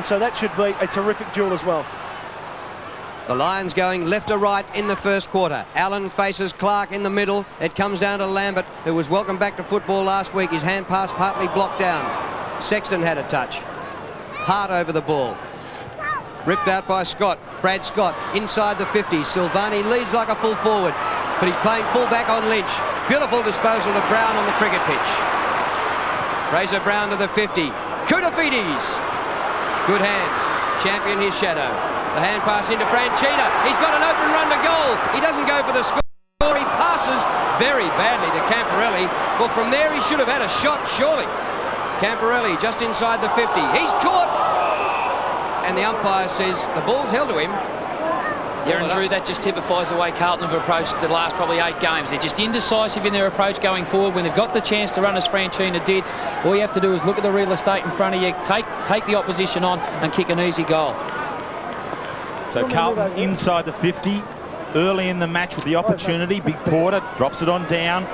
So that should be a terrific duel as well. The Lions going left to right in the first quarter. Allen faces Clark in the middle. It comes down to Lambert, who was welcomed back to football last week. His hand pass partly blocked down. Sexton had a touch. Hart over the ball. Ripped out by Scott. Brad Scott inside the 50. Silvani leads like a full forward, but he's playing full back on Lynch. Beautiful disposal of Brown on the cricket pitch. Fraser Brown to the 50. Koutafidis. Good hands. Champion his shadow. The hand pass into Franchina. He's got an open run to goal. He doesn't go for the score. He passes very badly to Camporelli. Well, from there he should have had a shot, surely. Camporelli just inside the 50. He's caught. And the umpire says the ball's held to him. Yeah, and Drew, that just typifies the way Carlton have approached the last probably 8 games. They're just indecisive in their approach going forward. When they've got the chance to run as Franchina did, all you have to do is look at the real estate in front of you, take the opposition on and kick an easy goal. So Carlton inside the 50 early in the match with the opportunity. Big Porter drops it on down.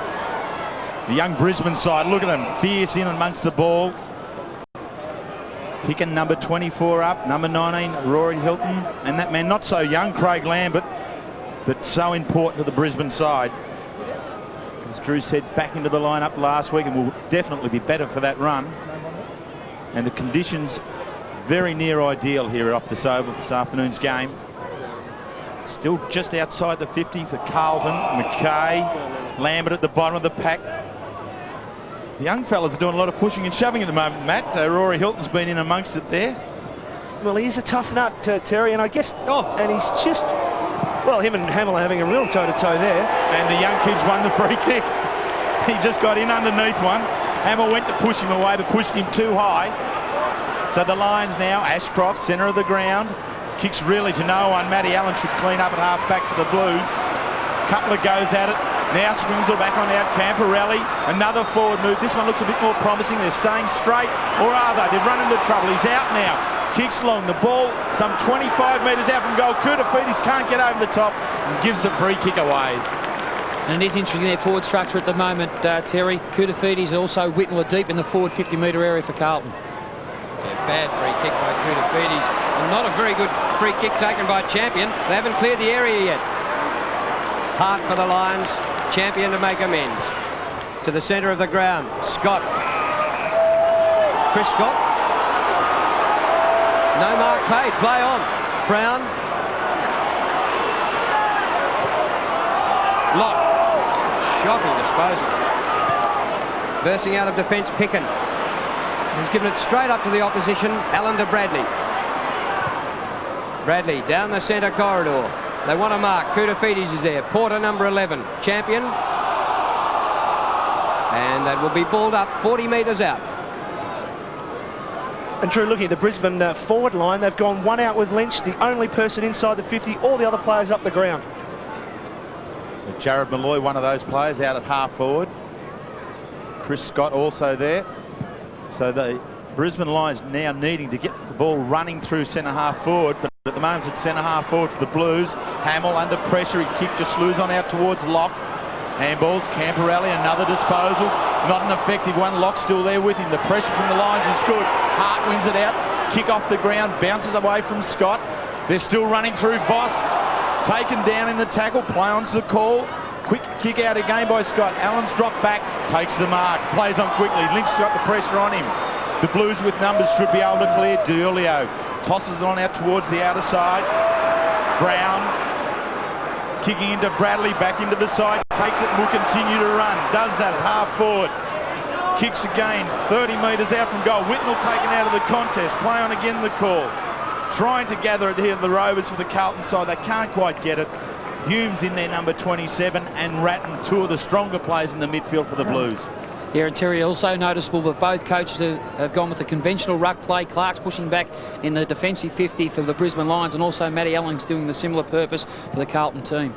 The young Brisbane side, look at him, fierce in amongst the ball. Picking number 24 up, number 19, Rory Hilton, and that man not so young, Craig Lambert, but so important to the Brisbane side. As Drew said, back into the lineup last week and will definitely be better for that run. And the conditions very near ideal here at Optus Oval for this afternoon's game. Still just outside the 50 for Carlton. McKay, Lambert at the bottom of the pack. The young fellas are doing a lot of pushing and shoving at the moment, Matt. Rory Hilton's been in amongst it there. Well, he's a tough nut, Terry, and I guess... and he's just... Well, him and Hamill are having a real toe-to-toe there. And the young kid's won the free kick. He just got in underneath one. Hamill went to push him away, but pushed him too high. So the Lions now, Ashcroft, centre of the ground. Kicks really to no one. Matty Allen should clean up at half-back for the Blues. Couple of goes at it. Now swings it back on out. Camporelli. Another forward move. This one looks a bit more promising. They're staying straight. Or are they? They've run into trouble. He's out now. Kicks long. The ball some 25 metres out from goal. Koutafidis can't get over the top and gives the free kick away. And it is interesting their forward structure at the moment, Terry. Koutafidis also Whitnell are deep in the forward 50-metre area for Carlton. Yeah, bad free kick by Koutafidis. And not a very good free kick taken by Champion. They haven't cleared the area yet. Hart for the Lions. Champion to make amends. To the centre of the ground. Scott. Chris Scott. No mark paid. Play on. Brown. Lott. Shocking disposal. Bursting out of defence, Picken. He's given it straight up to the opposition. Allen to Bradley. Bradley down the centre corridor. They want to mark. Koutafidis is there. Porter, number 11. Champion. And that will be balled up 40 metres out. And Drew, looking at the Brisbane forward line, they've gone one out with Lynch, the only person inside the 50, all the other players up the ground. So Jared Malloy, one of those players, out at half forward. Chris Scott also there. So the Brisbane Lions now needing to get the ball running through centre half forward, but at the moment it's centre half forward for the Blues. Hamill under pressure, he kicked just loose on out towards Locke. Handballs, Camporelli, another disposal. Not an effective one. Locke's still there with him. The pressure from the Lions is good. Hart wins it out. Kick off the ground, bounces away from Scott. They're still running through. Voss taken down in the tackle. Play on's the call. Quick kick out again by Scott. Allen's dropped back, takes the mark, plays on quickly. Lynch got the pressure on him. The Blues with numbers should be able to clear. D'Urlio tosses it on out towards the outer side. Brown kicking into Bradley, back into the side, takes it and will continue to run. Does that at half forward. Kicks again, 30 metres out from goal. Whitnell taken out of the contest. Play on again the call. Trying to gather it here, the Rovers for the Carlton side. They can't quite get it. Hume's in there, number 27, and Ratton, two of the stronger players in the midfield for the Blues. Yeah, and Terry, also noticeable that both coaches have gone with the conventional ruck play. Clark's pushing back in the defensive 50 for the Brisbane Lions, and also Matty Allen's doing the similar purpose for the Carlton team.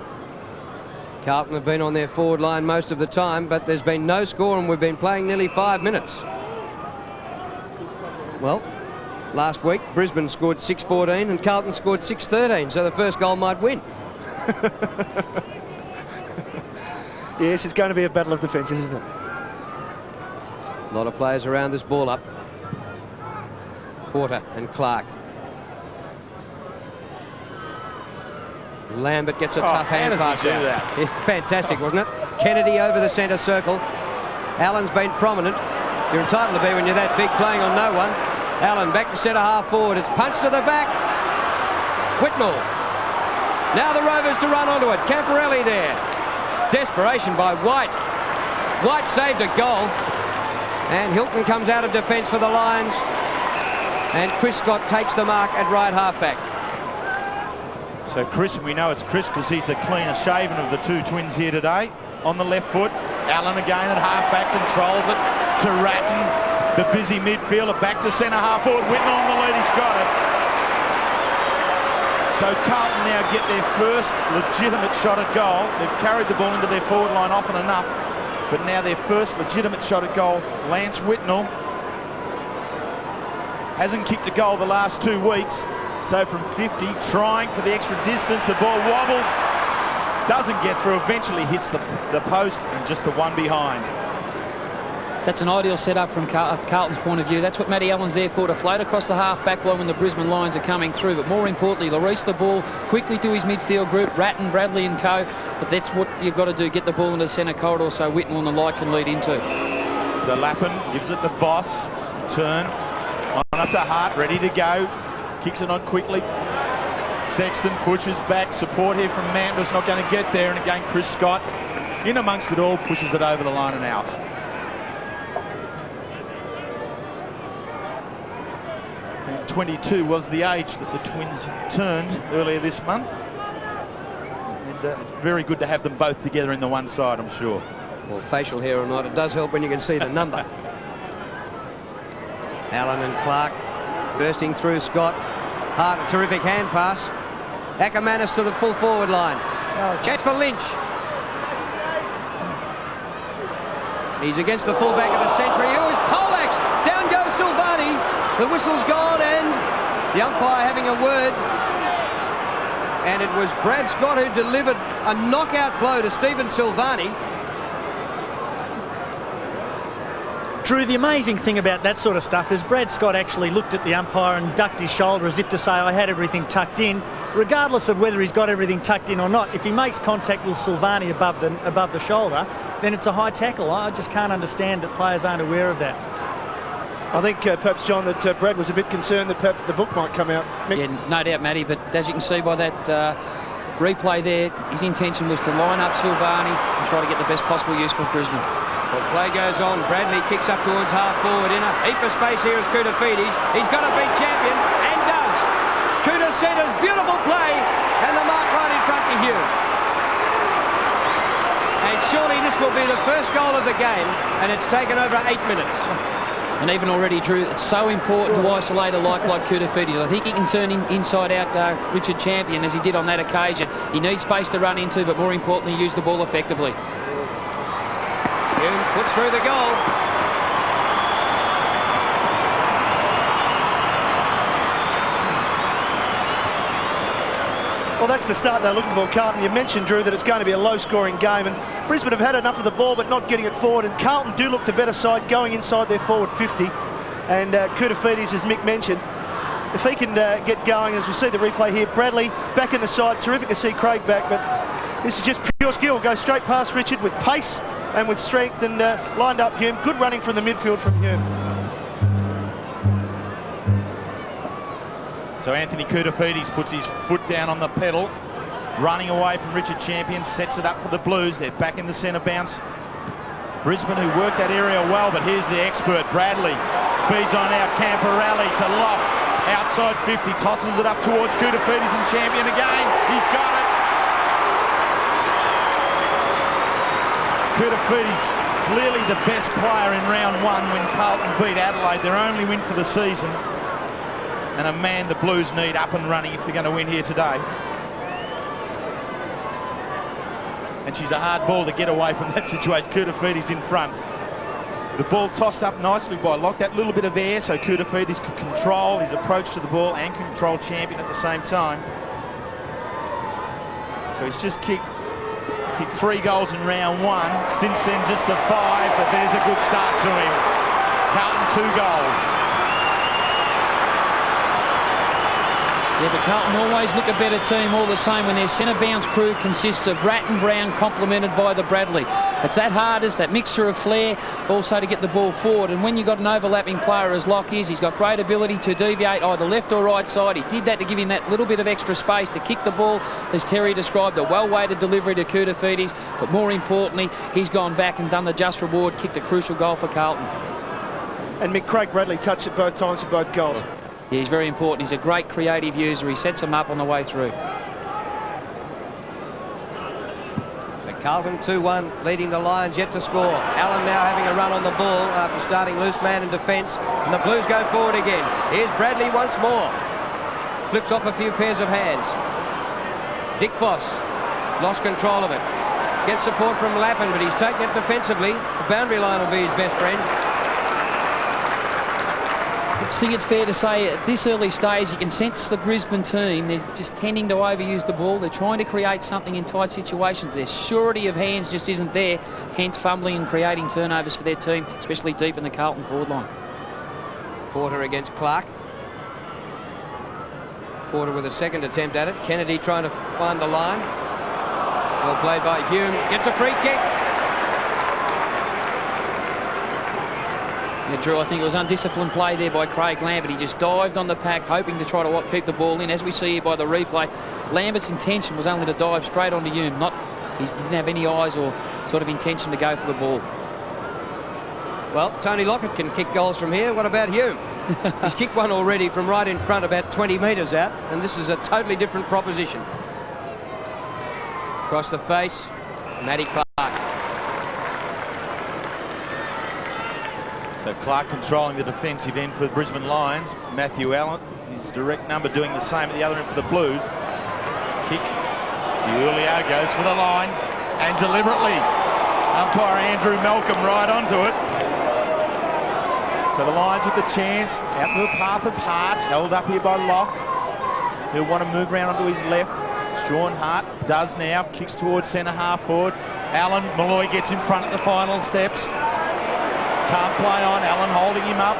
Carlton have been on their forward line most of the time, but there's been no score and we've been playing nearly 5 minutes. Well, last week Brisbane scored 6-14 and Carlton scored 6-13, so the first goal might win. Yes, it's going to be a battle of defences, isn't it? A lot of players around this ball up. Quarter and Clark. Lambert gets a tough hand pass out. Yeah, fantastic, wasn't it? Kennedy over the centre circle. Allen's been prominent. You're entitled to be when you're that big, playing on no one. Allen back to centre half forward. It's punched to the back. Whitmore. Now the Rovers to run onto it. Camporelli there. Desperation by White. White saved a goal. And Hilton comes out of defence for the Lions. And Chris Scott takes the mark at right halfback. So Chris, we know it's Chris because he's the cleanest shaven of the two twins here today. On the left foot, Allen again at halfback, controls it to Ratton. The busy midfielder back to centre half forward. Whitmore on the lead, he's got it. So Carlton now get their first legitimate shot at goal. They've carried the ball into their forward line often enough, but now their first legitimate shot at goal. Lance Whitnell hasn't kicked a goal the last 2 weeks. So from 50, trying for the extra distance, the ball wobbles, doesn't get through, eventually hits the post and just the one behind. That's an ideal setup from Carlton's point of view. That's what Matty Allen's there for, to float across the half-back line when the Brisbane Lions are coming through. But more importantly, release the ball quickly to his midfield group, Ratton, Bradley and co. But that's what you've got to do, get the ball into the centre corridor so Whitmore and the like can lead into. So Lappin gives it to Voss, turn, on up to Hart, ready to go. Kicks it on quickly. Sexton pushes back. Support here from Mandus, not going to get there. And again, Chris Scott, in amongst it all, pushes it over the line and out. And 22 was the age that the twins turned earlier this month. And it's very good to have them both together in the one side, I'm sure. Well, facial hair or not, it does help when you can see the number. Allen and Clark bursting through Scott. Hart, a terrific hand pass. Ackermanis to the full forward line. Chance for Lynch. He's against the fullback of the century. It was poleaxed. Down goes Silvani. The whistle's gone and the umpire having a word. And it was Brad Scott who delivered a knockout blow to Stephen Silvani. Drew, the amazing thing about that sort of stuff is Brad Scott actually looked at the umpire and ducked his shoulder as if to say, I had everything tucked in. Regardless of whether he's got everything tucked in or not, if he makes contact with Silvani above the shoulder, then it's a high tackle. I just can't understand that players aren't aware of that. I think perhaps, John, that Brad was a bit concerned that perhaps the book might come out. Mick? Yeah, no doubt, Matty, but as you can see by that replay there, his intention was to line up Silvani and try to get the best possible use for Brisbane. Well, play goes on. Bradley kicks up towards half forward. In a heap of space here is Koutafidis. He's got to beat champion and does. Kouta centres, beautiful play, and the mark right in front of Hugh. And surely this will be the first goal of the game, and it's taken over 8 minutes. And even already, Drew, it's so important to isolate a like Koutafidis. I think he can turn inside out Richard Champion as he did on that occasion. He needs space to run into, but more importantly, use the ball effectively. Hume puts through the goal. Well, that's the start they're looking for, Carlton. You mentioned, Drew, that it's going to be a low-scoring game, and Brisbane have had enough of the ball but not getting it forward, and Carlton do look the better side going inside their forward 50. And Koutafidis, as Mick mentioned, if he can get going, as we see the replay here, Bradley back in the side. Terrific to see Craig back, but this is just pure skill. Go straight past Richard with pace and with strength, and lined up Hume. Good running from the midfield from Hume. So Anthony Koutafidis puts his foot down on the pedal, running away from Richard Champion, sets it up for the Blues. They're back in the centre bounce. Brisbane, who worked that area well, but here's the expert, Bradley. Feeds on out, Camporelli to lock. Outside 50, tosses it up towards Koutafidis and Champion again. He's got it. Koutafidis, clearly the best player in round one when Carlton beat Adelaide, their only win for the season. And a man the Blues need up and running if they're going to win here today. And she's a hard ball to get away from that situation. Koutafidis in front. The ball tossed up nicely by Locke. That little bit of air so Koutafidis could control his approach to the ball and control Champion at the same time. So he's just kicked 3 goals in round one. Since then, just the 5, but there's a good start to him. Carlton 2 goals. Yeah, but Carlton always look a better team all the same when their centre bounce crew consists of Rat and Brown complemented by the Bradley. It's that hardest, that mixture of flair, also to get the ball forward. And when you've got an overlapping player as Locke is, he's got great ability to deviate either left or right side. He did that to give him that little bit of extra space to kick the ball, as Terry described, a well-weighted delivery to Koutafidis. But more importantly, he's gone back and done the just reward, kicked a crucial goal for Carlton. And Mick Craig Bradley touched it both times for both goals. Yeah, he's very important. He's a great creative user. He sets them up on the way through. So Carlton 2-1, leading the Lions yet to score. Allen now having a run on the ball after starting loose man in defence. And the Blues go forward again. Here's Bradley once more. Flips off a few pairs of hands. Dick Foss lost control of it. Gets support from Lappin, but he's taken it defensively. The boundary line will be his best friend. I think it's fair to say at this early stage you can sense the Brisbane team, they're just tending to overuse the ball. They're trying to create something in tight situations. Their surety of hands just isn't there, hence fumbling and creating turnovers for their team, especially deep in the Carlton forward line. Porter against Clark. Porter with a second attempt at it. Kennedy trying to find the line. Well played by Hume. Gets a free kick. Yeah, Drew, I think it was undisciplined play there by Craig Lambert. He just dived on the pack, hoping to try to keep the ball in. As we see here by the replay, Lambert's intention was only to dive straight onto Hume. He didn't have any eyes or sort of intention to go for the ball. Well, Tony Lockett can kick goals from here. What about Hume? He's kicked one already from right in front, about 20 metres out, and this is a totally different proposition. Across the face, Matty Clark. So Clark controlling the defensive end for the Brisbane Lions. Matthew Allen, his direct number, doing the same at the other end for the Blues. Kick. Giulio goes for the line, and deliberately umpire Andrew Malcolm right onto it. So the Lions with the chance, out to the path of Hart, held up here by Locke. He'll want to move around onto his left. Sean Hart does now, kicks towards centre half forward. Allen, Malloy gets in front at the final steps. Can't play on, Allen holding him up.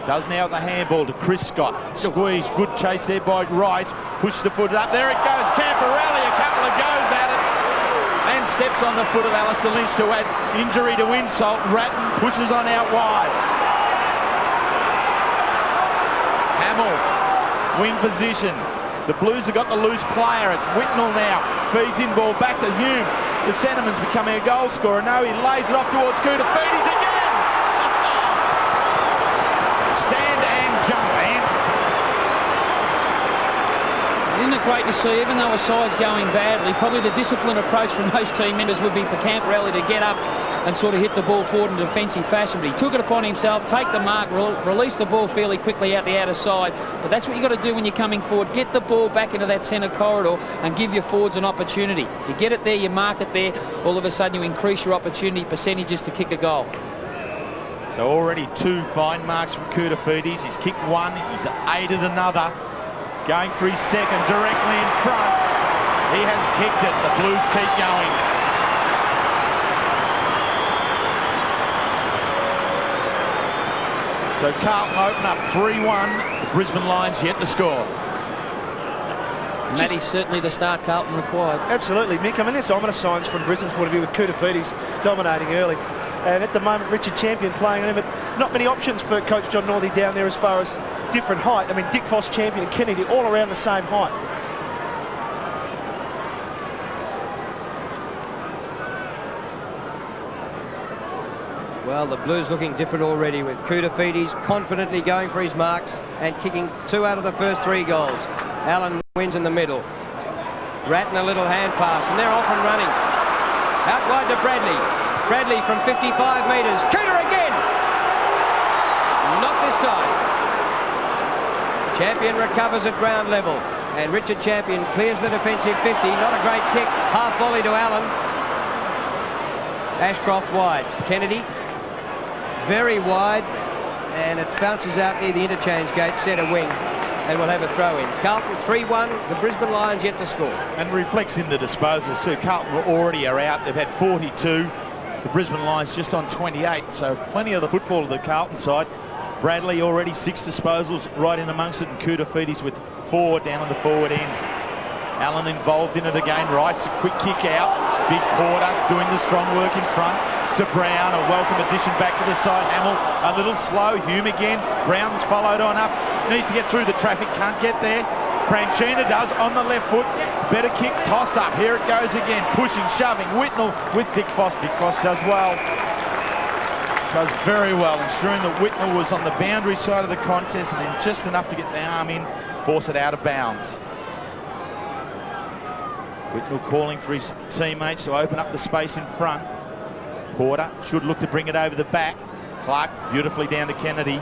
Does now at the handball to Chris Scott. Squeeze, good chase there by Rice. Pushes the foot up, there it goes. Camporelli, a couple of goes at it. And steps on the foot of Alistair Lynch to add injury to insult. Ratton pushes on out wide. Hamill, wing position. The Blues have got the loose player. It's Whitnell now. Feeds in ball back to Hume. The centreman's becoming a goal scorer. No, he lays it off towards Koutafidis again. Stand and jump, Ant. Isn't it great to see, even though a side's going badly, probably the disciplined approach from those team members would be for Camporelli to get up and sort of hit the ball forward in a defensive fashion. But he took it upon himself, take the mark, release the ball fairly quickly out the outer side. But that's what you've got to do when you're coming forward. Get the ball back into that centre corridor and give your forwards an opportunity. If you get it there, you mark it there, all of a sudden you increase your opportunity percentages to kick a goal. So already 2 fine marks from Koutafidis. He's kicked one, he's aided another. Going for his second, directly in front. He has kicked it. The Blues keep going. So Carlton open up 3-1. The Brisbane Lions yet to score. Matty's certainly the start Carlton required. Absolutely, Mick. I mean, there's ominous signs from Brisbane's point of view with Koutafidis dominating early. And at the moment, Richard Champion playing on him, but not many options for Coach John Northey down there as far as different height. I mean, Dick Foss, Champion and Kennedy all around the same height. Well, the Blues looking different already with Koutafidis confidently going for his marks and kicking 2 out of the first 3 goals. Allen wins in the middle. Ratton a little hand pass, and they're off and running. Out wide to Bradley. Bradley from 55 metres. Cooter again! Not this time. Champion recovers at ground level. And Richard Champion clears the defensive 50. Not a great kick. Half volley to Allen. Ashcroft wide. Kennedy. Very wide. And it bounces out near the interchange gate, centre wing. And we'll have a throw in. Carlton 3-1. The Brisbane Lions yet to score. And reflects in the disposals too. Carlton already are out. They've had 42. The Brisbane Lions just on 28. So plenty of the football of the Carlton side. Bradley already 6 disposals right in amongst it, and Koutafidis with 4 down on the forward end. Allen involved in it again. Rice, a quick kick out. Big Porter doing the strong work in front to Brown. A welcome addition back to the side. Hamill a little slow. Hume again. Brown's followed on up. Needs to get through the traffic. Can't get there. Franchina does on the left foot. Better kick. Tossed up. Here it goes again. Pushing, shoving. Whitnell with Dick Foss. Dick Foss does well. Does very well, ensuring that Whitnell was on the boundary side of the contest and then just enough to get the arm in, force it out of bounds. Whitnell calling for his teammates to open up the space in front. Porter should look to bring it over the back. Clark beautifully down to Kennedy.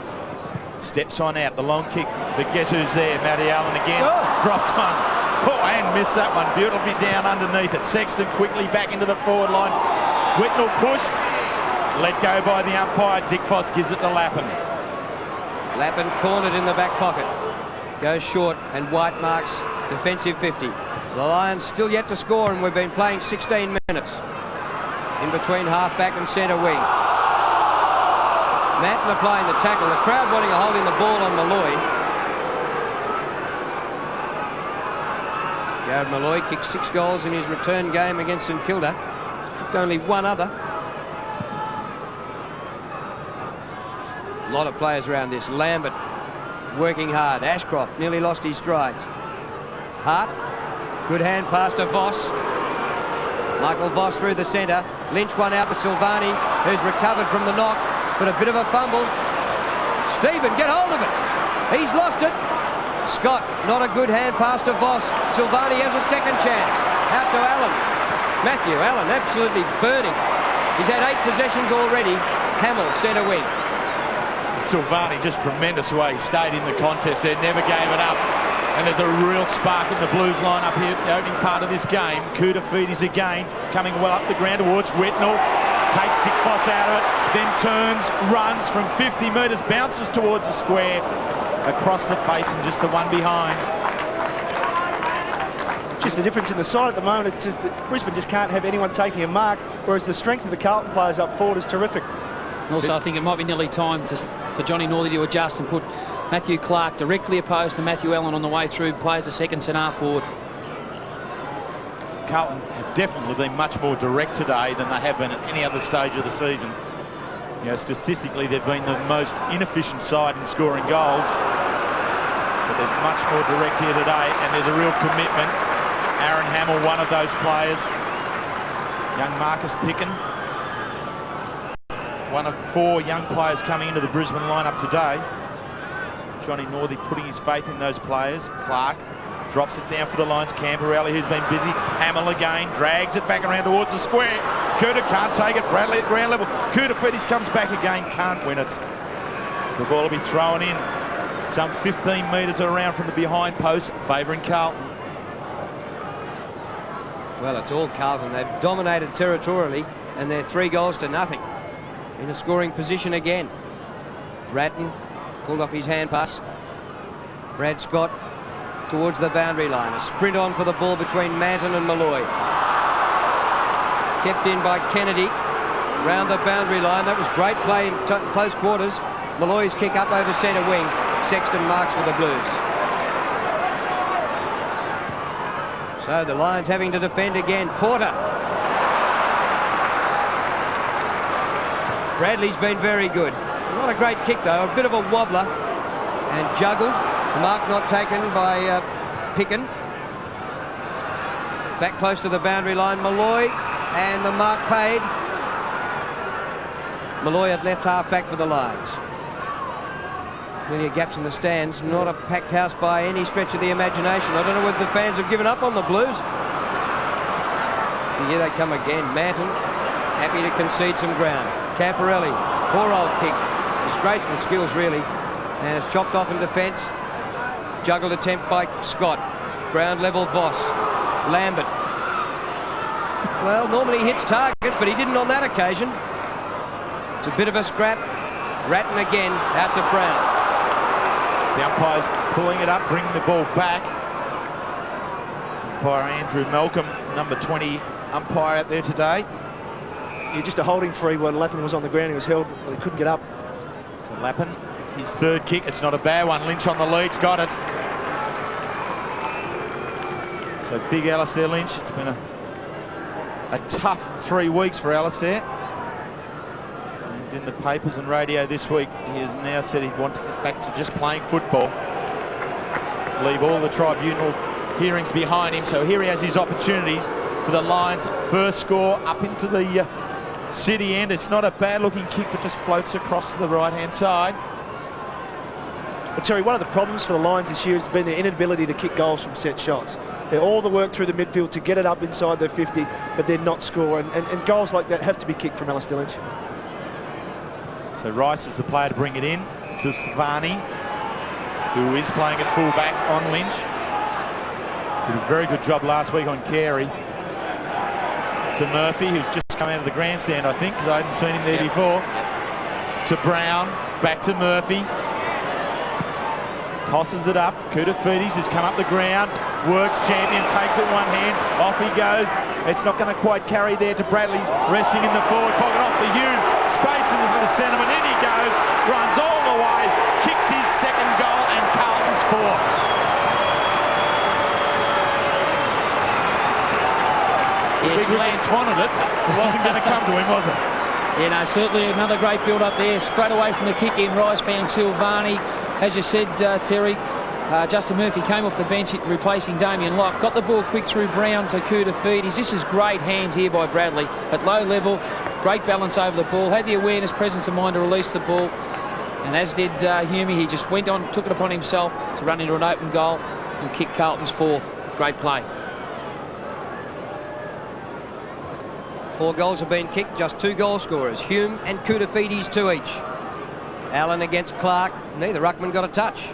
Steps on out, the long kick, but guess who's there? Matty Allen again. Drops one. Oh, and missed that one. Beautifully down underneath it. Sexton quickly back into the forward line. Whitnell pushed. Let go by the umpire. Dick Foss gives it to Lappin. Lappin cornered in the back pocket. Goes short, and White marks defensive 50. The Lions still yet to score, and we've been playing 16 minutes. In between half-back and centre wing. Matten applying the tackle. The crowd wanting a hold in the ball on Malloy. Jared Malloy kicked 6 goals in his return game against St Kilda. He's kicked only 1 other. A lot of players around this. Lambert working hard. Ashcroft nearly lost his strides. Hart, good hand pass to Voss. Michael Voss through the centre. Lynch one out to Silvani, who's recovered from the knock, but a bit of a fumble. Stephen, get hold of it. He's lost it. Scott, not a good hand pass to Voss. Silvani has a second chance. Out to Allen. Matthew Allen absolutely burning. He's had 8 possessions already. Hamill, centre wing. Silvani just tremendous way he stayed in the contest there, never gave it up. And there's a real spark in the Blues line up here at the opening part of this game. Koutafidis again, coming well up the ground towards Whitnell. Takes Dick Foss out of it, then turns, runs from 50 metres, bounces towards the square, across the face and just the one behind. Just the difference in the side at the moment. It's just that Brisbane just can't have anyone taking a mark, whereas the strength of the Carlton players up forward is terrific. Also, I think it might be nearly time for Johnny Northey to adjust and put Matthew Clark directly opposed to Matthew Allen on the way through, plays the second centre forward. Carlton have definitely been much more direct today than they have been at any other stage of the season. You know, statistically, they've been the most inefficient side in scoring goals, but they're much more direct here today, and there's a real commitment. Aaron Hamill, one of those players. Young Marcus Picken, one of 4 young players coming into the Brisbane lineup today. So Johnny Northey putting his faith in those players. Clark drops it down for the Lions. Camperelli, who's been busy. Hamill again, drags it back around towards the square. Kuta can't take it. Bradley at ground level. Koutafidis comes back again, can't win it. The ball will be thrown in some 15 metres around from the behind post, favouring Carlton. Well, it's all Carlton. They've dominated territorially, and they're 3 goals to nothing. In a scoring position again. Ratton pulled off his hand pass. Brad Scott towards the boundary line. A sprint on for the ball between Manton and Malloy. Kept in by Kennedy. Round the boundary line. That was great play in close quarters. Malloy's kick up over centre wing. Sexton marks for the Blues. So the Lions having to defend again. Porter. Bradley's been very good. Not a great kick though, a bit of a wobbler. And juggled. The mark not taken by Picken. Back close to the boundary line, Malloy. And the mark paid. Malloy at left half back for the Lions. Plenty of gaps in the stands. Not a packed house by any stretch of the imagination. I don't know whether the fans have given up on the Blues. And here they come again. Manton happy to concede some ground. Camperelli, poor old kick. Disgraceful skills, really. And it's chopped off in defence. Juggled attempt by Scott. Ground level Voss. Lambert. Well, normally he hits targets, but he didn't on that occasion. It's a bit of a scrap. Ratton again, out to Brown. The umpire's pulling it up, bringing the ball back. Umpire Andrew Malcolm, number 20 umpire out there today. Yeah, just a holding free when Lappin was on the ground. He was held, well, he couldn't get up. So Lappin His third kick, it's not a bad one. Lynch on the lead, got it. So big Alistair Lynch. It's been a tough 3 weeks for Alistair. And in the papers and radio this week, he has now said he'd want to get back to just playing football. Leave all the tribunal hearings behind him. So here he has his opportunities for the Lions. First score up into the city end. It's not a bad looking kick, but just floats across to the right-hand side. Terry, one of the problems for the Lions this year has been their inability to kick goals from set shots. They're all the work through the midfield to get it up inside their 50, but they're not scoring. And goals like that have to be kicked from Alistair Lynch. So Rice is the player to bring it in to Savani, who is playing at full-back on Lynch. Did a very good job last week on Carey. To Murphy, who's just come out of the grandstand, I think, because I hadn't seen him there before. To Brown, back to Murphy. Tosses it up. Koutafidis has come up the ground. Works champion, takes it one hand. Off he goes. It's not going to quite carry there to Bradley. Resting in the forward pocket off the Hume. Space into the centreman. In he goes. Runs all the way. Kicks his second goal and Carlton's fourth. Big Lance wanted it. It wasn't going to come to him, was it? Yeah, no, certainly another great build-up there. Straight away from the kick-in, Rice found Silvani. As you said, Terry, Justin Murphy came off the bench replacing Damien Locke. Got the ball quick through Brown to Koutafidis. This is great hands here by Bradley. At low level, great balance over the ball. Had the awareness, presence of mind to release the ball. And as did Hume, he just went on, took it upon himself to run into an open goal and kick Carlton's fourth. Great play. 4 goals have been kicked, just 2 goal scorers. Hume and Koutafidis 2 each. Allen against Clark. Neither ruckman got a touch.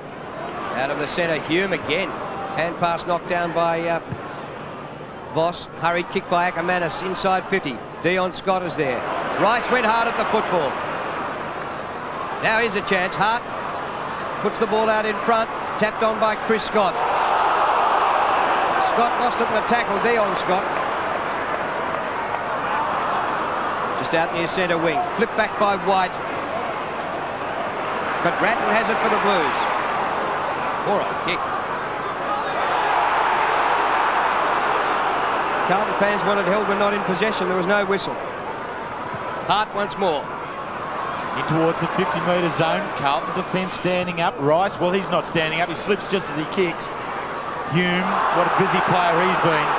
Out of the centre, Hume again. Hand pass knocked down by Voss. Hurried kick by Ackermanis inside 50. Dion Scott is there. Rice went hard at the football. Now here's a chance. Hart puts the ball out in front. Tapped on by Chris Scott. Scott lost it in the tackle. Dion Scott. Just out near centre wing. Flipped back by White. But Ratton has it for the Blues. Poor old kick. Carlton fans wanted held but not in possession. There was no whistle. Hart once more. In towards the 50-metre zone. Carlton defence standing up. Rice, well, he's not standing up. He slips just as he kicks. Hume, what a busy player he's been.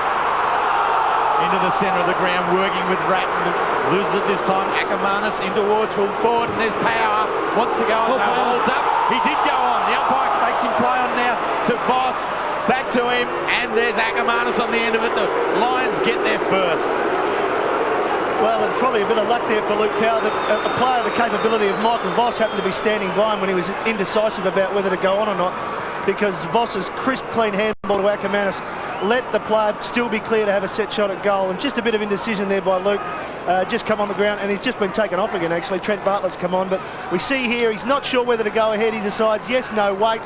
Into the centre of the ground, working with Ratton. Loses it this time. Ackermanis in towards full forward, and there's power. Wants to go on, no, holds up. He did go on. The umpire makes him play on now to Voss. Back to him, and there's Ackermanis on the end of it. The Lions get there first. Well, it's probably a bit of luck there for Luke Power that a player of the capability of Michael Voss happened to be standing by him when he was indecisive about whether to go on or not, because Voss's crisp, clean handball to Ackermanis let the player still be clear to have a set shot at goal. And just a bit of indecision there by Luke. Just come on the ground, and he's just been taken off again, actually. Trent Bartlett's come on, but we see here he's not sure whether to go ahead. He decides, yes, no, wait.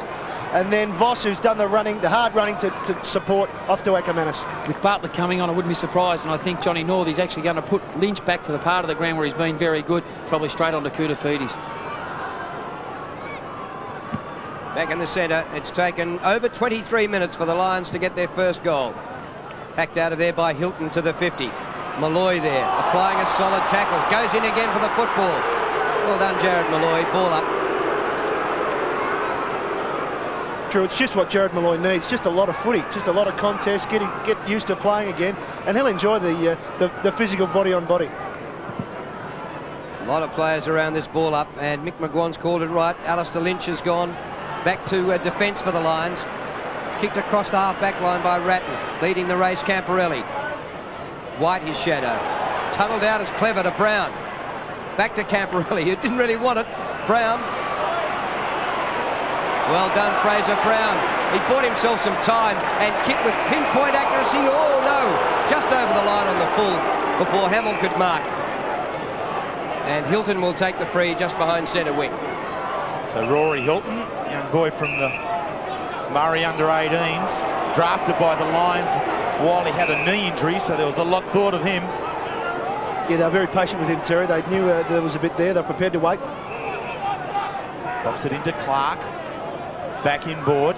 And then Voss, who's done the running, the hard running to support, off to Ackermanis. With Bartlett coming on, I wouldn't be surprised, and I think Johnny North is actually going to put Lynch back to the part of the ground where he's been very good, probably straight on to Koutafidis. Back in the centre, it's taken over 23 minutes for the Lions to get their first goal. Hacked out of there by Hilton to the 50. Malloy there, applying a solid tackle. Goes in again for the football. Well done, Jared Malloy. Ball up. Drew, it's just what Jared Malloy needs. Just a lot of footy, just a lot of contest, get used to playing again, and he'll enjoy the physical body on body. A lot of players around this ball up, and Mick McGuan's called it right. Alistair Lynch has gone back to defence for the Lions. Kicked across the half-back line by Ratton, leading the race Camporelli. White, his shadow. Tunneled out as Clever to Brown. Back to Camporelli, who didn't really want it. Brown. Well done, Fraser Brown. He bought himself some time and kicked with pinpoint accuracy. Oh, no. Just over the line on the full before Hamill could mark. And Hilton will take the free just behind centre wing. So Rory Hilton, young boy from the Murray under-18s, drafted by the Lions while he had a knee injury, so there was a lot thought of him. Yeah, they were very patient with him, Terry. They knew there was a bit there. They were prepared to wait. Drops it into Clark. Back inboard.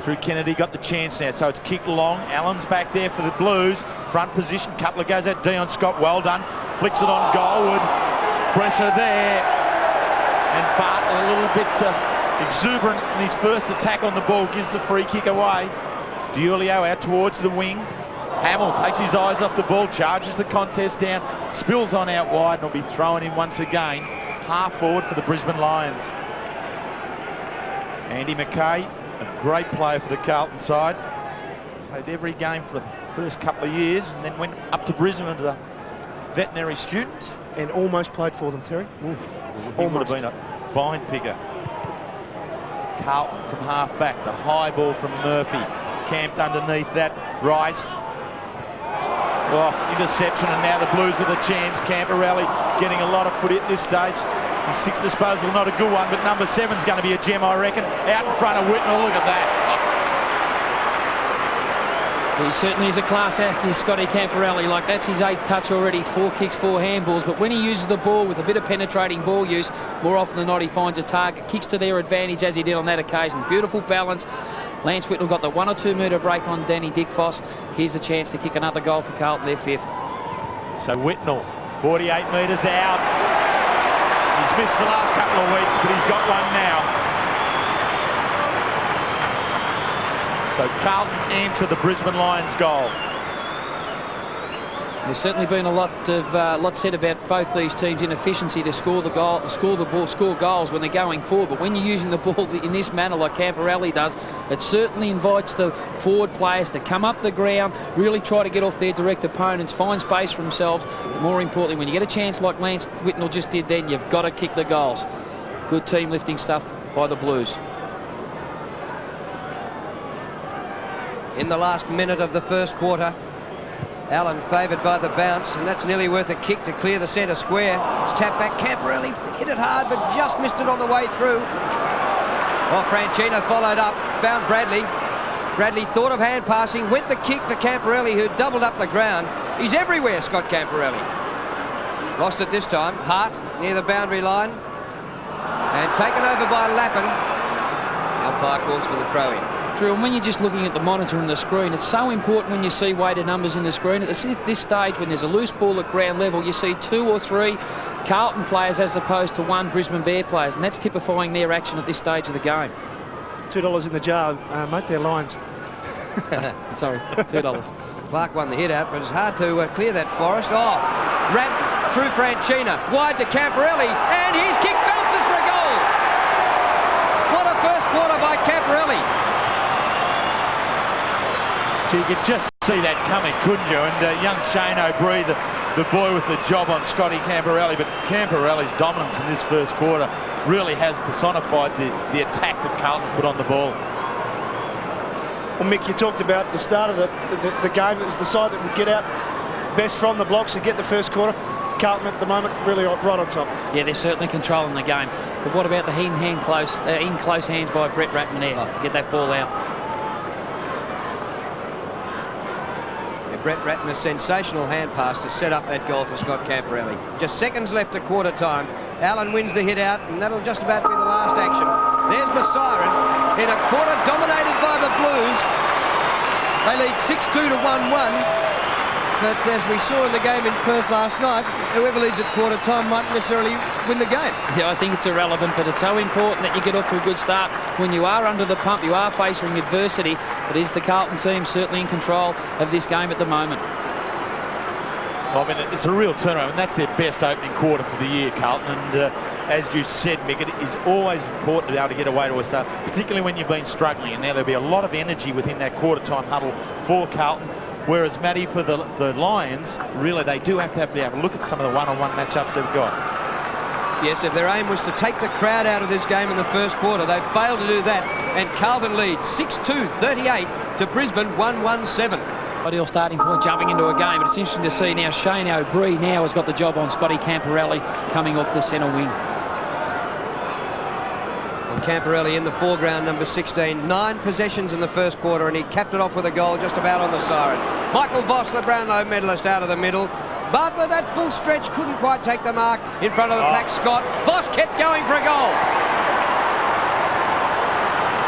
Through Kennedy, got the chance now, so it's kicked long. Allen's back there for the Blues. Front position, couple of goes at Dion Scott, well done. Flicks it on Goldwood. Pressure there. And Bartlett a little bit exuberant in his first attack on the ball, gives the free kick away. Diulio out towards the wing. Hamill takes his eyes off the ball, charges the contest down, spills on out wide, and will be thrown in once again. Half forward for the Brisbane Lions. Andy McKay, a great player for the Carlton side. Played every game for the first couple of years and then went up to Brisbane as a veterinary student. And almost played for them, Terry. Oof, he would have been a fine picker. Carlton from half back, the high ball from Murphy. Camped underneath that, Rice. Oh, interception, and now the Blues with a chance. Camporelli getting a lot of footy at this stage. His sixth disposal, not a good one, but number 7's going to be a gem, I reckon. Out in front of Whitnell, look at that. He certainly is a class act, is Scotty Camporelli. Like, that's his 8th touch already, 4 kicks, 4 handballs. But when he uses the ball with a bit of penetrating ball use, more often than not he finds a target, kicks to their advantage as he did on that occasion. Beautiful balance. Lance Whitnell got the 1 or 2 metre break on Danny Dickfoss. Here's a chance to kick another goal for Carlton, their 5th. So Whitnell, 48 metres out. He's missed the last couple of weeks, but he's got one now. So Carlton answer the Brisbane Lions goal. There's certainly been a lot said about both these teams' inefficiency to score goals when they're going forward. But when you're using the ball in this manner like Camporelli does, it certainly invites the forward players to come up the ground, really try to get off their direct opponents, find space for themselves. But more importantly, when you get a chance like Lance Whitnell just did then, you've got to kick the goals. Good team lifting stuff by the Blues. In the last minute of the first quarter, Allen favoured by the bounce, and that's nearly worth a kick to clear the centre square. It's tapped back. Camporelli hit it hard, but just missed it on the way through. Well, Franchino followed up, found Bradley. Bradley thought of hand passing, went the kick to Camporelli, who doubled up the ground. He's everywhere, Scott Camporelli. Lost it this time. Hart near the boundary line, and taken over by Lappin. Umpire calls for the throw-in. Drew, and when you're just looking at the monitor and the screen, it's so important when you see weighted numbers in the screen. At this stage, when there's a loose ball at ground level, you see 2 or 3 Carlton players as opposed to 1 Brisbane Bear players, and that's typifying their action at this stage of the game. $2 in the jar, mate, they're Lions. Sorry, $2. Clark won the hit out, but it's hard to clear that Forrest. Oh, Rat through Franchina, wide to Camporelli, and his kick bounces for a goal. What a first quarter by Camporelli. So you could just see that coming, couldn't you? And young Shane O'Brien, the boy with the job on Scotty Camporelli, but Camporelli's dominance in this first quarter really has personified the attack that Carlton put on the ball. Well, Mick, you talked about the start of the game. It was the side that would get out best from the blocks and get the first quarter. Carlton at the moment really right on top. Yeah, they're certainly controlling the game. But what about the in close hands by Brett Ratman there to get that ball out? Brett Ratton, a sensational hand pass to set up that goal for Scott Camporelli. Just seconds left at quarter time. Allen wins the hit out, and that'll just about be the last action. There's the siren in a quarter dominated by the Blues. They lead 6-2 to 1-1. But as we saw in the game in Perth last night, whoever leads at quarter time might necessarily win the game. Yeah, I think it's irrelevant, but it's so important that you get off to a good start. When you are under the pump, you are facing adversity. It is the Carlton team certainly in control of this game at the moment. Well, I mean, it's a real turnaround, and that's their best opening quarter for the year, Carlton. And as you said, Mick, it is always important to be able to get away to a start, particularly when you've been struggling. And now there'll be a lot of energy within that quarter-time huddle for Carlton. Whereas, Matty, for the Lions, really, they do have to be able to look at some of the one-on-one matchups they've got. Yes, if their aim was to take the crowd out of this game in the first quarter, they've failed to do that. And Carlton leads 6-2, 38 to Brisbane, 1-1-7. Ideal starting point jumping into a game, but it's interesting to see now Shane O'Brien now has got the job on Scotty Camporelli coming off the centre wing. Camporelli in the foreground, number 16. 9 possessions in the first quarter, and he capped it off with a goal just about on the siren. Michael Voss, the Brownlow medalist, out of the middle. Bartlett at full stretch couldn't quite take the mark in front of the pack. Scott. Voss kept going for a goal.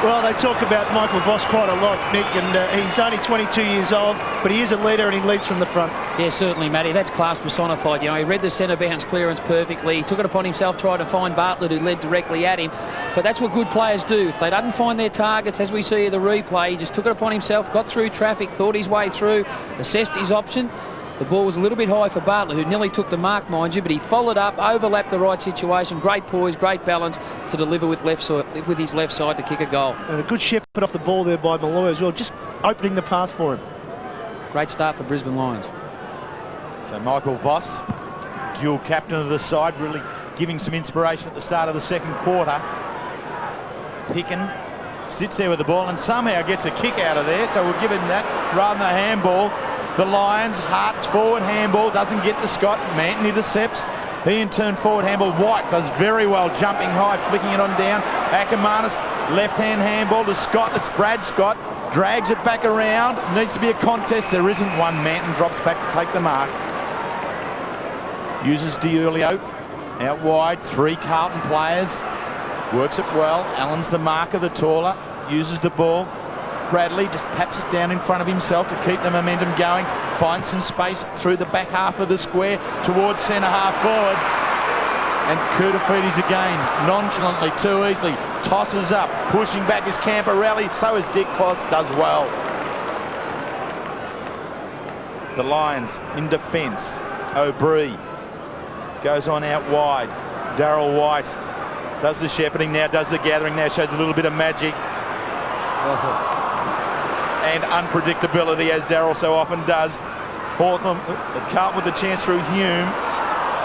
Well, they talk about Michael Voss quite a lot, Mick, and he's only 22 years old, but he is a leader and he leads from the front. Yeah, certainly, Matty. That's class personified. You know, he read the centre bounce clearance perfectly. He took it upon himself, tried to find Bartlett, who led directly at him. But that's what good players do. If they don't find their targets, as we see in the replay, he just took it upon himself, got through traffic, thought his way through, assessed his option. The ball was a little bit high for Bartlett, who nearly took the mark, mind you, but he followed up, overlapped the right situation, great poise, great balance to deliver with his left side to kick a goal. And a good shepherd off the ball there by Malloy as well, just opening the path for him. Great start for Brisbane Lions. So Michael Voss, dual captain of the side, really giving some inspiration at the start of the second quarter. Picken sits there with the ball and somehow gets a kick out of there, so we'll give him that rather than a handball. The Lions, Hart's forward handball, doesn't get to Scott. Manton intercepts. He in turn forward handball. White does very well, jumping high, flicking it on down. Ackermanis, left-hand handball to Scott. It's Brad Scott. Drags it back around. Needs to be a contest. There isn't one. Manton drops back to take the mark. Uses DiIulio out wide. 3 Carlton players. Works it well. Allen's the marker, the taller. Uses the ball. Bradley just taps it down in front of himself to keep the momentum going. Finds some space through the back half of the square towards centre half forward. And Koutafidis again, nonchalantly, too easily, tosses up. Pushing back is Camporelli. So is Dick Foss. Does well. The Lions in defence. O'Brien goes on out wide. Darryl White does the shepherding now, does the gathering now, shows a little bit of magic. And unpredictability, as Darryl so often does. Hawthorn, Carlton with the chance through Hume.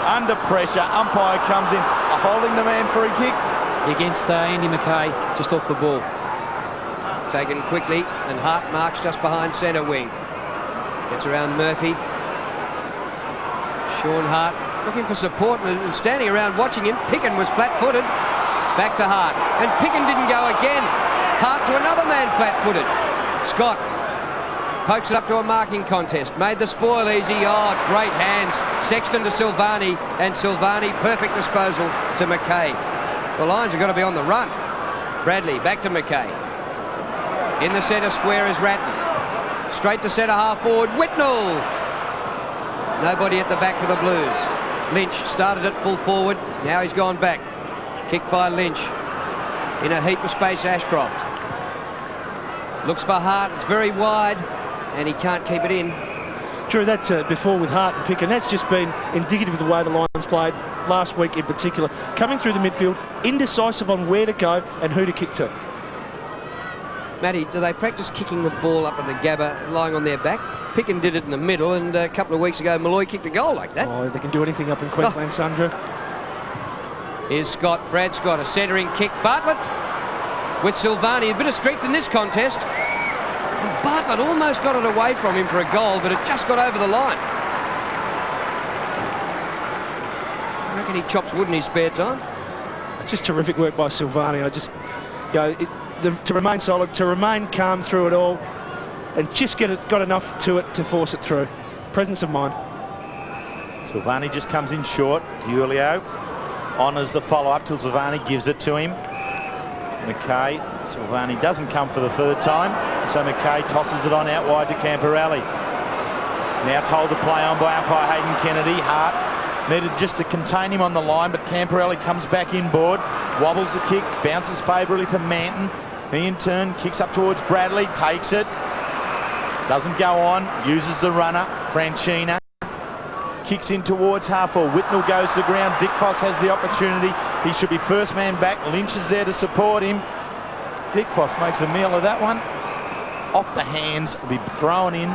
Under pressure, umpire comes in, holding the man for a kick. Against Andy Mackay, just off the ball. Taken quickly, and Hart marks just behind centre wing. Gets around Murphy. Sean Hart looking for support and standing around watching him. Picken was flat-footed. Back to Hart. And Picken didn't go again. Hart to another man flat-footed. Scott pokes it up to a marking contest. Made the spoil easy. Oh, great hands. Sexton to Silvani, and Silvani perfect disposal to Mackay. The Lions are going to be on the run. Bradley back to Mackay. In the centre square is Ratton. Straight to centre half forward. Whitnell. Nobody at the back for the Blues. Lynch started it full forward. Now he's gone back. Kicked by Lynch. In a heap of space, Ashcroft. Looks for Hart, it's very wide, and he can't keep it in. Drew, that's before with Hart and Picken. That's just been indicative of the way the Lions played last week in particular. Coming through the midfield, indecisive on where to go and who to kick to. Matty, do they practice kicking the ball up at the Gabba lying on their back? Picken did it in the middle, and a couple of weeks ago, Malloy kicked a goal like that. Oh, they can do anything up in Queensland, Sandra. Here's Scott, Brad Scott, a centering kick. Bartlett with Silvani, a bit of strength in this contest. And Bartlett almost got it away from him for a goal, but it just got over the line. I reckon he chops wood in his spare time. Just terrific work by Silvani. I just, you know, to remain solid, to remain calm through it all, and just got enough to it to force it through. Presence of mind. Silvani just comes in short. DiIulio honours the follow-up till Silvani gives it to him. Mackay, Silvani doesn't come for the third time, so Mackay tosses it on out wide to Camporelli. Now told to play on by umpire Hayden Kennedy. Hart needed just to contain him on the line, but Camporelli comes back inboard, wobbles the kick, bounces favourably for Manton. He in turn kicks up towards Bradley, takes it, doesn't go on, uses the runner, Franchina. Kicks in towards half forward. Whitnell goes to the ground. Dick Foss has the opportunity. He should be first man back. Lynch is there to support him. Dick Foss makes a meal of that one. Off the hands, will be thrown in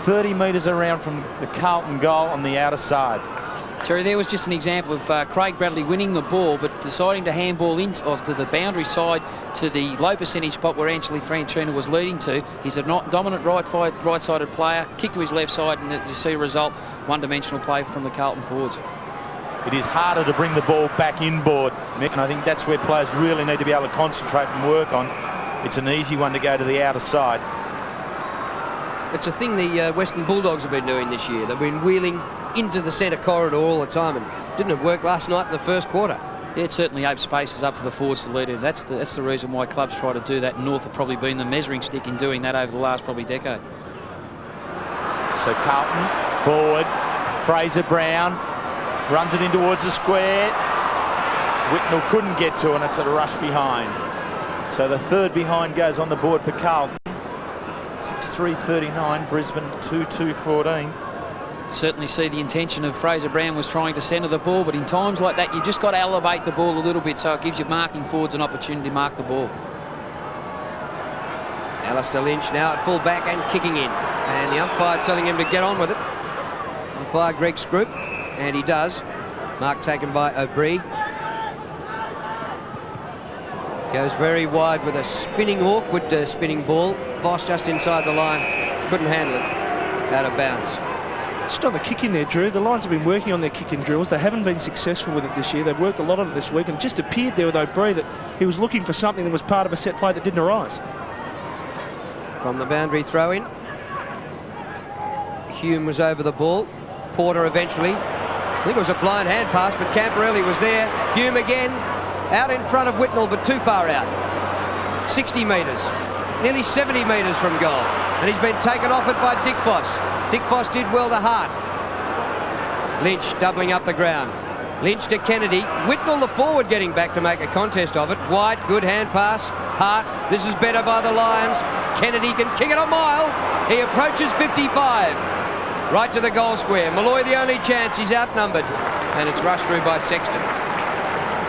30 metres around from the Carlton goal on the outer side. Terry, there was just an example of Craig Bradley winning the ball but deciding to handball in to the boundary side to the low percentage spot where Anthony Franchina was leading to. He's a dominant right-sided player, kick to his left side, and you see a result, one-dimensional play from the Carlton forwards. It is harder to bring the ball back inboard, Mick, and I think that's where players really need to be able to concentrate and work on. It's an easy one to go to the outer side. It's a thing the Western Bulldogs have been doing this year. They've been wheeling into the centre corridor all the time, and didn't it work last night in the first quarter? Yeah, it certainly opens spaces up for the forwards to lead in. That's the reason why clubs try to do that. North have probably been the measuring stick in doing that over the last probably decade. So Carlton forward, Fraser Brown runs it in towards the square. Whitnell couldn't get to it, and it's a rush behind. So the third behind goes on the board for Carlton. 6-3-39, Brisbane 2-2-14. Certainly see the intention of Fraser Brown was trying to centre the ball, but in times like that, you just got to elevate the ball a little bit so it gives your marking forwards an opportunity to mark the ball. Alistair Lynch now at full back and kicking in. And the umpire telling him to get on with it. Umpire Greg Scroop, and he does. Mark taken by O'Brien. Goes very wide with a spinning, awkward spinning ball. Voss just inside the line. Couldn't handle it. Out of bounds. Just on the kick in there, Drew. The Lions have been working on their kicking drills. They haven't been successful with it this year. They've worked a lot on it this week, and it just appeared there with O'Brien that he was looking for something that was part of a set play that didn't arise. From the boundary throw-in. Hume was over the ball. Porter eventually. I think it was a blind hand pass, but Camporelli was there. Hume again. Out in front of Whitnell, but too far out. 60 metres. Nearly 70 metres from goal. And he's been taken off it by Dick Voss. Dick Voss did well to Hart. Lynch doubling up the ground. Lynch to Kennedy. Whitnell, the forward, getting back to make a contest of it. White, good hand pass. Hart, this is better by the Lions. Kennedy can kick it a mile. He approaches 55. Right to the goal square. Malloy the only chance. He's outnumbered. And it's rushed through by Sexton.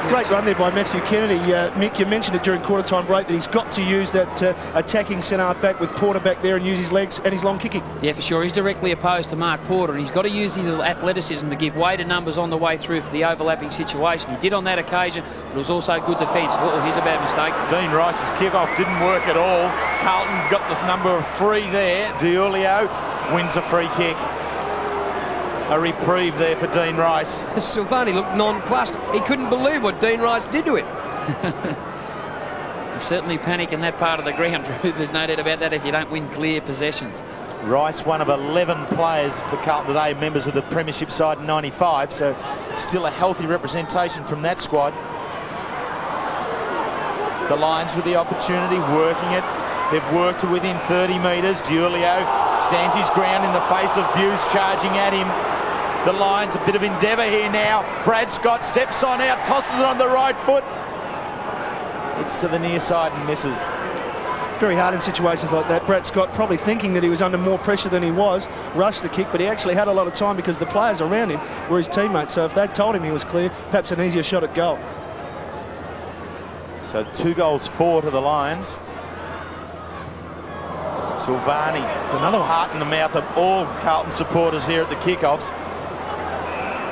Great run there by Matthew Kennedy. Mick, you mentioned it during quarter-time break that he's got to use that attacking centre-half-back with Porter back there and use his legs and his long kicking. Yeah, for sure. He's directly opposed to Mark Porter, and he's got to use his athleticism to give weighted numbers on the way through for the overlapping situation. He did on that occasion, but it was also good defence. Oh, here's a bad mistake. Dean Rice's kick-off didn't work at all. Carlton's got the number of 3 there. Diulio wins a free kick. A reprieve there for Dean Rice. Silvani looked nonplussed. He couldn't believe what Dean Rice did to him. Certainly panic in that part of the ground, Drew. There's no doubt about that if you don't win clear possessions. Rice, one of 11 players for Carlton today, members of the Premiership side in '95, so still a healthy representation from that squad. The Lions with the opportunity, working it. They've worked to within 30 metres. Diulio stands his ground in the face of Buse charging at him. The Lions, a bit of endeavour here now. Brad Scott steps on out, tosses it on the right foot. It's to the near side and misses. Very hard in situations like that. Brad Scott probably thinking that he was under more pressure than he was, rushed the kick, but he actually had a lot of time because the players around him were his teammates. So if they'd told him he was clear, perhaps an easier shot at goal. So 2 goals 4 to the Lions. Silvani, another one. Heart in the mouth of all Carlton supporters here at the kickoffs.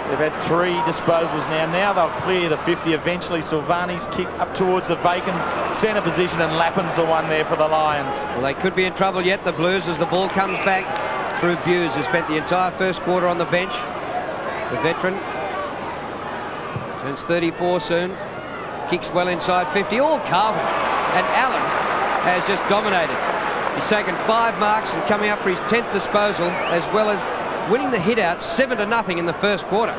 They've had 3 disposals now. Now they'll clear the 50 eventually. Silvani's kick up towards the vacant centre position, and Lappin's the one there for the Lions. Well, they could be in trouble yet, the Blues, as the ball comes back through Buse, who spent the entire first quarter on the bench. The veteran turns 34 soon. Kicks well inside 50. All Carlton. And Allen has just dominated. He's taken 5 marks and coming up for his 10th disposal, as well as winning the hit-out 7-0 in the first quarter.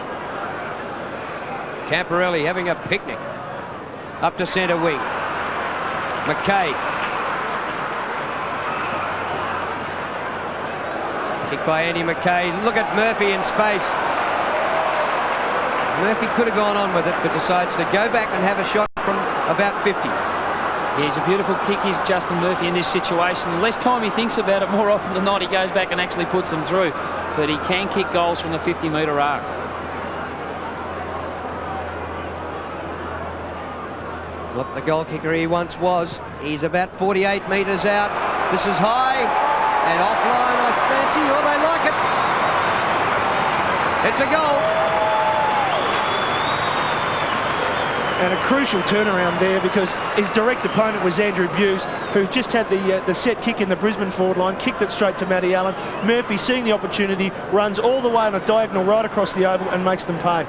Camporelli having a picnic. Up to centre wing. McKay. Kick by Andy McKay. Look at Murphy in space. Murphy could have gone on with it, but decides to go back and have a shot from about 50. Yeah, he's a beautiful kick, is Justin Murphy in this situation. The less time he thinks about it, more often than not, he goes back and actually puts them through. But he can kick goals from the 50-metre arc. Not the goal kicker he once was. He's about 48 metres out. This is high and offline, I fancy. Oh, they like it. It's a goal. And a crucial turnaround there because his direct opponent was Andrew Buse, who just had the set kick in the Brisbane forward line, kicked it straight to Matty Allen. Murphy, seeing the opportunity, runs all the way on a diagonal right across the oval and makes them pay.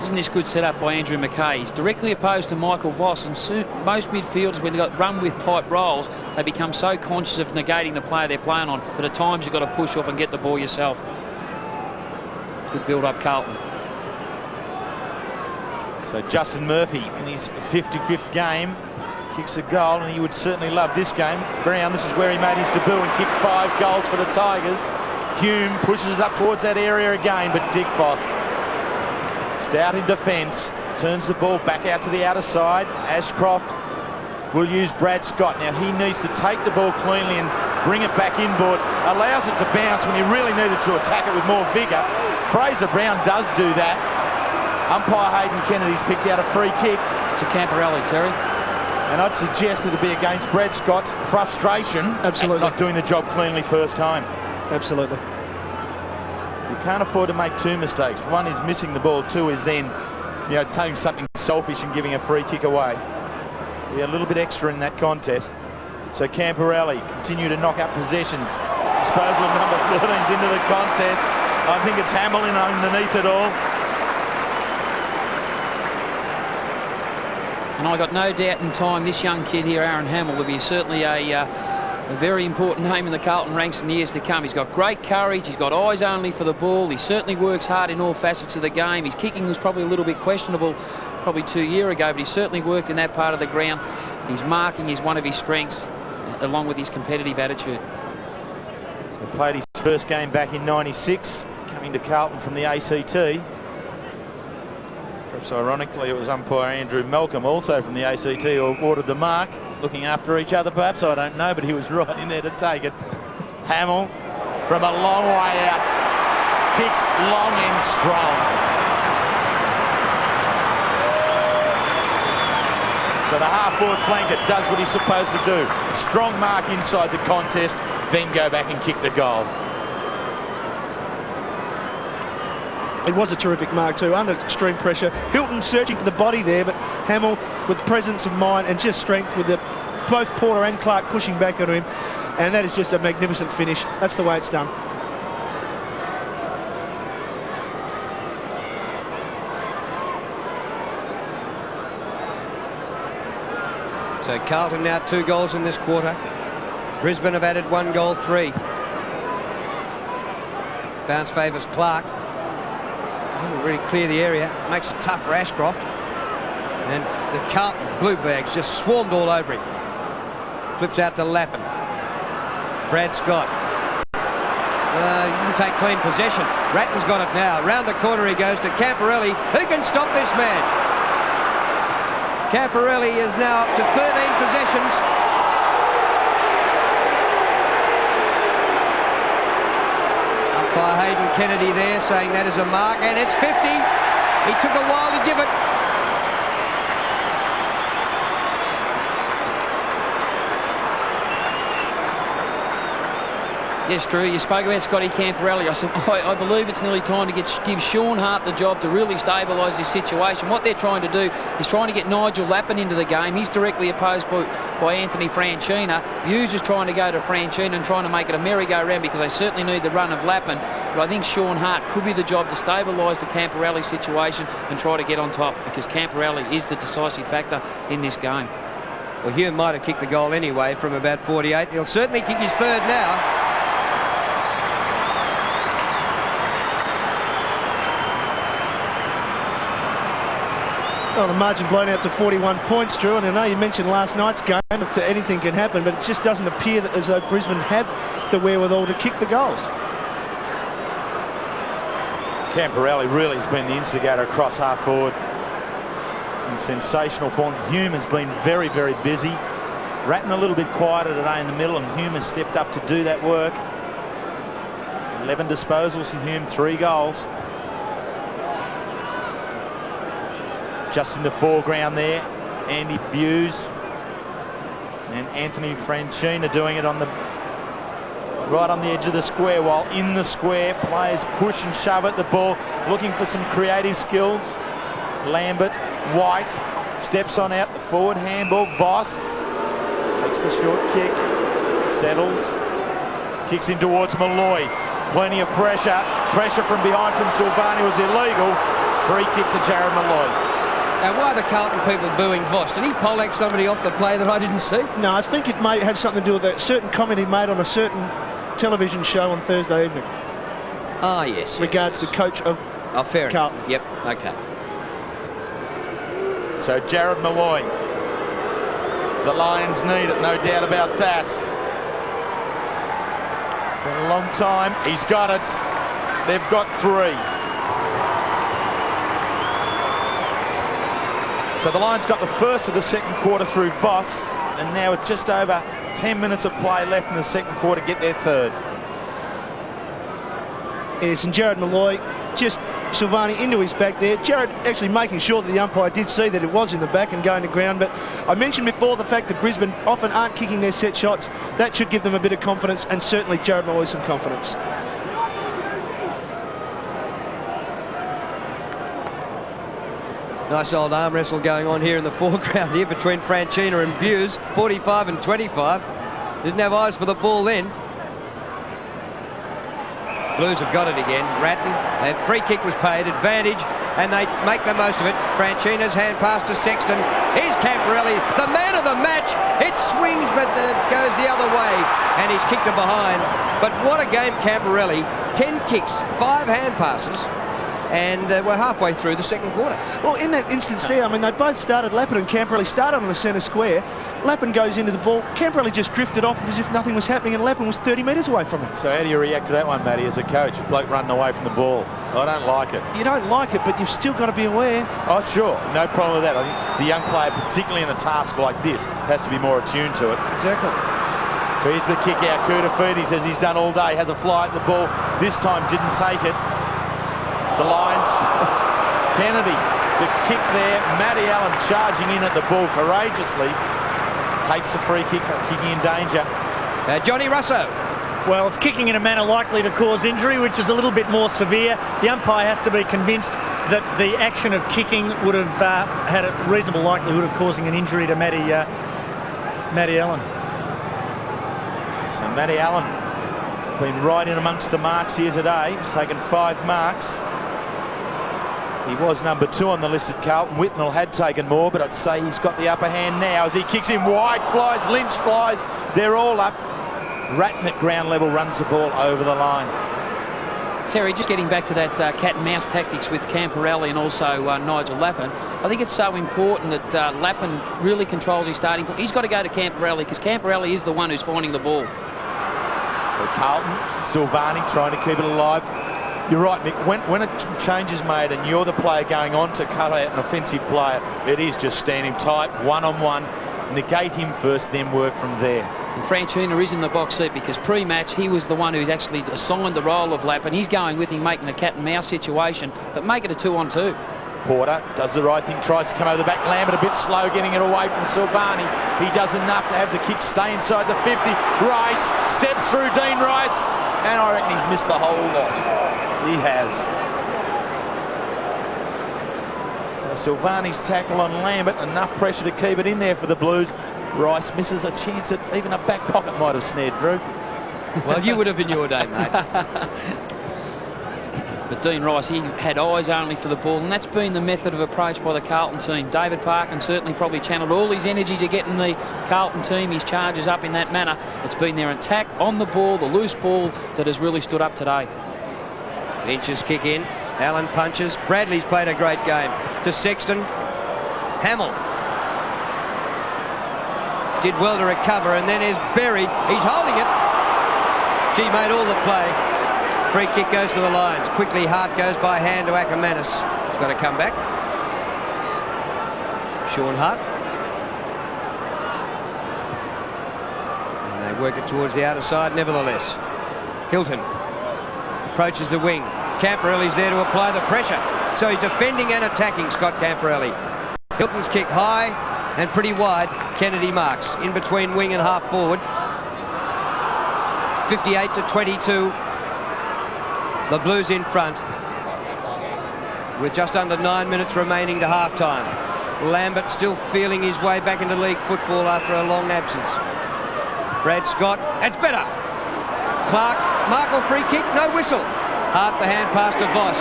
Isn't this good setup by Andrew McKay? He's directly opposed to Michael Voss, and most midfielders, when they've got run-with type roles, they become so conscious of negating the player they're playing on, but at times you've got to push off and get the ball yourself. Good build-up, Carlton. So Justin Murphy in his 55th game kicks a goal, and he would certainly love this game. Ground, this is where he made his debut and kicked 5 goals for the Tigers. Hume pushes it up towards that area again, but Dick Foss, stout in defence, turns the ball back out to the outer side. Ashcroft will use Brad Scott. Now he needs to take the ball cleanly and bring it back inboard, allows it to bounce when he really needed to attack it with more vigour. Fraser Brown does do that. Umpire Hayden Kennedy's picked out a free kick To Camporelli, Terry. and I'd suggest it'd be against Brad Scott's frustration Absolutely. at not doing the job cleanly first time. Absolutely. You can't afford to make 2 mistakes. One is missing the ball, 2 is then, taking something selfish and giving a free kick away. Be a little bit extra in that contest. So Camporelli continue to knock up possessions. Disposal of number 13's into the contest. I think it's Hamlin underneath it all. And I got no doubt in time this young kid here, Aaron Hamill, will be certainly a very important name in the Carlton ranks in the years to come. He's got great courage, he's got eyes only for the ball, he certainly works hard in all facets of the game. His kicking was probably a little bit questionable probably 2 years ago, but he certainly worked in that part of the ground. His marking is one of his strengths, along with his competitive attitude. So he played his first game back in '96, coming to Carlton from the ACT. Perhaps ironically, it was umpire Andrew Malcolm, also from the ACT, who awarded the mark. Looking after each other, perhaps, I don't know, but he was right in there to take it. Hamill, from a long way out, kicks long and strong. So the half-forward flanker does what he's supposed to do. Strong mark inside the contest, then go back and kick the goal. It was a terrific mark too, under extreme pressure. Hilton searching for the body there, but Hamill with presence of mind and just strength, with both Porter and Clark pushing back on him. And that is just a magnificent finish. That's the way it's done. So Carlton now 2 goals in this quarter. Brisbane have added 1 goal, 3. Bounce favours Clark. Doesn't really clear the area. Makes it tough for Ashcroft. And the Carlton Blue Bags just swarmed all over him. Flips out to Lappin. Brad Scott. He didn't take clean possession. Ratton's got it now. Round the corner he goes to Camporelli. Who can stop this man? Camporelli is now up to 13 possessions. By Hayden Kennedy there saying that is a mark, and it's 50. He took a while to give it. Yes, Drew, you spoke about Scotty Camporelli. I said, I believe it's nearly time to give Sean Hart the job to really stabilise this situation. What they're trying to do is trying to get Nigel Lappin into the game. He's directly opposed by Anthony Franchina. Hughes is trying to go to Franchina and trying to make it a merry-go-round because they certainly need the run of Lappin. But I think Sean Hart could be the job to stabilise the Camporelli situation and try to get on top, because Camporelli is the decisive factor in this game. Well, Hume might have kicked the goal anyway from about 48. He'll certainly kick his 3rd now. Well, the margin blown out to 41 points, Drew, and I know you mentioned last night's game, that anything can happen, but it just doesn't appear that as though Brisbane have the wherewithal to kick the goals. Camporelli really has been the instigator across half forward in sensational form. Hume has been very, very busy. Ratton a little bit quieter today in the middle, and Hume has stepped up to do that work. 11 disposals to Hume, 3 goals. Just in the foreground there, Andy Buse and Anthony Franchina doing it on the right on the edge of the square, while in the square players push and shove at the ball, looking for some creative skills. Lambert, White steps on out, the forward handball. Voss takes the short kick, settles, kicks in towards Malloy. Plenty of pressure from behind from Silvani was illegal. Free kick to Jared Malloy. Now, why are the Carlton people booing Voss? Did he poleaxe somebody off the play that I didn't see? No, I think it may have something to do with a certain comment he made on a certain television show on Thursday evening. Ah, yes. Regards yes. the coach of fair Carlton. enough. Yep, okay. So Jared Malloy. The Lions need it, no doubt about that. Been a long time. He's got it. They've got 3. So the Lions got the first of the second quarter through Voss, and now with just over 10 minutes of play left in the second quarter, get their third. Yes, and Jared Malloy, just Silvani into his back there. Jared actually making sure that the umpire did see that it was in the back and going to ground. But I mentioned before the fact that Brisbane often aren't kicking their set shots. That should give them a bit of confidence, and certainly Jared Malloy some confidence. Nice old arm wrestle going on here in the foreground here between Franchina and Buse. 45 and 25. Didn't have eyes for the ball then. Blues have got it again. Ratton, a free kick was paid, advantage, and they make the most of it. Franchina's hand pass to Sexton. Here's Camporelli, the man of the match. It swings, but goes the other way, and he's kicked it behind. But what a game, Camporelli. 10 kicks, 5 hand passes, and we're halfway through the second quarter. Well, in that instance there, I mean, they both started. Lappin and Camporelli started on the centre square. Lappin goes into the ball. Camporelli just drifted off as if nothing was happening, and Lappin was 30 metres away from him. So how do you react to that one, Matty, as a coach? Bloke running away from the ball. I don't like it. You don't like it, but you've still got to be aware. Oh, sure. No problem with that. I think the young player, particularly in a task like this, has to be more attuned to it. Exactly. So here's the kick out. Kurtafidis, as he's done all day, has a fly at the ball. This time didn't take it. The Lions, Kennedy, the kick there. Matty Allen charging in at the ball courageously. Takes the free kick for kicking in danger. Johnny Russo. Well, it's kicking in a manner likely to cause injury, which is a little bit more severe. The umpire has to be convinced that the action of kicking would have had a reasonable likelihood of causing an injury to Matty Allen. So Matty Allen been right in amongst the marks here today. He's taken 5 marks. He was number 2 on the list at Carlton. Whitnell had taken more, but I'd say he's got the upper hand now as he kicks in wide, flies, Lynch flies. They're all up. Ratton at ground level runs the ball over the line. Terry, just getting back to that cat and mouse tactics with Camporelli and also Nigel Lappin, I think it's so important that Lappin really controls his starting point. He's got to go to Camporelli because Camporelli is the one who's finding the ball. So Carlton, Silvani trying to keep it alive. You're right, Mick. When a change is made and you're the player going on to cut out an offensive player, it is just stand him tight, one-on-one, negate him first, then work from there. And Franchina is in the box seat because pre-match he was the one who actually assigned the role of Lappin. He's going with him, making a cat and mouse situation, but make it a 2-on-2. Porter does the right thing, tries to come over the back. Lambert a bit slow getting it away from Silvani. He does enough to have the kick stay inside the 50. Rice steps through Dean Rice, and I reckon he's missed the whole lot. He has. So Silvani's tackle on Lambert, enough pressure to keep it in there for the Blues. Rice misses a chance that even a back pocket might have snared, Drew. Well, you would have in your day, mate. But Dean Rice, he had eyes only for the ball, and that's been the method of approach by the Carlton team. David Parkin certainly probably channeled all his energies to getting the Carlton team, his charges up in that manner. It's been their attack on the ball, the loose ball, that has really stood up today. Lynch's kick in. Allen punches. Bradley's played a great game. To Sexton. Hamill did well to recover, and then is buried. He's holding it. Gee, made all the play. Free kick goes to the Lions. Quickly, Hart goes by hand to Ackermanis. He's got to come back. Sean Hart. And they work it towards the outer side nevertheless. Hilton approaches the wing. Camporelli's there to apply the pressure. So he's defending and attacking, Scott Camporelli. Hilton's kick high and pretty wide. Kennedy marks in between wing and half forward. 58 to 22. The Blues in front with just under 9 minutes remaining to half-time. Lambert still feeling his way back into league football after a long absence. Brad Scott, that's better. Clark, Michael free kick, no whistle. Hart the hand pass to Voss.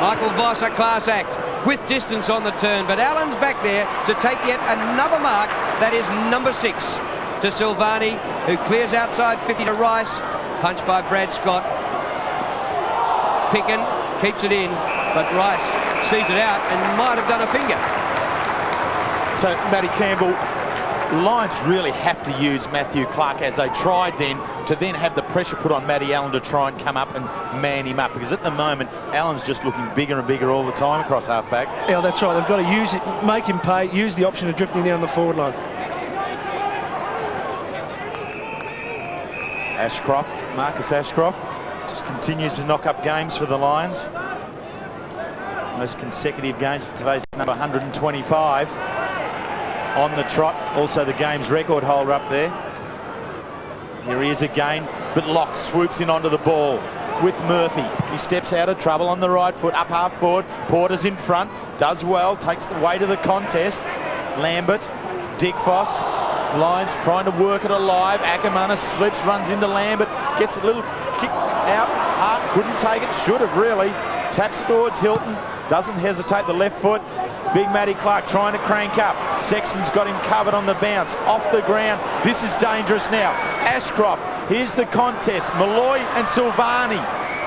Michael Voss, a class act with distance on the turn, but Allen's back there to take yet another mark. That is number 6 to Silvani, who clears outside 50 to Rice. Punched by Brad Scott. Picken keeps it in, but Rice sees it out and might have done a finger. So, Matty Campbell, Lions really have to use Matthew Clark, as they tried then, to then have the pressure put on Matty Allen to try and come up and man him up, because at the moment Allen's just looking bigger and bigger all the time across halfback. Yeah, that's right. They've got to use it, make him pay, use the option of drifting down the forward line. Ashcroft, Marcus Ashcroft, just continues to knock up games for the Lions. Most consecutive games. Today's number 125 on the trot. Also the game's record holder up there. Here he is again, but Locke swoops in onto the ball with Murphy. He steps out of trouble on the right foot, up half forward. Porter's in front, does well, takes the weight of the contest. Lambert, Dick Foss, Lions trying to work it alive. Ackermanis slips, runs into Lambert, gets a little kick out. Hart couldn't take it, should have really. Taps it towards Hilton, doesn't hesitate, the left foot. Big Matty Clark trying to crank up. Sexton's got him covered on the bounce, off the ground. This is dangerous now. Ashcroft, here's the contest. Malloy and Silvani.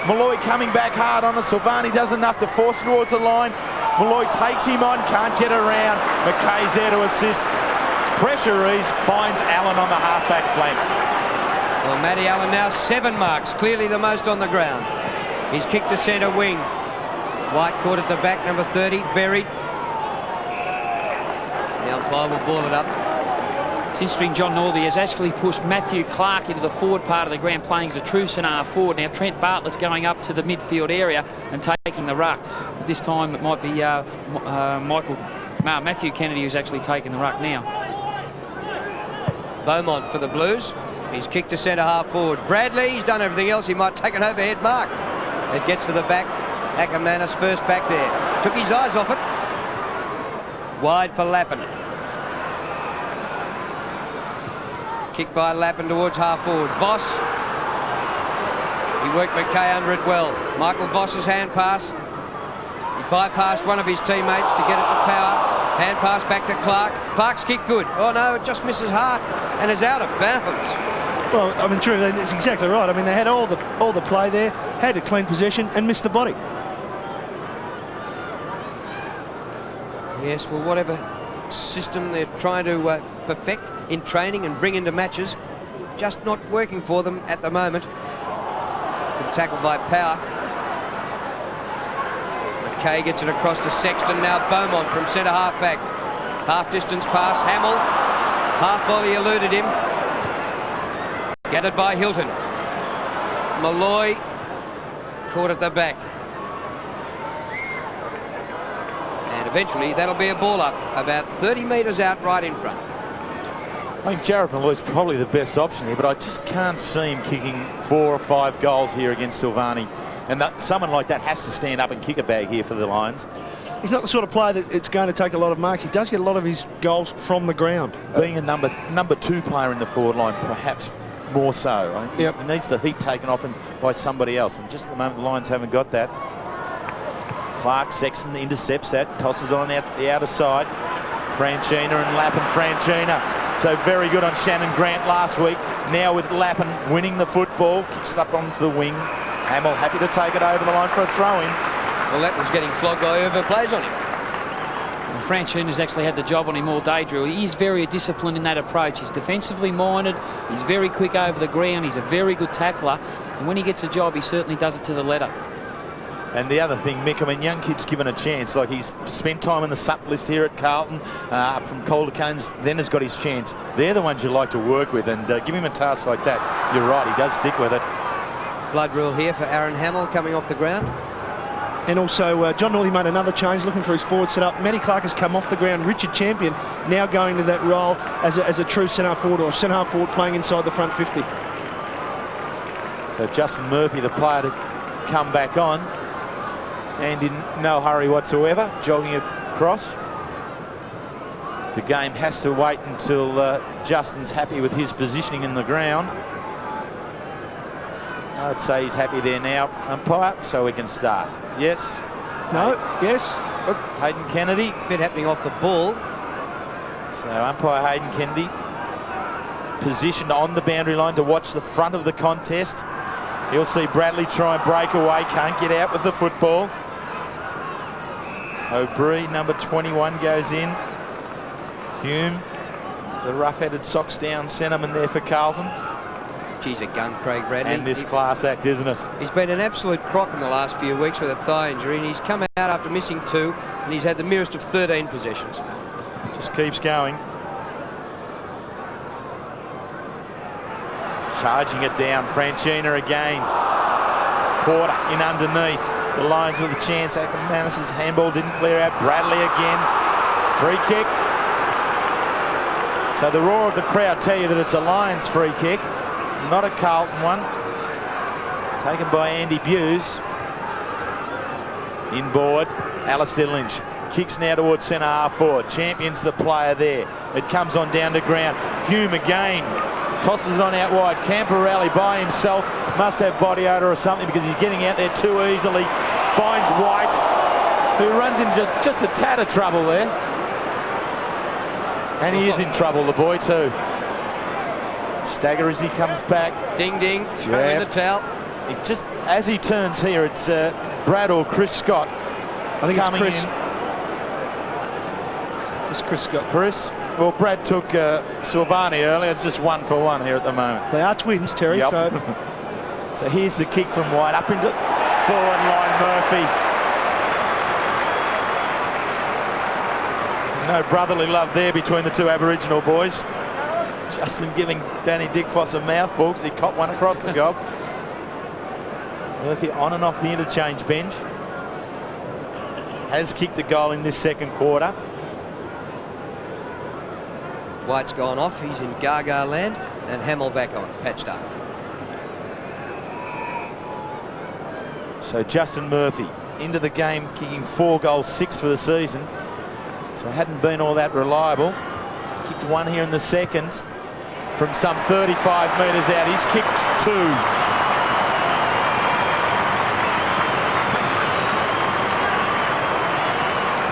Malloy coming back hard on it. Silvani does enough to force towards the line. Malloy takes him on, can't get around. McKay's there to assist. Pressure ease, finds Allen on the halfback flank. Well, Matty Allen now 7 marks, clearly the most on the ground. He's kicked to centre wing. White caught at the back, number 30, buried. The umpire will ball it up. It's interesting, John Northey has actually pushed Matthew Clark into the forward part of the ground, playing as a true centre forward. Now Trent Bartlett's going up to the midfield area and taking the ruck. But this time it might be Matthew Kennedy who's actually taking the ruck now. Beaumont for the Blues. He's kicked to centre half forward. Bradley, he's done everything else. He might take an overhead mark. It gets to the back. Ackermanis first back there. Took his eyes off it. Wide for Lappin. Kick by Lappin towards half forward. Voss. He worked McKay under it well. Michael Voss's hand pass. He bypassed one of his teammates to get it to Power. Hand pass back to Clark. Clark's kick good. Oh no, it just misses Hart and is out of bounds. Well, I mean, true, that's exactly right. I mean, they had all the play there, had a clean possession and missed the body. Yes, well, whatever system they're trying to perfect in training and bring into matches, just not working for them at the moment. Good tackle by Power. McKay gets it across to Sexton. Now Beaumont from centre half back. Half distance pass. Hamill. Half volley eluded him. Gathered by Hilton. Malloy caught at the back. And eventually that'll be a ball up about 30 metres out right in front. I think Jared Malloy's probably the best option here, but I just can't see him kicking 4 or 5 goals here against Silvani. And someone like that has to stand up and kick a bag here for the Lions. He's not the sort of player that it's going to take a lot of marks. He does get a lot of his goals from the ground. Being a number 2 player in the forward line, perhaps more so. He needs the heat taken off him by somebody else. And just at the moment, the Lions haven't got that. Clark, Sexton intercepts that, tosses on out the outer side. Franchina and Lappin. Franchina. So very good on Shannon Grant last week. Now with Lappin winning the football, kicks it up onto the wing. Hamill happy to take it over the line for a throw-in. Well, Lappin's getting flogged by whoever plays on him. Well, Franchina has actually had the job on him all day, Drew. He is very disciplined in that approach. He's defensively minded. He's very quick over the ground. He's a very good tackler. And when he gets a job, he certainly does it to the letter. And the other thing, Mick, I mean, young kid's given a chance. Like, he's spent time in the SUP list here at Carlton, from Calder Cones, then has got his chance. They're the ones you like to work with, and give him a task like that. You're right, he does stick with it. Blood rule here for Aaron Hamill coming off the ground. And also, John Northey made another change, looking for his forward set-up. Matty Clark has come off the ground. Richard Champion now going to that role as a true centre forward, or centre forward playing inside the front 50. So Justin Murphy, the player to come back on, and in no hurry whatsoever, jogging across. The game has to wait until Justin's happy with his positioning in the ground. I'd say he's happy there now, umpire, so we can start. Yes? No? Yes? Hayden Kennedy. Bit happening off the ball. So umpire Hayden Kennedy positioned on the boundary line to watch the front of the contest. He'll see Bradley try and break away, can't get out with the football. O'Brien, number 21, goes in. Hume, the rough-headed socks down centreman there for Carlton. Geez, a gun, Craig Bradley. And this class act, isn't it? He's been an absolute crock in the last few weeks with a thigh injury, and he's come out after missing 2, and he's had the merest of 13 possessions. Just keeps going. Charging it down, Franchina again. Porter in underneath. The Lions with a chance. Ackermanis's handball didn't clear out. Bradley again. Free kick. So the roar of the crowd tell you that it's a Lions free kick, not a Carlton one. Taken by Andy Buse. Inboard, Alistair Lynch. Kicks now towards centre half forward. Champions the player there. It comes on down to ground. Hume again. Tosses it on out wide. Camporelli by himself. Must have body odour or something because he's getting out there too easily. Finds White, who runs into just a tad of trouble there. And he is in trouble, the boy, too. Stagger as he comes back. Ding, ding. Throwing the towel. It just as he turns here, it's Brad or Chris Scott. I think coming it's Chris. in. It's Chris Scott. Chris. Well, Brad took Silvani earlier. It's just 1 for 1 here at the moment. They are twins, Terry. Yep. So So here's the kick from White up into forward line. Murphy. No brotherly love there between the two Aboriginal boys. Justin giving Danny Dickfoss a mouthful because he caught one across the gob. Murphy on and off the interchange bench. Has kicked the goal in this second quarter. White's gone off. He's in Gaga land, and Hamill back on, patched up. So Justin Murphy into the game, kicking 4 goals, 6 for the season. So hadn't been all that reliable. Kicked 1 here in the second from some 35 metres out. He's kicked 2.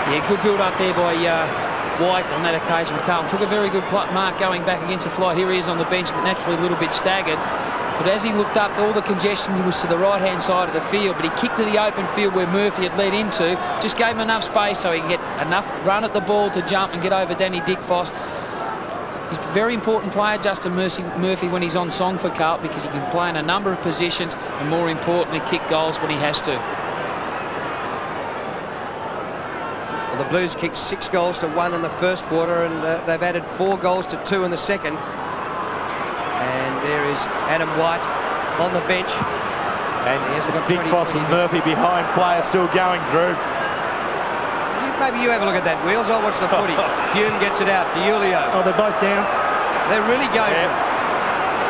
Yeah, good build up there by White on that occasion. Carlton took a very good mark going back against the flight. Here he is on the bench, naturally a little bit staggered. But as he looked up, all the congestion was to the right-hand side of the field, but he kicked to the open field where Murphy had led into, just gave him enough space so he could get enough run at the ball to jump and get over Danny Dickfoss. He's a very important player, Justin Murphy, when he's on song for Carlton, because he can play in a number of positions and, more importantly, kick goals when he has to. Well, the Blues kicked 6 goals to 1 in the first quarter, and they've added 4 goals to 2 in the second. And there is Adam White on the bench. And Dickfoss and Murphy behind, player still going through. Maybe you have a look at that, Wheels. I'll watch the footy. Hume gets it out. DiUlio. oh, they're both down. They're really going for it.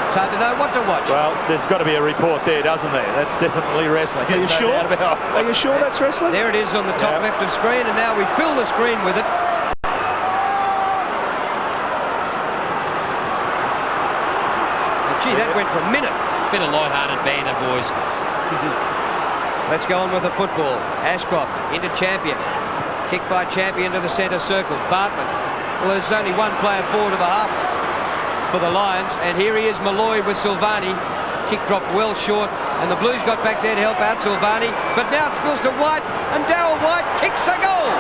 It's hard to know what to watch. Well, there's got to be a report there, doesn't there? That's definitely wrestling. Are you sure? Are you sure that's wrestling? There it is on the top left of screen, and now we fill the screen with it. Gee, that went for a minute. Bit of light-hearted banter, boys. Let's go on with the football. Ashcroft into Champion. Kick by Champion to the centre circle. Bartlett. Well, there's only one player forward of the half for the Lions, and here he is, Malloy with Silvani. Kick dropped well short, and the Blues got back there to help out Silvani, but now it spills to White, and Darryl White kicks a goal.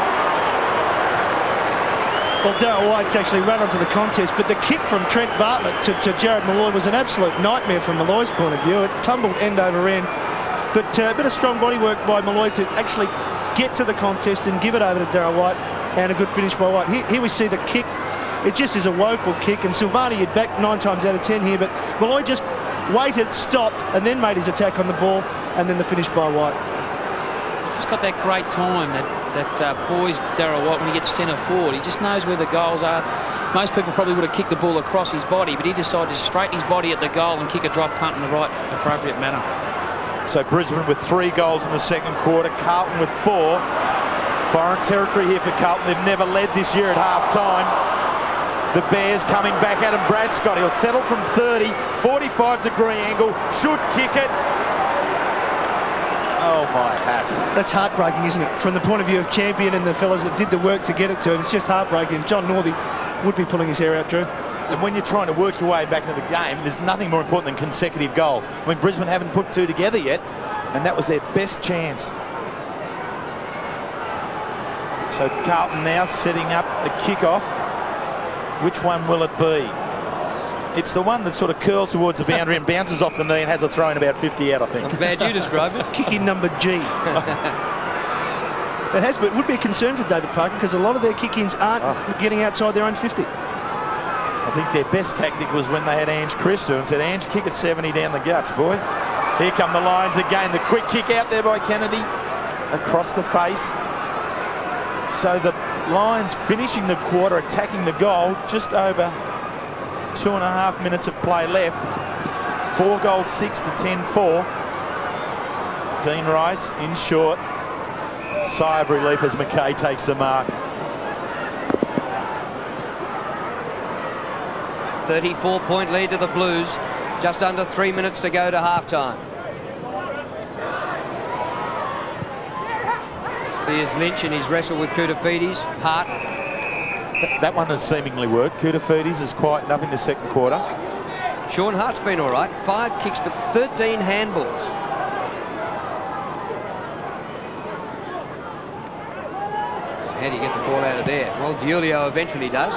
Well, Darryl White actually ran onto the contest, but the kick from Trent Bartlett to Jared Malloy was an absolute nightmare from Malloy's point of view. It tumbled end over end, but a bit of strong body work by Malloy to actually get to the contest and give it over to Darryl White, and a good finish by White. Here we see the kick. It just is a woeful kick, and Silvani had back 9 times out of 10 here, but Malloy just waited, stopped, and then made his attack on the ball, and then the finish by White. Just got that great time, that poised Darryl White when he gets centre forward. He just knows where the goals are. Most people probably would have kicked the ball across his body, but he decided to straighten his body at the goal and kick a drop punt in the right appropriate manner. So Brisbane with 3 goals in the second quarter, Carlton with 4. Foreign territory here for Carlton. They've never led this year at half-time. The Bears coming back at him. Brad Scott, he'll settle from 30, 45-degree angle, should kick it. Oh, my hat. That's heartbreaking, isn't it? From the point of view of Champion and the fellas that did the work to get it to him, it's just heartbreaking. John Northey would be pulling his hair out, Drew. And when you're trying to work your way back into the game, there's nothing more important than consecutive goals. I mean, Brisbane haven't put 2 together yet, and that was their best chance. So Carlton now setting up the kick-off. Which one will it be? It's the one that sort of curls towards the boundary and bounces off the knee and has a throw in about 50 out, I think. I'm glad you described it. Kicking number G. It would be a concern for David Parker because a lot of their kick-ins aren't getting outside their own 50. I think their best tactic was when they had Ange Christou and said, Ange, kick it 70 down the guts, boy. Here come the Lions again. The quick kick out there by Kennedy across the face. So the Lions finishing the quarter, attacking the goal, just over 2.5 minutes of play left. 4 goals, 6 to 10-4. Dean Rice in short. Sigh of relief as McKay takes the mark. 34-point lead to the Blues. Just under 3 minutes to go to halftime. So here's Lynch in his wrestle with Koutoufides. Hart. That one has seemingly worked. Koutoufides has quietened up in the second quarter. Sean Hart's been all right. 5 kicks, but 13 handballs. How do you get the ball out of there? Well, Diulio eventually does.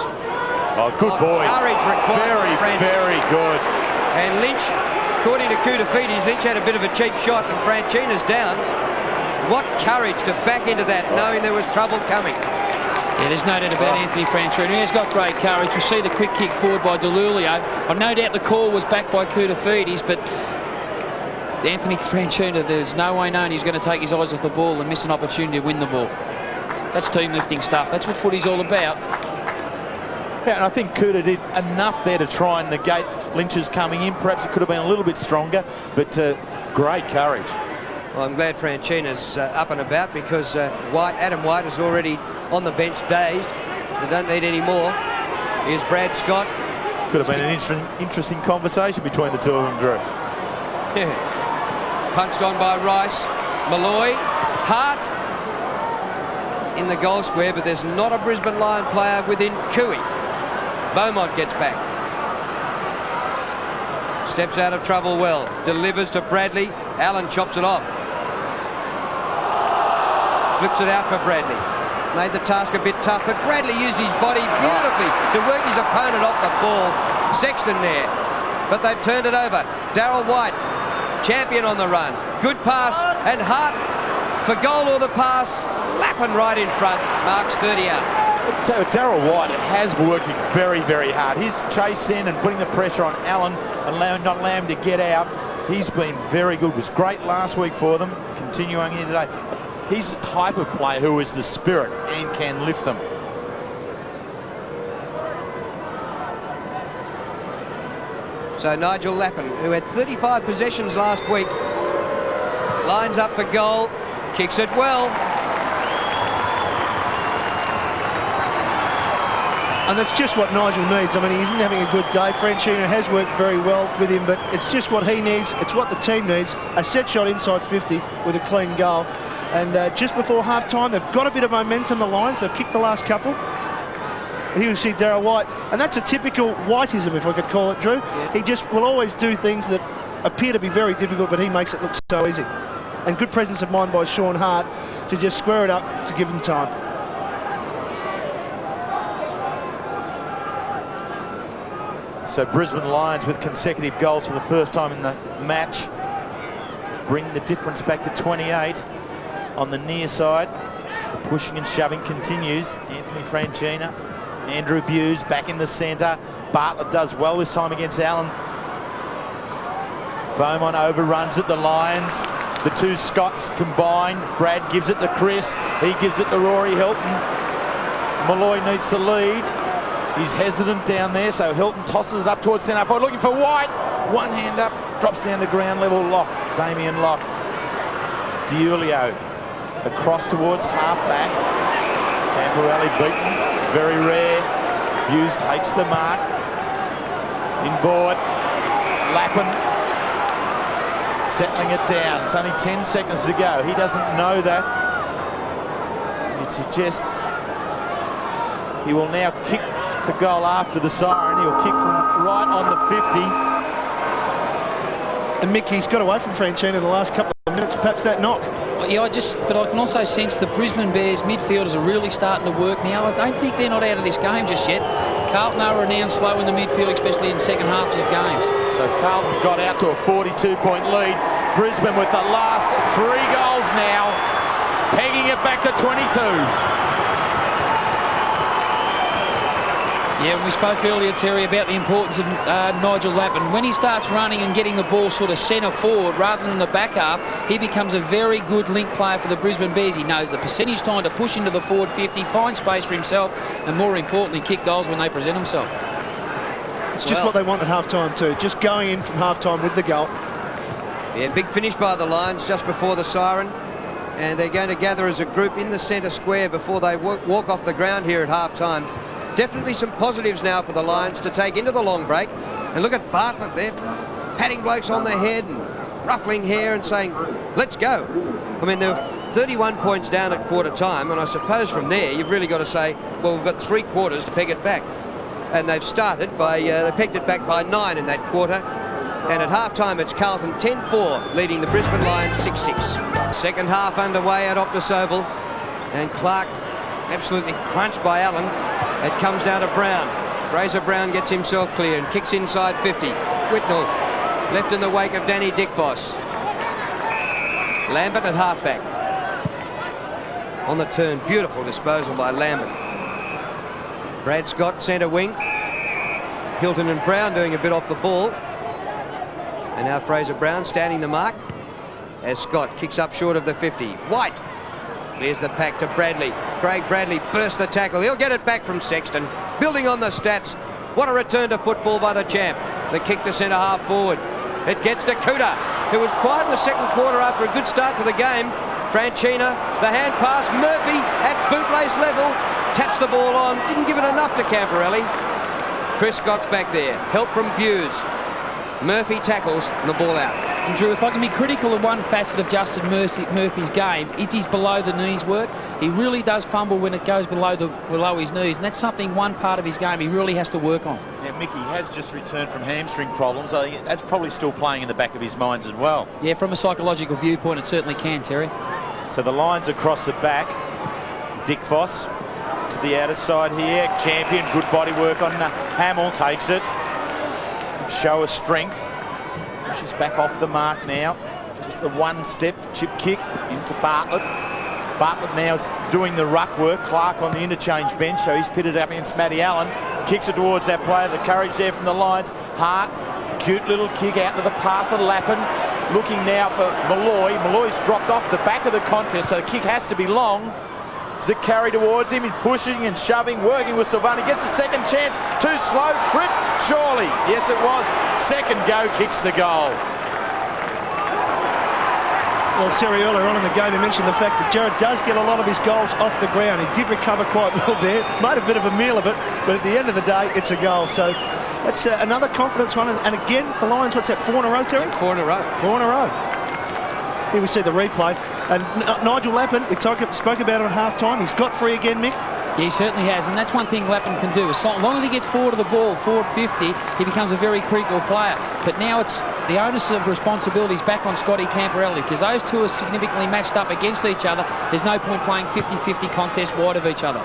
Oh, good boy. Courage required. Very good. And Lynch, according to Koutoufides, Lynch had a bit of a cheap shot and Franchina's down. What courage to back into that, knowing there was trouble coming. Yeah, there's no doubt about Anthony Franchina. He's got great courage. You see the quick kick forward by Delulio. I've no doubt the call was backed by Koutoufides, but Anthony Franchina, there's no way known he's going to take his eyes off the ball and miss an opportunity to win the ball. That's team lifting stuff. That's what footy's all about. Yeah, and I think Kuta did enough there to try and negate Lynch's coming in. Perhaps it could have been a little bit stronger, but great courage. Well, I'm glad Franchina's up and about because Adam White is already on the bench dazed. They don't need any more. Here's Brad Scott. Could have been an interesting conversation between the two of them, Drew. Yeah. Punched on by Rice. Malloy. Hart in the goal square, but there's not a Brisbane Lion player within Cooey. Beaumont gets back. Steps out of trouble well. Delivers to Bradley. Allen chops it off. Flips it out for Bradley. Made the task a bit tough, but Bradley used his body beautifully to work his opponent off the ball. Sexton there, but they've turned it over. Darryl White, champion on the run. Good pass, and Hart for goal or the pass. Lapping right in front. Marks 30 out. So Darryl White has working very, very hard. His chase in and putting the pressure on Allen and not allowing him to get out. He's been very good. Was great last week for them. Continuing here today. He's the type of player who is the spirit and can lift them. So Nigel Lappin, who had 35 possessions last week, lines up for goal, kicks it well. And that's just what Nigel needs. I mean, he isn't having a good day. Franchina has worked very well with him, but it's just what he needs. It's what the team needs. A set shot inside 50 with a clean goal. And just before half-time, they've got a bit of momentum, the Lions. They've kicked the last couple. Here we see Darryl White. And that's a typical Whiteism, if I could call it, Drew. Yeah. He just will always do things that appear to be very difficult, but he makes it look so easy. And good presence of mind by Sean Hart to just square it up to give them time. So Brisbane Lions with consecutive goals for the first time in the match bring the difference back to 28 on the near side. The pushing and shoving continues. Anthony Franchina, Andrew Buse back in the centre. Bartlett does well this time against Allen. Beaumont overruns at the Lions. The two Scots combine. Brad gives it to Chris. He gives it to Rory Hilton. Malloy needs to lead. He's hesitant down there, so Hilton tosses it up towards centre forward, looking for White. One hand up, drops down to ground level. Locke, Damien Locke. Diulio across towards half-back. Camporelli beaten, very rare. Buse takes the mark. Inboard, Lappin settling it down. It's only 10 seconds to go. He doesn't know that. You'd suggest he will now kick for goal after the siren. He'll kick from right on the 50. And Mick, he's got away from Franchina the last couple of minutes, perhaps that knock. Yeah, but I can also sense the Brisbane Bears midfielders are really starting to work now. I don't think they're not out of this game just yet. Carlton are renowned slow in the midfield, especially in second halves of games. So Carlton got out to a 42-point lead. Brisbane with the last 3 goals now, pegging it back to 22. Yeah, we spoke earlier, Terry, about the importance of Nigel Lappin. When he starts running and getting the ball sort of centre forward rather than the back half, he becomes a very good link player for the Brisbane Bears. He knows the percentage time to push into the forward 50, find space for himself, and more importantly, kick goals when they present themselves. It's just what they want at half-time too, just going in from half-time with the goal. Yeah, big finish by the Lions just before the siren. And they're going to gather as a group in the centre square before they walk off the ground here at half-time. Definitely some positives now for the Lions to take into the long break. And look at Bartlett there, patting blokes on the head and ruffling hair and saying, let's go. I mean, they're 31 points down at quarter time, and I suppose from there you've really got to say, well, we've got 3 quarters to peg it back. And they've started by, they pegged it back by 9 in that quarter. And at half-time it's Carlton 10-4, leading the Brisbane Lions 6-6. Second half underway at Optus Oval, and Clark absolutely crunched by Allen. It comes down to Brown. Fraser Brown gets himself clear and kicks inside 50. Whitnell left in the wake of Danny Dickfoss. Lambert at halfback. On the turn, beautiful disposal by Lambert. Brad Scott centre wing. Hilton and Brown doing a bit off the ball. And now Fraser Brown standing the mark as Scott kicks up short of the 50. White clears the pack to Bradley. Craig Bradley bursts the tackle. He'll get it back from Sexton. Building on the stats. What a return to football by the champ. The kick to centre half forward. It gets to Kuta, who was quiet in the second quarter after a good start to the game. Franchina, the hand pass. Murphy at bootlace level. Taps the ball on. Didn't give it enough to Camporelli. Chris Scott's back there. Help from Buse. Murphy tackles and the ball out. And Drew, if I can be critical of one facet of Justin Murphy's game, it's his below-the-knees work. He really does fumble when it goes below his knees, and that's something, one part of his game he really has to work on. Yeah, Mickey has just returned from hamstring problems. I think that's probably still playing in the back of his mind as well. Yeah, from a psychological viewpoint, it certainly can, Terry. So the Lions across the back. Dickfoss to the outer side here. Champion, good body work on Hamill, takes it. Show of strength. She's back off the mark now. Just the one-step chip kick into Bartlett. Bartlett now is doing the ruck work. Clark on the interchange bench, so he's pitted up against Matty Allen. Kicks it towards that player. The courage there from the Lions. Hart, cute little kick out to the path of Lappin. Looking now for Malloy. Malloy's dropped off the back of the contest, so the kick has to be long. Zakari towards him, he's pushing and shoving, working with Silvani. Gets a second chance. Too slow, tripped, surely. Yes, it was. Second go, kicks the goal. Well, Terry, earlier on in the game, he mentioned the fact that Jared does get a lot of his goals off the ground. He did recover quite well there, made a bit of a meal of it, but at the end of the day, it's a goal. So that's another confidence one. And again, the Lions, what's that, 4 in a row, Terry? 4 in a row. 4 in a row. Here we see the replay. And Nigel Lappin, we spoke about it at half-time. He's got free again, Mick. Yeah, he certainly has, and that's one thing Lappin can do. As long as he gets forward of the ball, forward 50, he becomes a very critical player. But now it's the onus of responsibilities back on Scotty Camporelli, because those two are significantly matched up against each other. There's no point playing 50-50 contests wide of each other.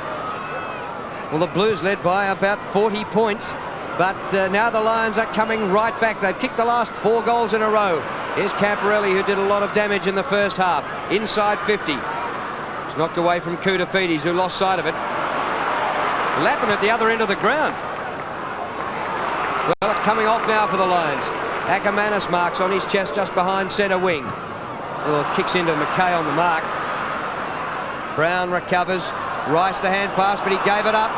Well, the Blues led by about 40 points, but now the Lions are coming right back. They've kicked the last 4 goals in a row. Here's Camporelli, who did a lot of damage in the first half. Inside 50. It's knocked away from Koutafidis, who lost sight of it. Lappin at the other end of the ground. Well, it's coming off now for the Lions. Ackermanis marks on his chest just behind centre wing. Well, kicks into McKay on the mark. Brown recovers. Rice the hand pass, but he gave it up.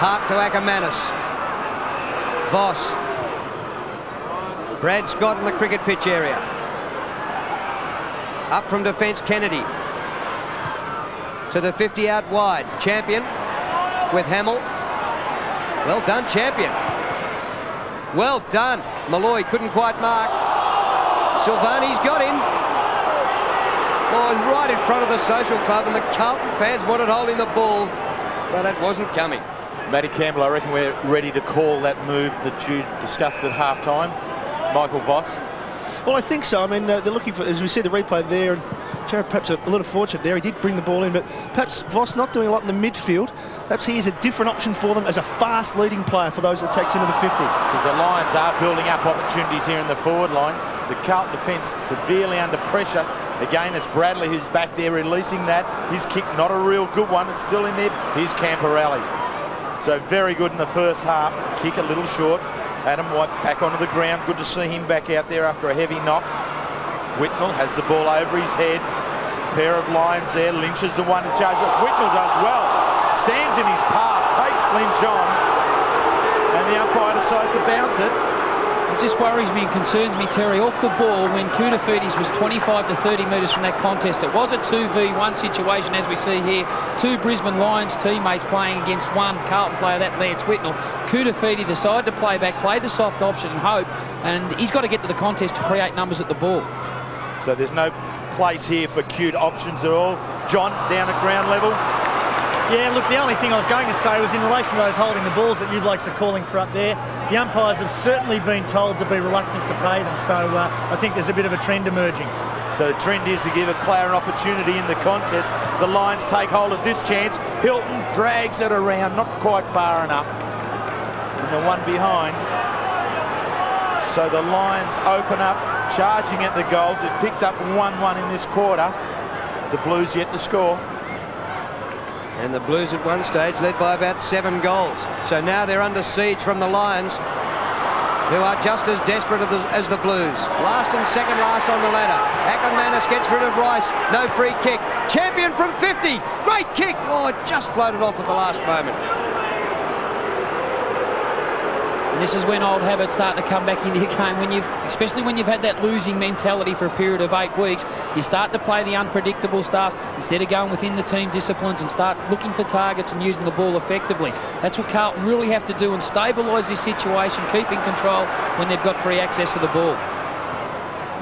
Hart to Ackermanis. Voss. Brad Scott in the cricket pitch area. Up from defence, Kennedy. To the 50 out wide. Champion with Hamill. Well done, Champion. Well done. Malloy couldn't quite mark. Silvani's got him. Oh, right in front of the Social Club, and the Carlton fans wanted holding the ball, but it wasn't coming. Matty Campbell, I reckon we're ready to call that move that you discussed at half-time. Michael Voss. Well, I think so. I mean, they're looking for, as we see the replay there, and Jared perhaps a little fortunate there. He did bring the ball in, but perhaps Voss not doing a lot in the midfield. Perhaps he is a different option for them as a fast leading player for those that takes into the 50. Because the Lions are building up opportunities here in the forward line. The Carlton defence severely under pressure. Again, it's Bradley who's back there releasing that. His kick, not a real good one. It's still in there. Here's Camporelli. So very good in the first half. Kick a little short. Adam White back onto the ground. Good to see him back out there after a heavy knock. Whitnell has the ball over his head. Pair of Lions there. Lynch is the one to charge it. Whitnell does well. Stands in his path. Takes Lynch on. And the umpire decides to bounce it. It just worries me and concerns me, Terry, off the ball when Koutafidis was 25 to 30 metres from that contest. It was a 2v1 situation, as we see here. Two Brisbane Lions teammates playing against one Carlton player, that Lance Whitnell. Koutafidis decided to play back, play the soft option and hope, and he's got to get to the contest to create numbers at the ball. So there's no place here for cute options at all. John, down at ground level. Yeah, look, the only thing I was going to say was in relation to those holding the balls that you blokes are calling for up there, the umpires have certainly been told to be reluctant to pay them, so I think there's a bit of a trend emerging. So the trend is to give a player an opportunity in the contest. The Lions take hold of this chance. Hilton drags it around, not quite far enough. And the one behind. So the Lions open up, charging at the goals. They've picked up 1-1 in this quarter. The Blues yet to score. And the Blues at one stage led by about 7 goals. So now they're under siege from the Lions, who are just as desperate as the Blues. Last and second last on the ladder. Akermanis gets rid of Rice. No free kick. Champion from 50. Great kick. Oh, it just floated off at the last moment. And this is when old habits start to come back into your game, especially when you've had that losing mentality for a period of 8 weeks. You start to play the unpredictable stuff instead of going within the team disciplines and start looking for targets and using the ball effectively. That's what Carlton really have to do and stabilise this situation, keep in control when they've got free access to the ball.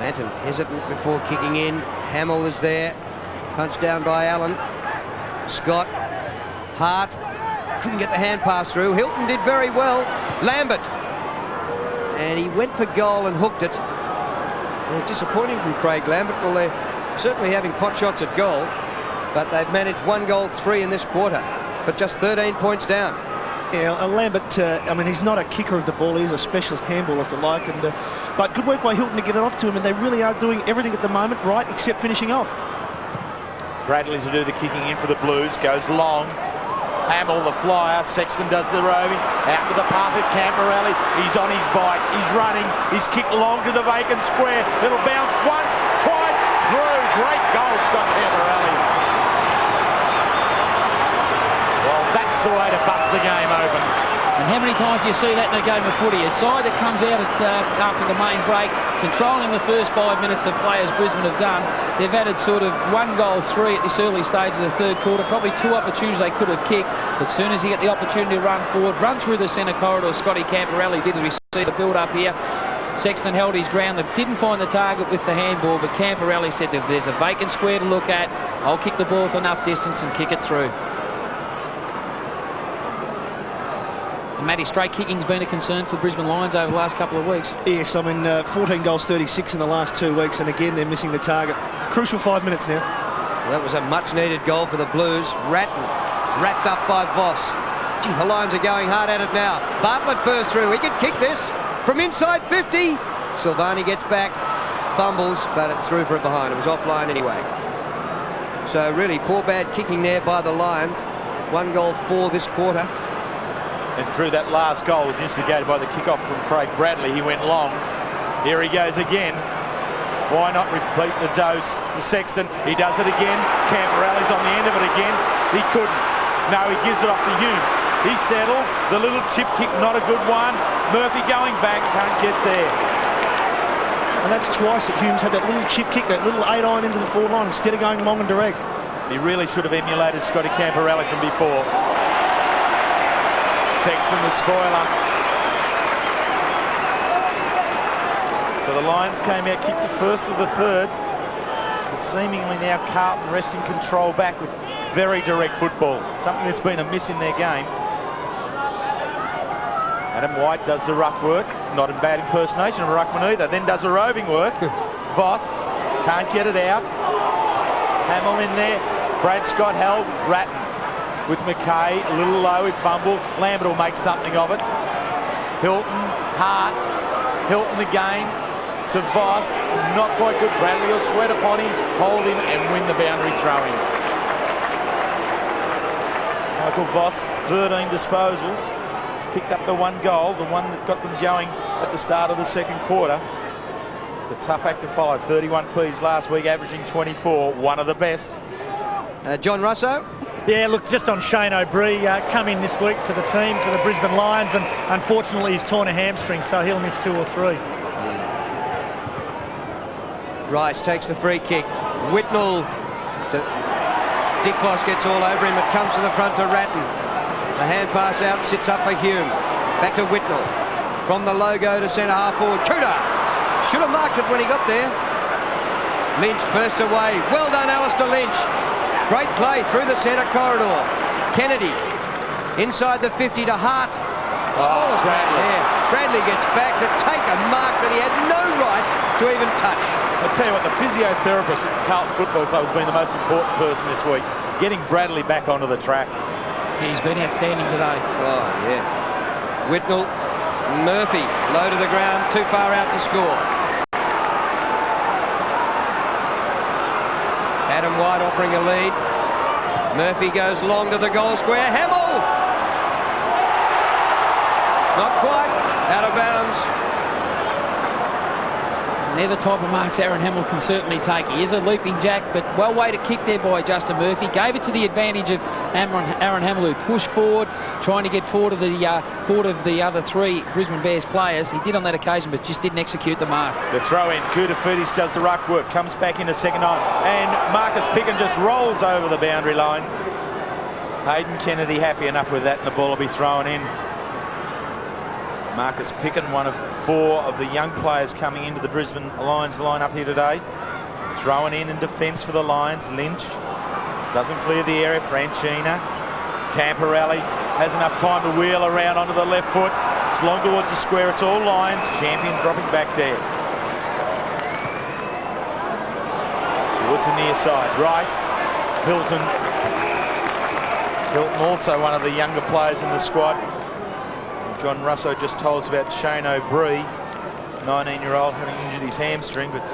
Manton hesitant before kicking in. Hamill is there. Punched down by Allen. Scott. Hart. Couldn't get the hand pass through. Hilton did very well. Lambert. And he went for goal and hooked it. Disappointing from Craig Lambert. Well, they're certainly having pot shots at goal, but they've managed 1 goal 3 in this quarter, but just 13 points down. Yeah, Lambert, I mean, he's not a kicker of the ball. He's a specialist handball, if you like. But good work by Hilton to get it off to him, and they really are doing everything at the moment right, except finishing off. Bradley to do the kicking in for the Blues. Goes long. Hamill, the flyer. Sexton does the roving. Out to the path of Camporelli. He's on his bike. He's running. He's kicked long to the vacant square. It'll bounce once, twice, through. Great goal, Scott Camporelli. Well, that's the way to bust the game open. And how many times do you see that in a game of footy? A side that comes out after the main break, controlling the first 5 minutes of play as Brisbane have done. They've added sort of 1 goal 3 at this early stage of the third quarter. Probably 2 opportunities they could have kicked. But as soon as you get the opportunity to run forward, run through the centre corridor, Scotty Camporelli did, as we see the build up here. Sexton held his ground. They didn't find the target with the handball, but Camporelli said that there's a vacant square to look at. I'll kick the ball with enough distance and kick it through. And Matty, straight kicking's been a concern for the Brisbane Lions over the last couple of weeks. Yes, I mean, 14 goals, 36 in the last 2 weeks, and again, they're missing the target. Crucial 5 minutes now. Well, that was a much-needed goal for the Blues. Ratton, wrapped up by Voss. Gee, the Lions are going hard at it now. Bartlett bursts through. He can kick this from inside 50. Silvani gets back, fumbles, but it's through from behind. It was offline anyway. So really poor bad kicking there by the Lions. 1 goal 4 this quarter. And Drew, that last goal was instigated by the kickoff from Craig Bradley. He went long. Here he goes again. Why not repeat the dose to Sexton? He does it again. Camporelli's on the end of it again. He couldn't. No, he gives it off to Hume. He settles. The little chip kick, not a good one. Murphy going back, can't get there. And that's twice that Hume's had that little chip kick, that little 8-iron into the forward line instead of going long and direct. He really should have emulated Scotty Camporelli from before. Sexton the spoiler. So the Lions came out, kicked the first of the third. But seemingly now Carlton wresting control back with very direct football. Something that's been a miss in their game. Adam White does the ruck work. Not in bad impersonation of a ruckman either. Then does the roving work. Voss can't get it out. Hamill in there. Brad Scott held. Ratton with McKay. A little low. He fumbled. Lambert will make something of it. Hilton. Hart. Hilton again to Voss. Not quite good. Bradley will sweat upon him, hold him and win the boundary throw-in. Michael Voss, 13 disposals. He's picked up the 1 goal, the one that got them going at the start of the second quarter. The tough act to follow. 31 Ps last week, averaging 24. One of the best. John Russo? Yeah, look, just on Shane O'Brien, come in this week to the team for the Brisbane Lions, and unfortunately he's torn a hamstring, so he'll miss 2 or 3. Rice takes the free kick. Whitnell. Dick Voss gets all over him. It comes to the front to Ratton. The hand pass out, sits up for Hume. Back to Whitnell. From the logo to centre half forward. Cooter should have marked it when he got there. Lynch bursts away. Well done, Alistair Lynch. Great play through the centre corridor. Kennedy inside the 50 to Hart. Smallest man there. Bradley gets back to take a mark that he had no right to even touch. I'll tell you what, the physiotherapist at the Carlton Football Club has been the most important person this week, getting Bradley back onto the track. He's been outstanding today. Oh, yeah. Whitnell, Murphy, low to the ground, too far out to score. Adam White offering a lead. Murphy goes long to the goal square. Hamill! Not quite. Out of bounds. And they're the type of marks Aaron Hamill can certainly take. He is a looping jack, but well-weighted kick there by Justin Murphy. Gave it to the advantage of Aaron Hamill, who pushed forward, trying to get forward of the other 3 Brisbane Bears players. He did on that occasion, but just didn't execute the mark. The throw-in. Koutafidis does the ruck work, comes back into second line, and Marcus Picken just rolls over the boundary line. Hayden Kennedy happy enough with that, and the ball will be thrown in. Marcus Picken, one of 4 of the young players coming into the Brisbane Lions lineup here today. Thrown in defence for the Lions. Lynch doesn't clear the area. Franchina. Camporelli has enough time to wheel around onto the left foot. It's long towards the square. It's all Lions. Champion dropping back there. Towards the near side. Rice. Hilton. Hilton also one of the younger players in the squad. John Russo just told us about Shane O'Brien, 19-year-old, having injured his hamstring, but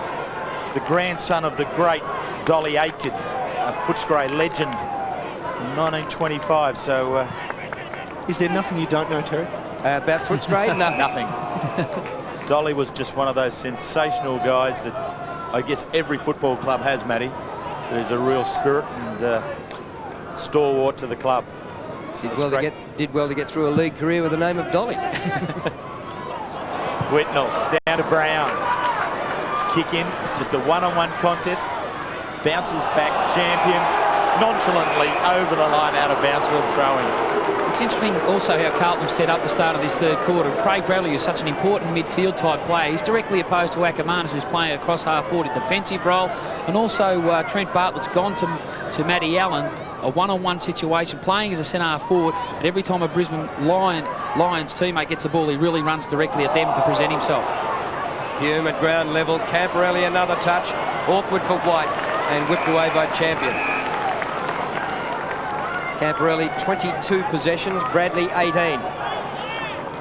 the grandson of the great Dolly Aiken, a Footscray legend from 1925. So, Is there nothing you don't know, Terry? About Footscray? nothing. Dolly was just one of those sensational guys that I guess every football club has, Matty. There's a real spirit and stalwart to the club. Did well to get through a league career with the name of Dolly. Whitnell down to Brown. It's kick in. It's just a one-on-one contest. Bounces back, champion nonchalantly over the line, out of bounds for the throw-in. It's interesting also how Carlton have set up the start of this third quarter. Craig Bradley is such an important midfield type player. He's directly opposed to Ackermanis, who's playing across half-forward defensive role, and also Trent Bartlett's gone to Matty Allen. A one-on-one situation, playing as a centre-half forward, and every time a Brisbane Lions teammate gets the ball, he really runs directly at them to present himself. Hume at ground level. Camporelli another touch. Awkward for White and whipped away by Champion. Camporelli 22 possessions, Bradley 18.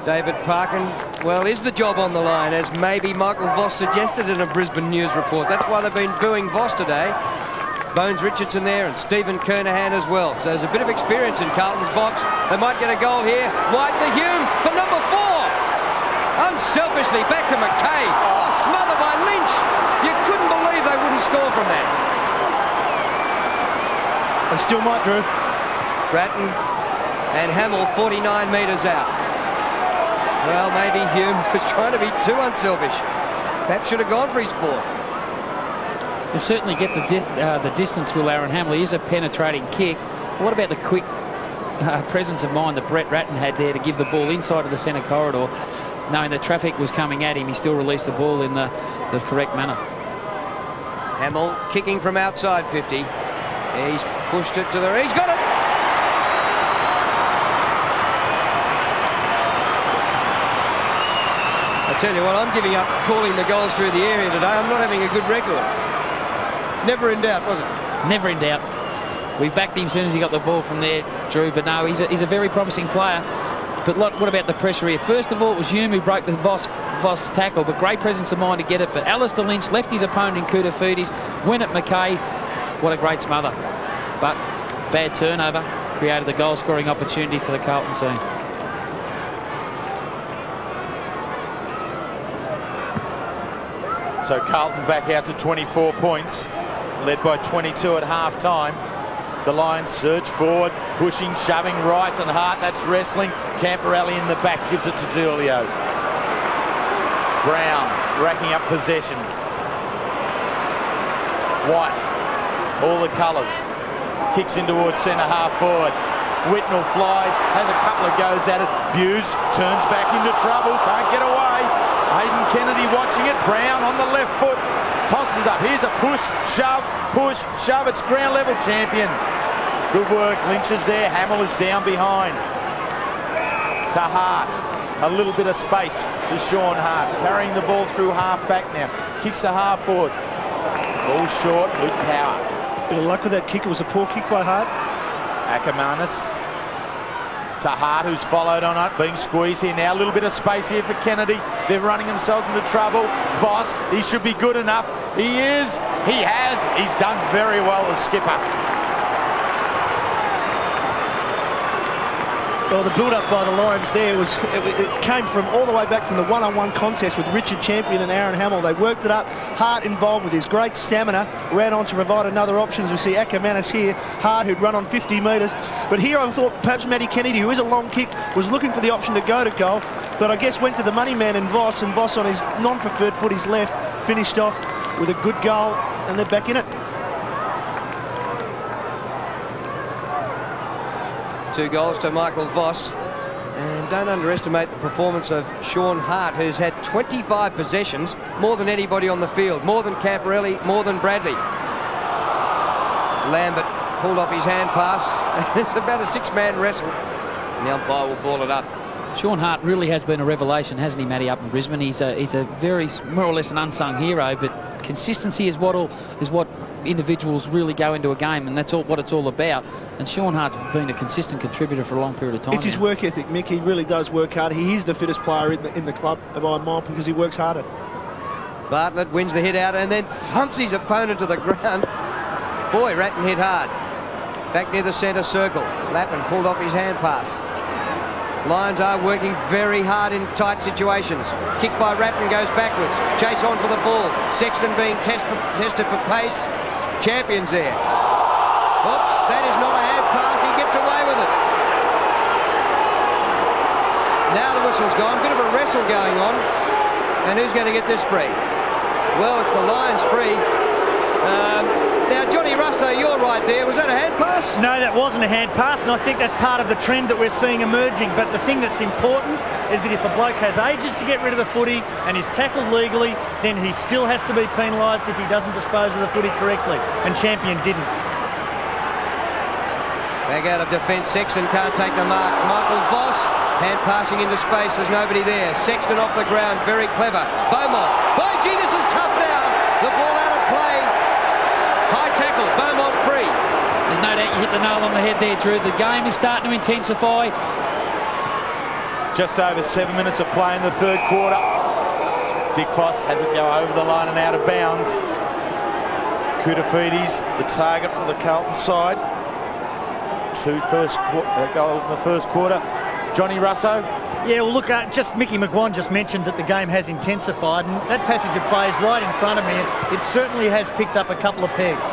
David Parkin, well, is the job on the line, as maybe Michael Voss suggested in a Brisbane News report. That's why they've been booing Voss today. Bones Richardson there and Stephen Kernahan as well. So there's a bit of experience in Carlton's box. They might get a goal here. White to Hume for number 4. Unselfishly back to McKay. Oh, smothered by Lynch. You couldn't believe they wouldn't score from that. They still might, Drew. Bratton and Hamill 49 metres out. Well, maybe Hume was trying to be too unselfish. Perhaps should have gone for his 4. He'll certainly get the distance, will Aaron Hamill. He is a penetrating kick. What about the quick presence of mind that Brett Ratton had there to give the ball inside of the centre corridor? Knowing that traffic was coming at him, he still released the ball in the correct manner. Hamill kicking from outside 50. He's pushed it to the... He's got it! I tell you what, I'm giving up calling the goals through the area today. I'm not having a good record. Never in doubt, was it? Never in doubt. We backed him as soon as he got the ball from there, Drew, but no, he's a very promising player. But what about the pressure here? First of all, it was Hume who broke the Voss tackle, but great presence of mind to get it. But Alistair Lynch left his opponent in Koutafidis, went at McKay. What a great smother. But bad turnover created the goal-scoring opportunity for the Carlton team. So Carlton back out to 24 points, led by 22 at half-time. The Lions surge forward, pushing, shoving Rice and Hart. That's wrestling. Camporelli in the back gives it to Julio. Brown racking up possessions. White, all the colours. Kicks in towards centre half forward. Whitnell flies, has a couple of goes at it. Buse turns back into trouble, can't get away. Hayden Kennedy watching it. Brown on the left foot, tosses it up. Here's a push, shove, it's ground level champion. Good work, Lynch is there, Hamill is down behind. To Hart, a little bit of space for Sean Hart, carrying the ball through half back now. Kicks to half forward, falls short, Luke Power. Bit of luck with that kick, it was a poor kick by Hart. Ackermanis to Hart, who's followed on it, being squeezed here now. A little bit of space here for Kennedy. They're running themselves into trouble. Voss, he should be good enough. He is. He has. He's done very well, the skipper. Well, the build-up by the Lions there was, it came from all the way back from the one-on-one contest with Richard Champion and Aaron Hamill. They worked it up. Hart involved with his great stamina, ran on to provide another option. As we see Ackermanis here, Hart who'd run on 50 metres. But here I thought perhaps Matty Kennedy, who is a long kick, was looking for the option to goal, but I guess went to the money man and Voss on his non-preferred foot, his left, finished off with a good goal, and they're back in it. 2 goals to Michael Voss. And don't underestimate the performance of Sean Hart, who's had 25 possessions, more than anybody on the field, more than Camporelli, more than Bradley. Lambert pulled off his hand pass. It's about a 6-man wrestle. And the umpire will ball it up. Sean Hart really has been a revelation, hasn't he, Matty, up in Brisbane? He's a very, more or less an unsung hero, but consistency is what individuals really go into a game, and that's what it's all about. And Sean Hart's been a consistent contributor for a long period of time. It's his work ethic, Mick. He really does work hard. He is the fittest player in the club by a mile because he works harder. Bartlett wins the hit out and then thumps his opponent to the ground. Boy, Ratton hit hard. Back near the centre circle. Lappin pulled off his hand pass. Lions are working very hard in tight situations. Kick by Ratton goes backwards. Chase on for the ball. Sexton being tested for pace. Champion's there. Oops, that is not a hand pass. He gets away with it. Now the whistle's gone. Bit of a wrestle going on. And who's going to get this free? Well, it's the Lions free. Now, Johnny Russo, you're right there. Was that a hand pass? No, that wasn't a hand pass, and I think that's part of the trend that we're seeing emerging. But the thing that's important is that if a bloke has ages to get rid of the footy and is tackled legally, then he still has to be penalised if he doesn't dispose of the footy correctly, and Champion didn't. Back out of defence, Sexton can't take the mark. Michael Voss, hand passing into space, there's nobody there. Sexton off the ground, very clever. Beaumont, oh gee, this is tough now. The ball out of play. High tackle, Beaumont free. There's no doubt you hit the nail on the head there, Drew. The game is starting to intensify. Just over 7 minutes of play in the third quarter. Dick Voss has it go over the line and out of bounds. Koutafidis, the target for the Carlton side. 2 goals in the first quarter. Johnny Russo. Yeah, well, look, just Mickey McGuan just mentioned that the game has intensified, and that passage of play is right in front of me. It certainly has picked up a couple of pegs.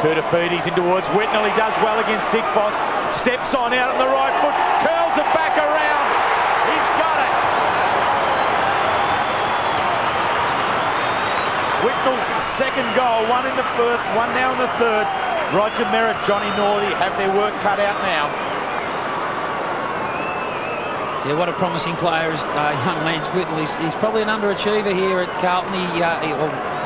Koutafidis in towards Whitnell. He does well against Dick Voss. Steps on out on the right foot. Curls it back around. He's got it. Whitnell's second goal. 1 in the first, 1 now in the third. Roger Merritt, Johnny Northey have their work cut out now. Yeah, what a promising player is young Lance Whitnell. He's probably an underachiever here at Carlton.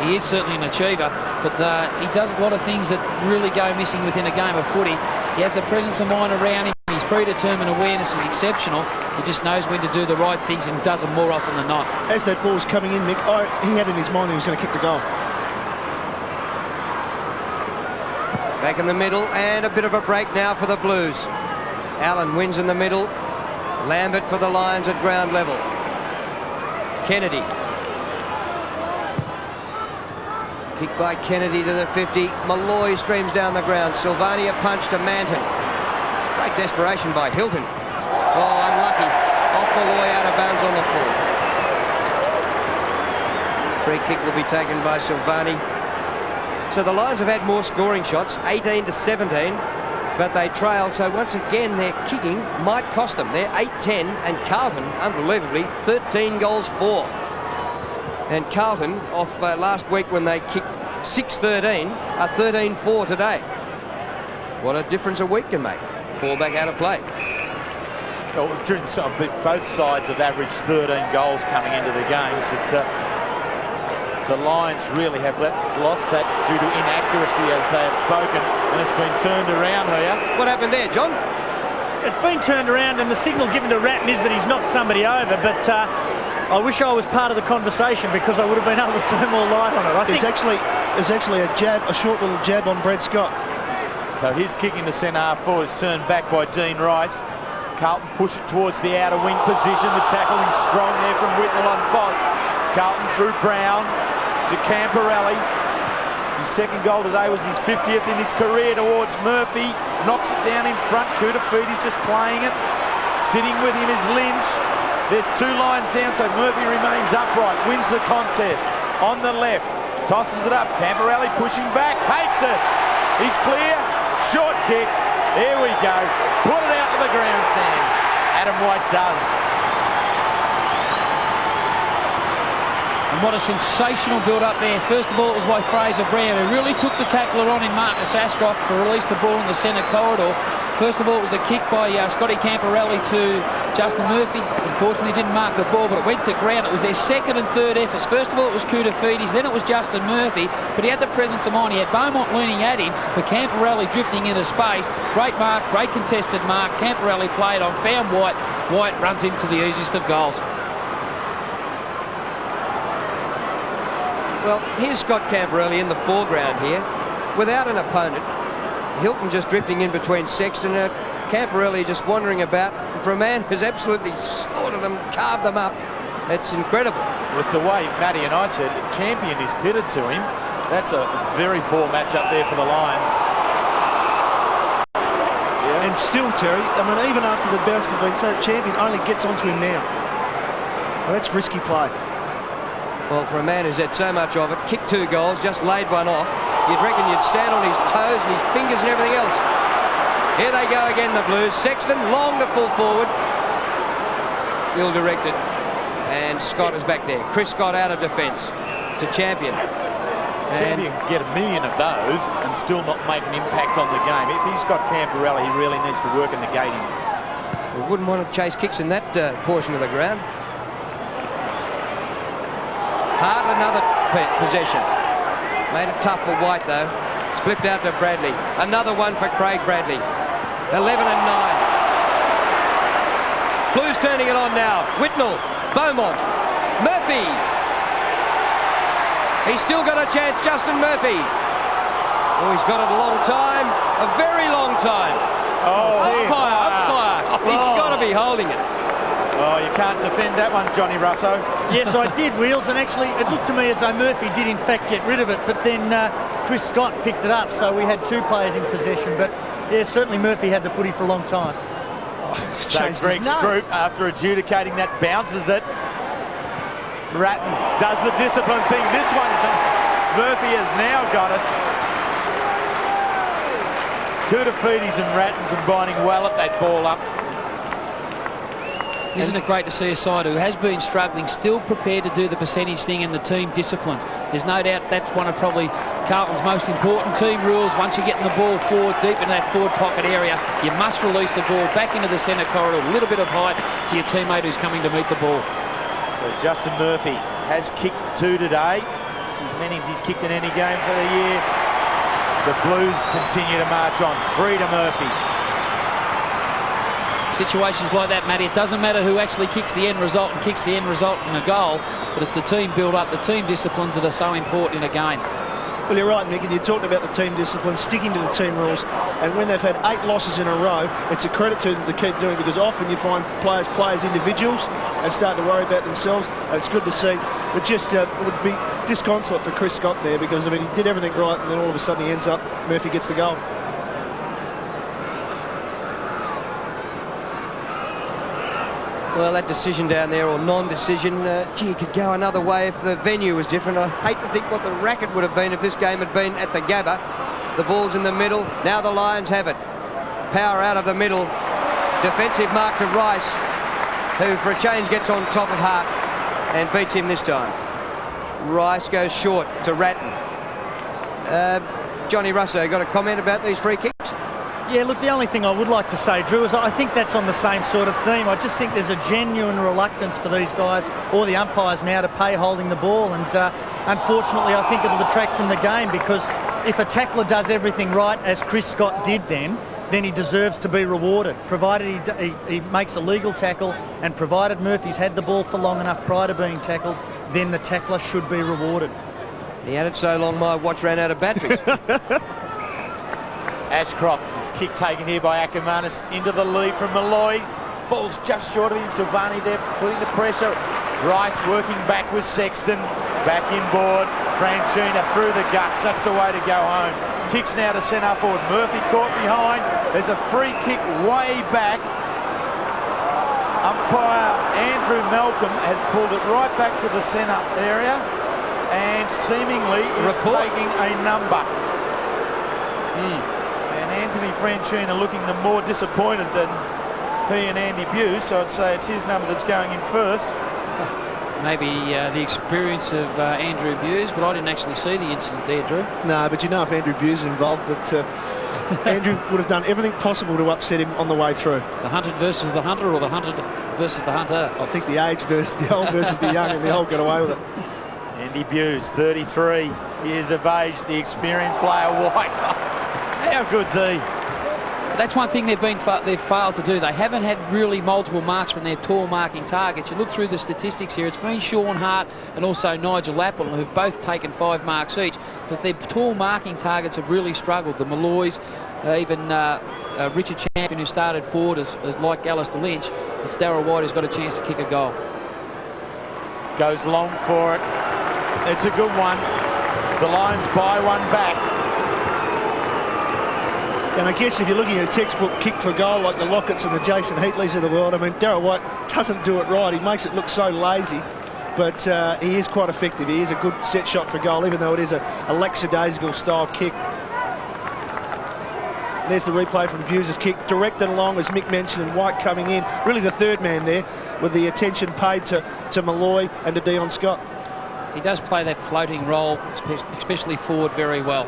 He is certainly an achiever, but he does a lot of things that really go missing within a game of footy. He has a presence of mind around him. He's predetermined awareness is exceptional. He just knows when to do the right things and does them more often than not. As that ball was coming in, Mick, he had in his mind that he was going to kick the goal. Back in the middle, and a bit of a break now for the Blues. Allen wins in the middle. Lambert for the Lions at ground level. Kennedy. Kick by Kennedy to the 50. Malloy streams down the ground. Sylvania punch to Manton. Great desperation by Hilton. Oh, unlucky. Off Malloy, out of bounds on the full. Free kick will be taken by Sylvani. So the Lions have had more scoring shots, 18 to 17, but they trail. So once again, their kicking might cost them. They're 8-10, and Carlton, unbelievably, 13 goals for. And Carlton, off last week when they kicked 6-13, are 13-4 today. What a difference a week can make. Ball back out of play. Well, both sides have averaged 13 goals coming into the games. The Lions really have lost that due to inaccuracy, as they have spoken, and it's been turned around here. What happened there, John? It's been turned around, and the signal given to Ratton is that he's knocked somebody over, but I wish I was part of the conversation, because I would have been able to throw more light on it. There's actually a jab, a short little jab on Brad Scott. So his kick into centre half forward is turned back by Dean Rice. Carlton push it towards the outer wing position. The tackling strong there from Whitnell on Foss. Carlton through Brown to Camporelli. His second goal today was his 50th in his career towards Murphy. Knocks it down in front. Kutafiti's just playing it. Sitting with him is Lynch. There's two lines down, so Murphy remains upright. Wins the contest. On the left. Tosses it up. Camporelli pushing back. Takes it. He's clear. Short kick. There we go. Put it out to the grandstand. Adam White does. And what a sensational build-up there. First of all, it was by Fraser Brown, who really took the tackler on in Marcus Ashcroft to release the ball in the centre corridor. First of all, it was a kick by Scotty Camporelli to Justin Murphy. Unfortunately, didn't mark the ball, but it went to ground. It was their second and third efforts. First of all, it was Kutafiti's, then it was Justin Murphy, but he had the presence of mind. He had Beaumont leaning at him, but Camporelli drifting into space. Great mark, great contested mark. Camporelli played on, found White. White runs into the easiest of goals. Well, here's Scott Camporelli in the foreground here, without an opponent. Hilton just drifting in between Sexton. Camporelli just wandering about. And for a man who's absolutely slaughtered them, carved them up, it's incredible. With the way Matty and I said, Champion is pitted to him. That's a very poor match up there for the Lions. Yeah. And still, Terry, I mean, even after the bounce have been so, Champion only gets onto him now. Well, that's risky play. Well, for a man who's had so much of it, kicked 2 goals, just laid one off, you'd reckon you'd stand on his toes and his fingers and everything else. Here they go again, the Blues. Sexton, long to full forward. Ill-directed. And Scott is back there. Chris Scott out of defence to Champion. Champion can get 1 million of those and still not make an impact on the game. If he's got Camporelli, he really needs to work and negate him. We wouldn't want to chase kicks in that portion of the ground. Hart, another possession. Made it tough for White, though. It's flipped out to Bradley. Another one for Craig Bradley. 11 and 9. Blues turning it on now. Whitnell, Beaumont, Murphy. He's still got a chance, Justin Murphy. Oh, he's got it a long time. A very long time. Oh, umpire. He's got to be holding it. Oh, you can't defend that one, Johnny Russo. Yes, I did, Wheels, and actually it looked to me as though Murphy did in fact get rid of it, but then Chris Scott picked it up, so we had 2 players in possession. But yeah, certainly Murphy had the footy for a long time. So Greg Scroop, after adjudicating that, bounces it. Ratton does the discipline thing. This one, Murphy has now got it. Kutafiti's and Ratton combining well at that ball up. Isn't it great to see a side who has been struggling, still prepared to do the percentage thing and the team disciplines? There's no doubt that's one of probably Carlton's most important team rules. Once you're getting the ball forward, deep in that forward pocket area, you must release the ball back into the centre corridor, a little bit of height to your teammate who's coming to meet the ball. So Justin Murphy has kicked 2 today. It's as many as he's kicked in any game for the year. The Blues continue to march on. 3 to Murphy. situations like that, Matty, it doesn't matter who actually kicks the end result and kicks the end result in a goal, but it's the team build-up, the team disciplines that are so important in a game. Well, you're right, Mick, and you talked about the team discipline, sticking to the team rules, and when they've had 8 losses in a row, it's a credit to them to keep doing it, because often you find players play as individuals and start to worry about themselves, and it's good to see. But just it would be disconsolate for Chris Scott there, because, I mean, he did everything right, and then all of a sudden he ends up, Murphy gets the goal. Well, that decision down there, or non-decision, gee, it could go another way if the venue was different. I hate to think what the racket would have been if this game had been at the Gabba. The ball's in the middle. Now the Lions have it. Power out of the middle. Defensive mark to Rice, who for a change gets on top of Hart and beats him this time. Rice goes short to Ratton. Johnny Russo, got a comment about these free kicks? Yeah, look, the only thing I would like to say, Drew, is I think that's on the same sort of theme. I just think there's a genuine reluctance for these guys or the umpires now to pay holding the ball, and unfortunately I think it'll detract from the game, because if a tackler does everything right, as Chris Scott did then he deserves to be rewarded, provided he makes a legal tackle, and provided Murphy's had the ball for long enough prior to being tackled, then the tackler should be rewarded. He had it so long my watch ran out of batteries. Ashcroft, his kick taken here by Ackermanis into the lead from Malloy. Falls just short of him. Silvani there putting the pressure. Rice working back with Sexton. Back inboard. Franchina through the guts. That's the way to go home. Kicks now to centre forward. Murphy caught behind. There's a free kick way back. Umpire Andrew Malcolm has pulled it right back to the centre area, and seemingly is taking a number. And Anthony Franchina looking the more disappointed than he and Andy Buse, so I'd say it's his number that's going in first. Maybe the experience of Andrew Buse, but I didn't actually see the incident there, Drew. No, but you know, if Andrew Buse is involved, that Andrew would have done everything possible to upset him on the way through. The hunted versus the hunter, or the hunted versus the hunter? I think the age versus the old versus the young, and the old got away with it. Andy Buse, 33 years of age, the experienced player. White. How good's he? That's one thing they've failed to do. They haven't had really multiple marks from their tall marking targets. You look through the statistics here, it's been Sean Hart and also Nigel Apple who've both taken 5 marks each, but their tall marking targets have really struggled. The Malloys, even Richard Champion, who started forward, as like Alistair Lynch. It's Darryl White who's got a chance to kick a goal. Goes long for it. It's a good one. The Lions buy one back. And I guess if you're looking at a textbook kick for goal like the Locketts and the Jason Heatleys of the world, I mean, Darryl White doesn't do it right. He makes it look so lazy, but he is quite effective. He is a good set shot for goal, even though it is a lackadaisical style kick. There's the replay from Buse's kick, directed along, as Mick mentioned, and White coming in. Really the third man there, with the attention paid to Malloy and to Dion Scott. He does play that floating role, especially forward, very well.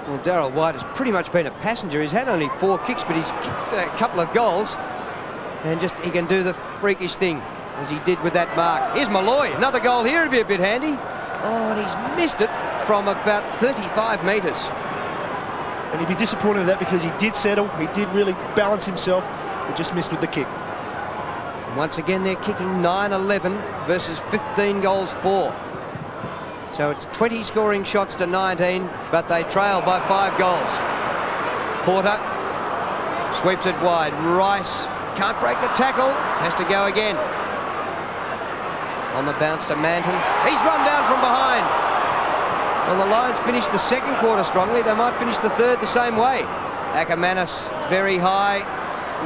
Well, Darryl White has pretty much been a passenger. He's had only 4 kicks, but he's kicked a couple of goals. And just he can do the freakish thing, as he did with that mark. Here's Malloy. Another goal here would be a bit handy. Oh, and he's missed it from about 35 metres. And he'd be disappointed with that, because he did settle. He did really balance himself, but just missed with the kick. Once again, they're kicking 9-11 versus 15 goals 4. So it's 20 scoring shots to 19, but they trail by 5 goals. Porter sweeps it wide. Rice can't break the tackle, has to go again. On the bounce to Manton. He's run down from behind. Well, the Lions finished the second quarter strongly. They might finish the third the same way. Ackermanis very high.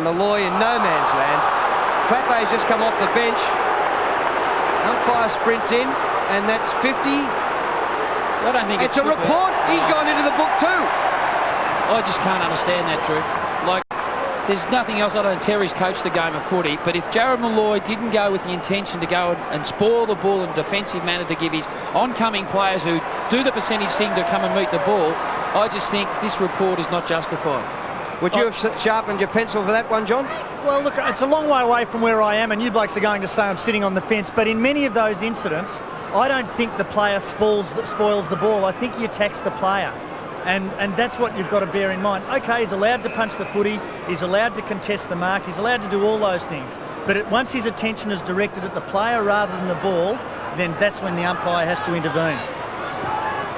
Malloy in no man's land. Clappe's just come off the bench. Umpire sprints in, and that's 50. I don't think it's a report. He's gone into the book too. I just can't understand that, Drew. Like, there's nothing else. I don't know. Terry's coached the game of footy, but if Jared Malloy didn't go with the intention to go and spoil the ball in a defensive manner to give his oncoming players who do the percentage thing to come and meet the ball, I just think this report is not justified. Would you have sharpened your pencil for that one, John? Well, look, it's a long way away from where I am, and you blokes are going to say I'm sitting on the fence, but in many of those incidents, I don't think the player spoils the ball. I think he attacks the player. And that's what you've got to bear in mind. OK, he's allowed to punch the footy, he's allowed to contest the mark, he's allowed to do all those things. But once his attention is directed at the player rather than the ball, then that's when the umpire has to intervene.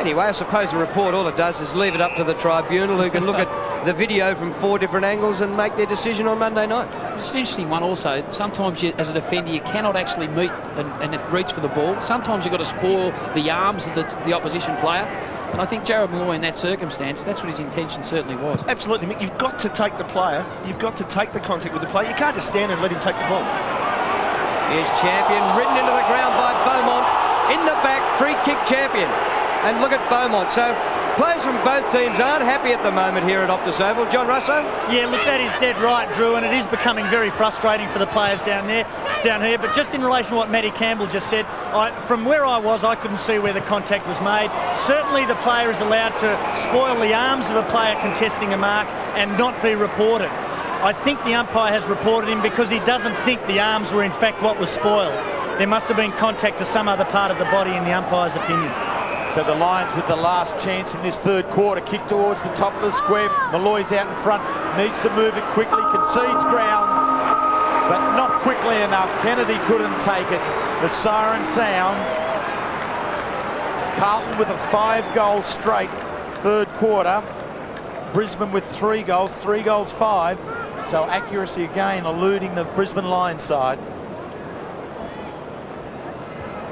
Anyway, I suppose the report, all it does is leave it up to the tribunal, who can look at the video from 4 different angles and make their decision on Monday night. It's an interesting one also. Sometimes as a defender you cannot actually meet and reach for the ball. Sometimes you've got to spoil the arms of the opposition player. And I think Jared Malloy in that circumstance, that's what his intention certainly was. Absolutely, Mick. You've got to take the player. You've got to take the contact with the player. You can't just stand and let him take the ball. Here's Champion, ridden into the ground by Beaumont. In the back, free kick Champion. And look at Beaumont. So players from both teams aren't happy at the moment here at Optus Oval. John Russo? Yeah, look, that is dead right, Drew, and it is becoming very frustrating for the players down here. But just in relation to what Matty Campbell just said, from where I was, I couldn't see where the contact was made. Certainly the player is allowed to spoil the arms of a player contesting a mark and not be reported. I think the umpire has reported him because he doesn't think the arms were in fact what was spoiled. There must have been contact to some other part of the body in the umpire's opinion. So the Lions with the last chance in this third quarter. Kick towards the top of the square. Malloy's out in front. Needs to move it quickly. Concedes ground, but not quickly enough. Kennedy couldn't take it. The siren sounds. Carlton with a 5-goal straight third quarter. Brisbane with 3 goals, 3 goals 5. So accuracy again eluding the Brisbane Lions side.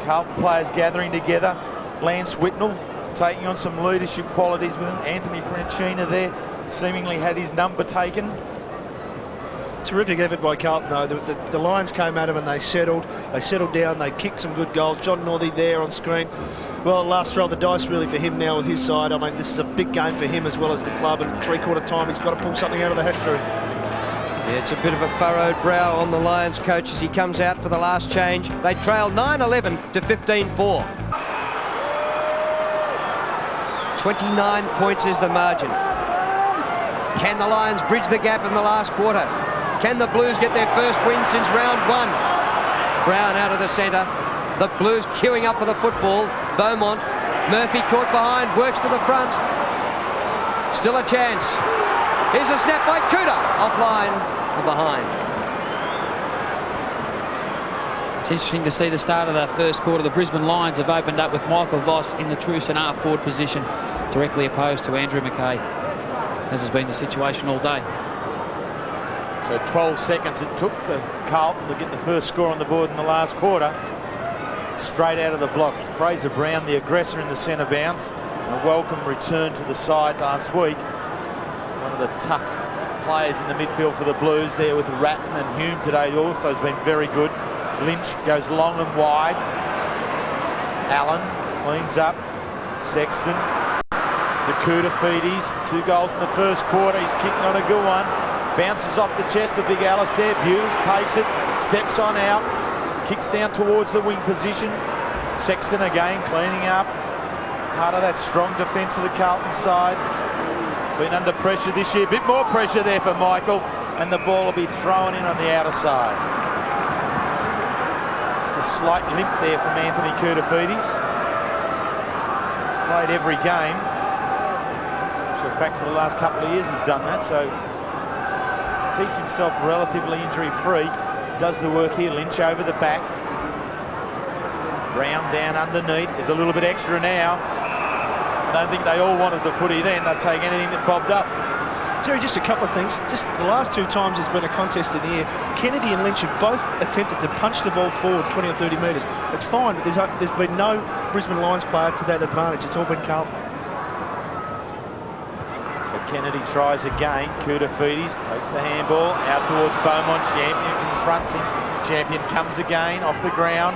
Carlton players gathering together. Lance Whitnell taking on some leadership qualities with him. Anthony Francina there seemingly had his number taken. Terrific effort by Carlton, though. The Lions came at him and they settled down, they kicked some good goals. John Northey there on screen. Well, last roll of the dice really for him now with his side. I mean, this is a big game for him as well as the club, and three-quarter time he's got to pull something out of the hat, Drew. Yeah, it's a bit of a furrowed brow on the Lions coach as he comes out for the last change. They trail 9-11 to 15-4. 29 points is the margin. Can the Lions bridge the gap in the last quarter? Can the Blues get their first win since round 1? Brown out of the centre. The Blues queuing up for the football. Beaumont. Murphy caught behind, works to the front. Still a chance. Here's a snap by Cooter. Offline and behind. It's interesting to see the start of the first quarter. The Brisbane Lions have opened up with Michael Voss in the true centre forward position, directly opposed to Andrew McKay, as has been the situation all day. So 12 seconds it took for Carlton to get the first score on the board in the last quarter. Straight out of the blocks. Fraser Brown, the aggressor in the centre bounce. A welcome return to the side last week. One of the tough players in the midfield for the Blues there with Ratton, and Hume today also has been very good. Lynch goes long and wide. Allen cleans up. Sexton. Dakuta Feedes. 2 goals in the first quarter. He's kicked on a good one. Bounces off the chest of big Alistair. Bewes takes it. Steps on out. Kicks down towards the wing position. Sexton again cleaning up. Part of that strong defence of the Carlton side. Been under pressure this year. Bit more pressure there for Michael. And the ball will be thrown in on the outer side. Just a slight limp there from Anthony Koutafidis. He's played every game. Which in fact for the last couple of years has done that. So keeps himself relatively injury-free. Does the work here. Lynch over the back. Brown down underneath. There's a little bit extra now. I don't think they all wanted the footy then. They'd take anything that bobbed up. Terry, just a couple of things. Just the last 2 times there's been a contest in the air, Kennedy and Lynch have both attempted to punch the ball forward 20 or 30 metres. It's fine, but there's been no Brisbane Lions player to that advantage. It's all been Carlton. So Kennedy tries again. Koutafidis takes the handball out towards Beaumont. Champion confronts him. Champion comes again off the ground.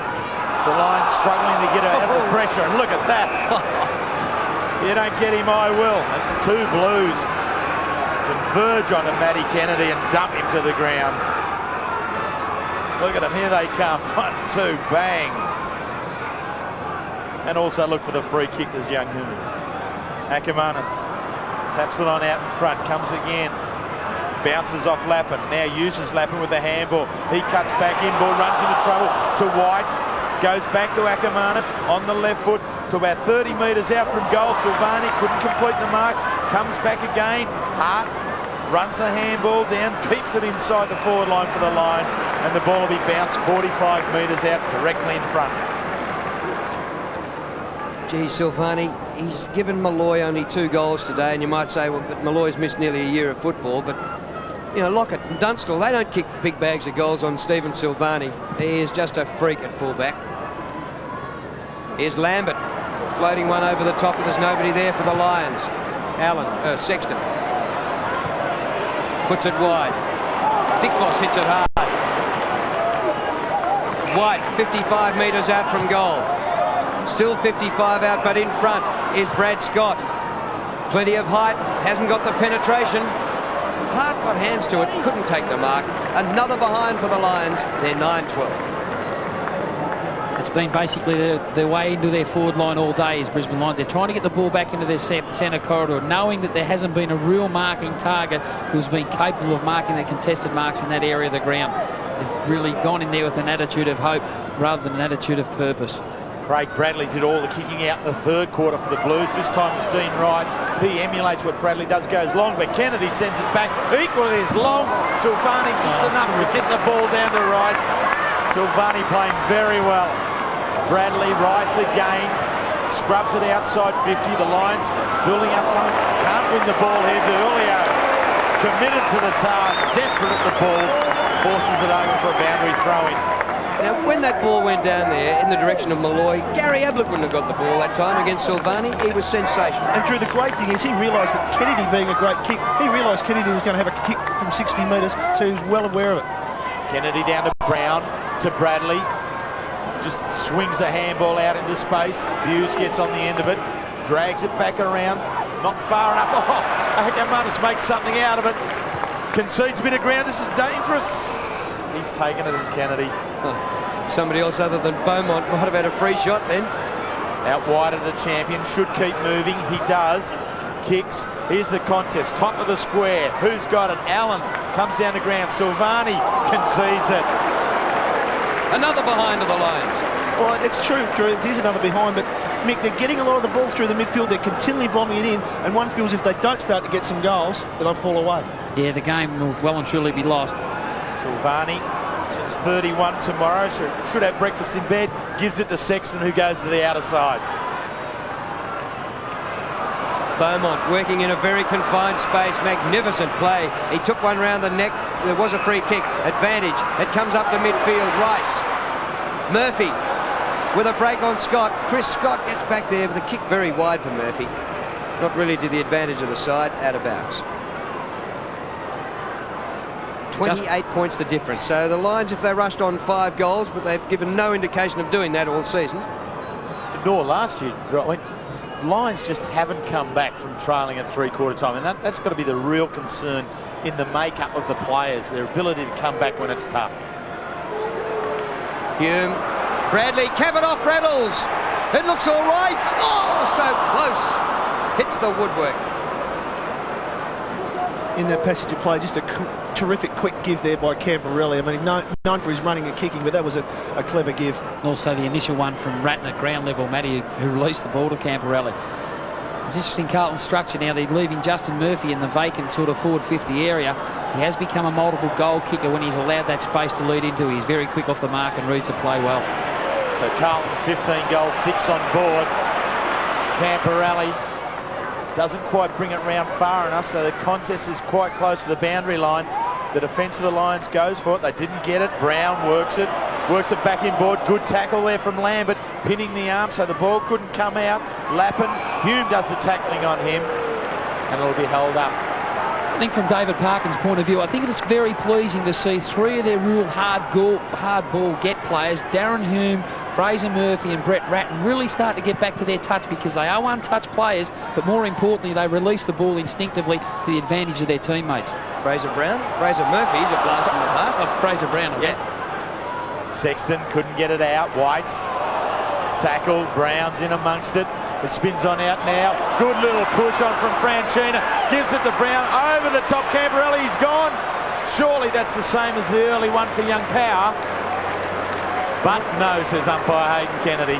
The Lions struggling to get out of the pressure, and look at that. You don't get him, I will. And 2 Blues converge onto Matty Kennedy and dump him to the ground. Look at them, here they come. 1, 2, bang. And also look for the free kick to young Hume. Ackermanis taps it on out in front, comes again. Bounces off Lappin, now uses Lappin with the handball. He cuts back in, ball runs into trouble to White. Goes back to Ackermanis on the left foot to about 30 metres out from goal. Silvani couldn't complete the mark. comes back again. Hart runs the handball down, keeps it inside the forward line for the Lions, and the ball will be bounced 45 metres out directly in front. Gee, Silvani, he's given Malloy only 2 goals today, and you might say, well, but Malloy's missed nearly a year of football, but you know, Lockett and Dunstall, they don't kick big bags of goals on Stephen Silvani. He is just a freak at fullback. Here's Lambert, floating one over the top, but there's nobody there for the Lions. Sexton puts it wide. Dick Voss hits it hard. White, 55 metres out from goal. Still 55 out, but in front is Brad Scott. Plenty of height, hasn't got the penetration. Hart got hands to it, couldn't take the mark. Another behind for the Lions. They're 9-12. It's been basically their way into their forward line all day is Brisbane Lions. They're trying to get the ball back into their centre corridor, knowing that there hasn't been a real marking target who's been capable of marking the contested marks in that area of the ground. They've really gone in there with an attitude of hope rather than an attitude of purpose. Craig Bradley did all the kicking out in the third quarter for the Blues. This time it's Dean Rice. He emulates what Bradley does, goes long, but Kennedy sends it back equally as long. Silvani just enough to get the ball down to Rice. Silvani playing very well. Bradley, Rice again, scrubs it outside 50. The Lions building up something. Can't win the ball here. Julio committed to the task, desperate at the ball, forces it over for a boundary throw-in. Now, when that ball went down there in the direction of Malloy, Gary Ablett wouldn't have got the ball that time against Silvani. He was sensational. And Drew, the great thing is he realised that Kennedy being a great kick, he realised Kennedy was going to have a kick from 60 metres, so he was well aware of it. Kennedy down to Brown, to Bradley. Just swings the handball out into space. Hughes gets on the end of it, drags it back around. Not far enough. Oh, Akamantis makes something out of it. Concedes a bit of ground. This is dangerous. He's taken it as Kennedy. Somebody else other than Beaumont might have had a free shot then. Out wide of the champion, should keep moving. He does. Kicks. Here's the contest. Top of the square. Who's got it? Allen comes down the ground. Silvani concedes it. Another behind of the Lions. Well, it's true, Drew. It is another behind, but Mick, they're getting a lot of the ball through the midfield. They're continually bombing it in, and one feels if they don't start to get some goals, they'll fall away. Yeah, the game will well and truly be lost. Silvani turns 31 tomorrow, so should have breakfast in bed. Gives it to Sexton, who goes to the outer side. Beaumont working in a very confined space. Magnificent play. He took one round the neck. There was a free kick. Advantage. It comes up to midfield. Rice. Murphy with a break on Scott. Chris Scott gets back there with a kick very wide for Murphy. Not really to the advantage of the side. Out of bounds. 28 points the difference. So the Lions, if they rushed on 5 goals, but they've given no indication of doing that all season. Nor last year, right? Lions just haven't come back from trailing at three-quarter time, and that's got to be the real concern in the makeup of the players, their ability to come back when it's tough. Hume, Bradley, cap it off Braddles. It looks all right. Oh, so close. Hits the woodwork. In that passage of play, just a terrific quick give there by Camporelli. I mean, he's known for his running and kicking, but that was a clever give. Also the initial one from Ratton at ground level, Matty, who released the ball to Camporelli. It's interesting Carlton structure now. They're leaving Justin Murphy in the vacant sort of forward 50 area. He has become a multiple goal kicker when he's allowed that space to lead into. He's very quick off the mark and reads the play well. So Carlton 15 goals, 6 on board. Camporelli doesn't quite bring it round far enough, so the contest is quite close to the boundary line. The defence of the Lions goes for it. They didn't get it. Brown works it back inboard. Good tackle there from Lambert, pinning the arm so the ball couldn't come out. Lappin, Hume does the tackling on him, and it'll be held up. I think from David Parkin's point of view, I think it's very pleasing to see 3 of their real hard ball get players, Darren Hume, Fraser Murphy and Brett Ratton, really start to get back to their touch, because they are untouched players, but more importantly, they release the ball instinctively to the advantage of their teammates. Fraser Murphy's a blast from the past. Oh, Fraser Brown, yeah. Sexton couldn't get it out. White's tackled. Brown's in amongst it. It spins on out now. Good little push on from Franchina. Gives it to Brown. Over the top. Camporelli, he's gone. Surely that's the same as the early one for Young Power. But no, says umpire Hayden Kennedy.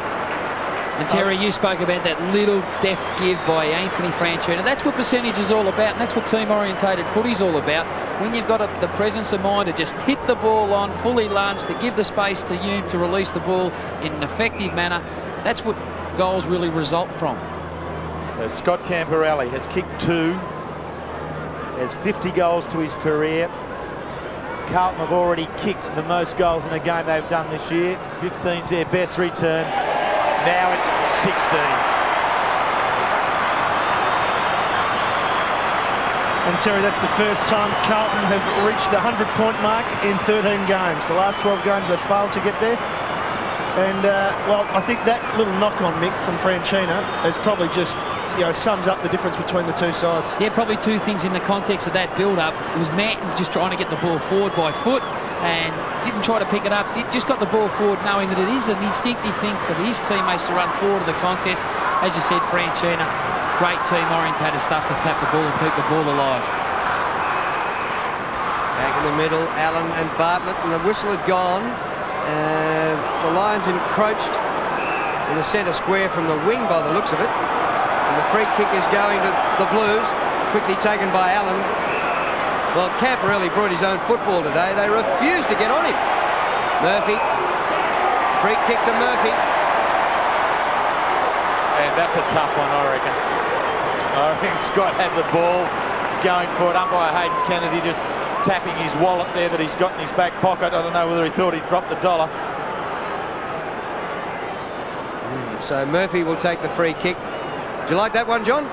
And Terry, you spoke about that little deft give by Anthony Franchina. That's what percentage is all about, and that's what team-orientated footy's all about. When you've got the presence of mind to just hit the ball on, fully lunge, to give the space to Hume to release the ball in an effective manner, that's what goals really result from. So Scott Camporelli has kicked 2, has 50 goals to his career. Carlton have already kicked the most goals in a game they've done this year. 15's their best return. Now it's 16. And Terry, that's the first time Carlton have reached the 100-point mark in 13 games. The last 12 games they've failed to get there. And, well, I think that little knock-on, Mick, from Franchina has probably just, you know, sums up the difference between the two sides. Yeah, probably two things in the context of that build-up. It was Manton just trying to get the ball forward by foot and didn't try to pick it up, just got the ball forward knowing that it is an instinctive thing for his teammates to run forward of the contest. As you said, Franchina, great team-orientated stuff to tap the ball and keep the ball alive. Back in the middle, Allen and Bartlett, and the whistle had gone. The Lions encroached in the centre square from the wing by the looks of it. And the free kick is going to the Blues, quickly taken by Allen. Well, Camporelli brought his own football today. They refused to get on him. Murphy, free kick to Murphy. And that's a tough one, I reckon. I think Scott had the ball. He's going for it. Umpire Hayden Kennedy just tapping his wallet there that he's got in his back pocket. I don't know whether he thought he'd dropped the dollar. So Murphy will take the free kick. Do you like that one, John?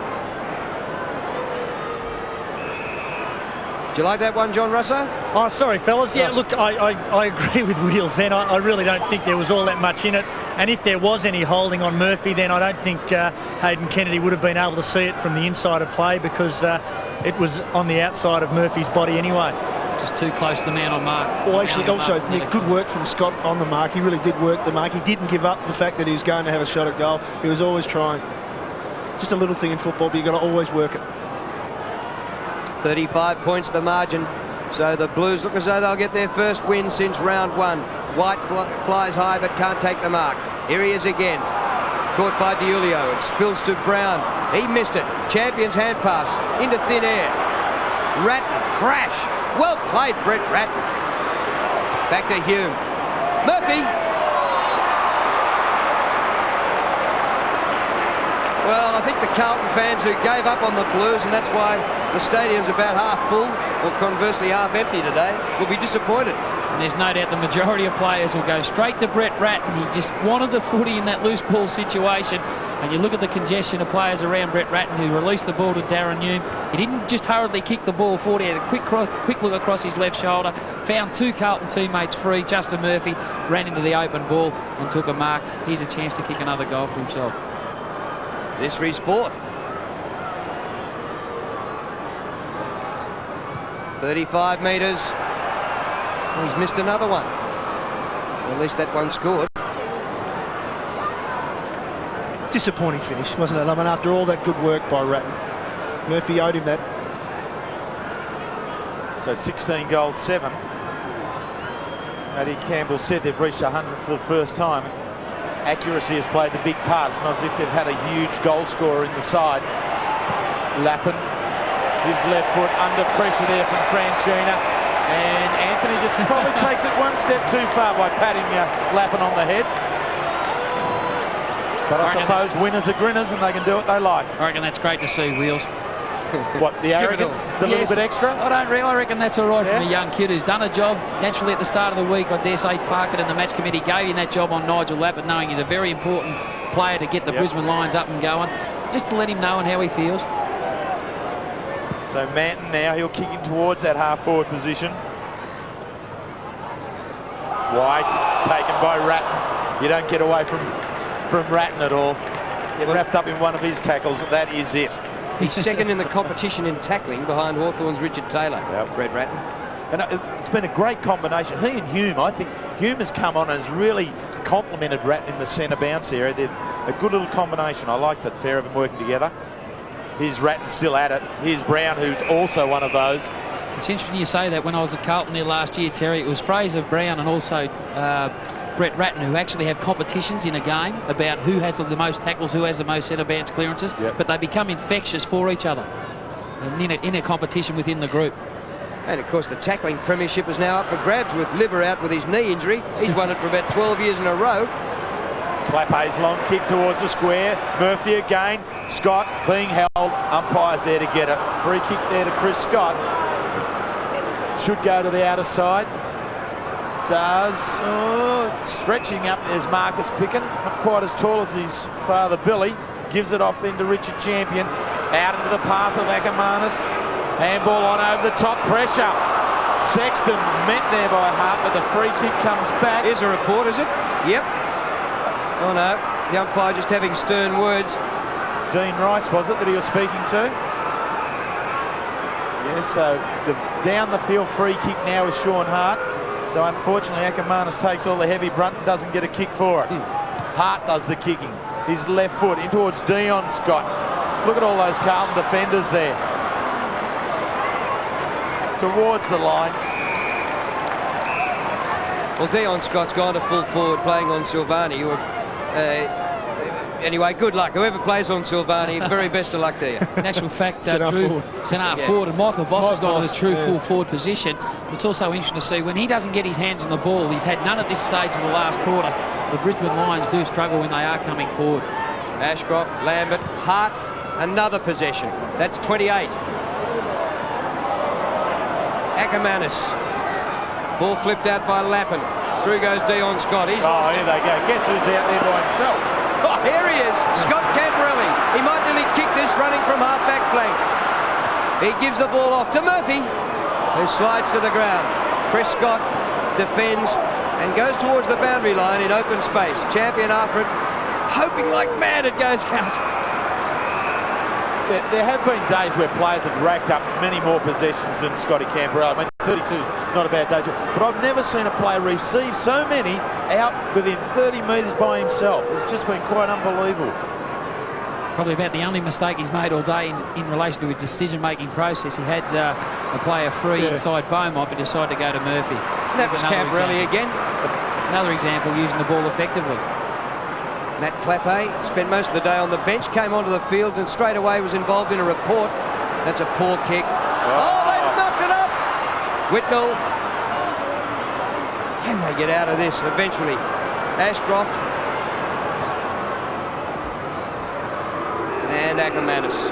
Do you like that one, John Russo? Oh, sorry, fellas. Yeah, look, I agree with Wheels then. I really don't think there was all that much in it. And if there was any holding on Murphy, then I don't think Hayden Kennedy would have been able to see it from the inside of play because it was on the outside of Murphy's body anyway. Just too close to the man on mark. Well, actually, also, Nick, good work from Scott on the mark. He really did work the mark. He didn't give up the fact that he was going to have a shot at goal. He was always trying. Just a little thing in football, but you've got to always work it. 35 points the margin. So the Blues look as though they'll get their first win since round 1. White flies high but can't take the mark. Here he is again. Caught by DiIulio. It spills to Brown. He missed it. Champion's hand pass into thin air. Ratton, crash. Well played, Brett Ratton. Back to Hume. Murphy. Well, I think the Carlton fans who gave up on the Blues, and that's why the stadium's about half full, or conversely half empty today, will be disappointed. And there's no doubt the majority of players will go straight to Brett Ratton. He just wanted the footy in that loose ball situation. And you look at the congestion of players around Brett Ratton who released the ball to Darren Hume. He didn't just hurriedly kick the ball forward. He had a quick look across his left shoulder, found 2 Carlton teammates free. Justin Murphy ran into the open ball and took a mark. Here's a chance to kick another goal for himself. This for his 4th. 35 metres. Oh, he's missed another one. Well, at least that one scored. Disappointing finish, wasn't it? I mean, after all that good work by Ratton, Murphy owed him that. So 16 goals, 7. As Matty Campbell said, they've reached 100 for the first time. Accuracy has played the big part. It's not as if they've had a huge goal scorer in the side. Lappin, his left foot under pressure there from Franchina. And Anthony just probably takes it one step too far by patting Lappin on the head. But I suppose winners are grinners and they can do what they like. I reckon that's great to see, Wheels. What, the arrogance, the little bit extra? I reckon that's all right from a young kid who's done a job. Naturally, at the start of the week, I dare say Parkett and the match committee gave him that job on Nigel Lappin, knowing he's a very important player to get the Brisbane Lions up and going, just to let him know and how he feels. So Manton now, he'll kick him towards that half-forward position. White, taken by Ratton. You don't get away from Ratton at all. Get wrapped up in one of his tackles, and that is it. He's second in the competition in tackling behind Hawthorn's Richard Taylor. Brett Ratton. And it's been a great combination. He and Hume, I think Hume has come on and has really complemented Ratton in the centre bounce area. They're a good little combination. I like that pair of them working together. Here's Ratton still at it. Here's Brown, who's also one of those. It's interesting you say that. When I was at Carlton there last year, Terry, it was Fraser, Brown and also Brett Ratton, who actually have competitions in a game about who has the most tackles, who has the most centre-bounce clearances, but they become infectious for each other and in a competition within the group. And, of course, the tackling premiership is now up for grabs with Libber out with his knee injury. He's won it for about 12 years in a row. Clape's long kick towards the square. Murphy again. Scott being held. Umpire's there to get it. Free kick there to Chris Scott. Should go to the outer side. Does. Stretching up, there's Marcus Picken. Not quite as tall as his father Billy. Gives it off then to Richard Champion. Out into the path of Ackermanis. Handball on over the top, pressure. Sexton met there by Hart, but the free kick comes back. Here's a report, is it? Yep. Oh no, the umpire just having stern words. Dean Rice, was it, that he was speaking to? Yes, so the down the field free kick now is Sean Hart. So unfortunately Ackermanis takes all the heavy brunt and doesn't get a kick for it. Hart does the kicking. His left foot in towards Dion Scott. Look at all those Carlton defenders there. Towards the line. Well, Dion Scott's gone to full forward playing on Silvani. Anyway, good luck. Whoever plays on Silvani, very best of luck to you. In actual fact, Drew, centre forward, and Michael Voss has gone to the true full forward position. It's also interesting to see when he doesn't get his hands on the ball, he's had none at this stage of the last quarter. The Brisbane Lions do struggle when they are coming forward. Ashcroft, Lambert, Hart, another possession. That's 28. Ackermanis. Ball flipped out by Lappin. Through goes Dion Scott. He's here they go. Guess who's out there by himself? Here he is, Scott Camperelli. He might nearly kick this running from half-back flank. He gives the ball off to Murphy, who slides to the ground. Chris Scott defends and goes towards the boundary line in open space. Champion after it, hoping like mad it goes out. There have been days where players have racked up many more possessions than Scotty Camperelli. I mean, 32 is not a bad day, but I've never seen a player receive so many out within 30 metres by himself. It's just been quite unbelievable. Probably about the only mistake he's made all day in relation to his decision-making process. He had a player free inside Beaumont, but decided to go to Murphy. That was Camperelli again. Another example, using the ball effectively. Matt Clape spent most of the day on the bench, came onto the field and straight away was involved in a report. That's a poor kick. Oh, they've knocked it up! Whitnell. Can they get out of this eventually? Ashcroft. And Ackermanis.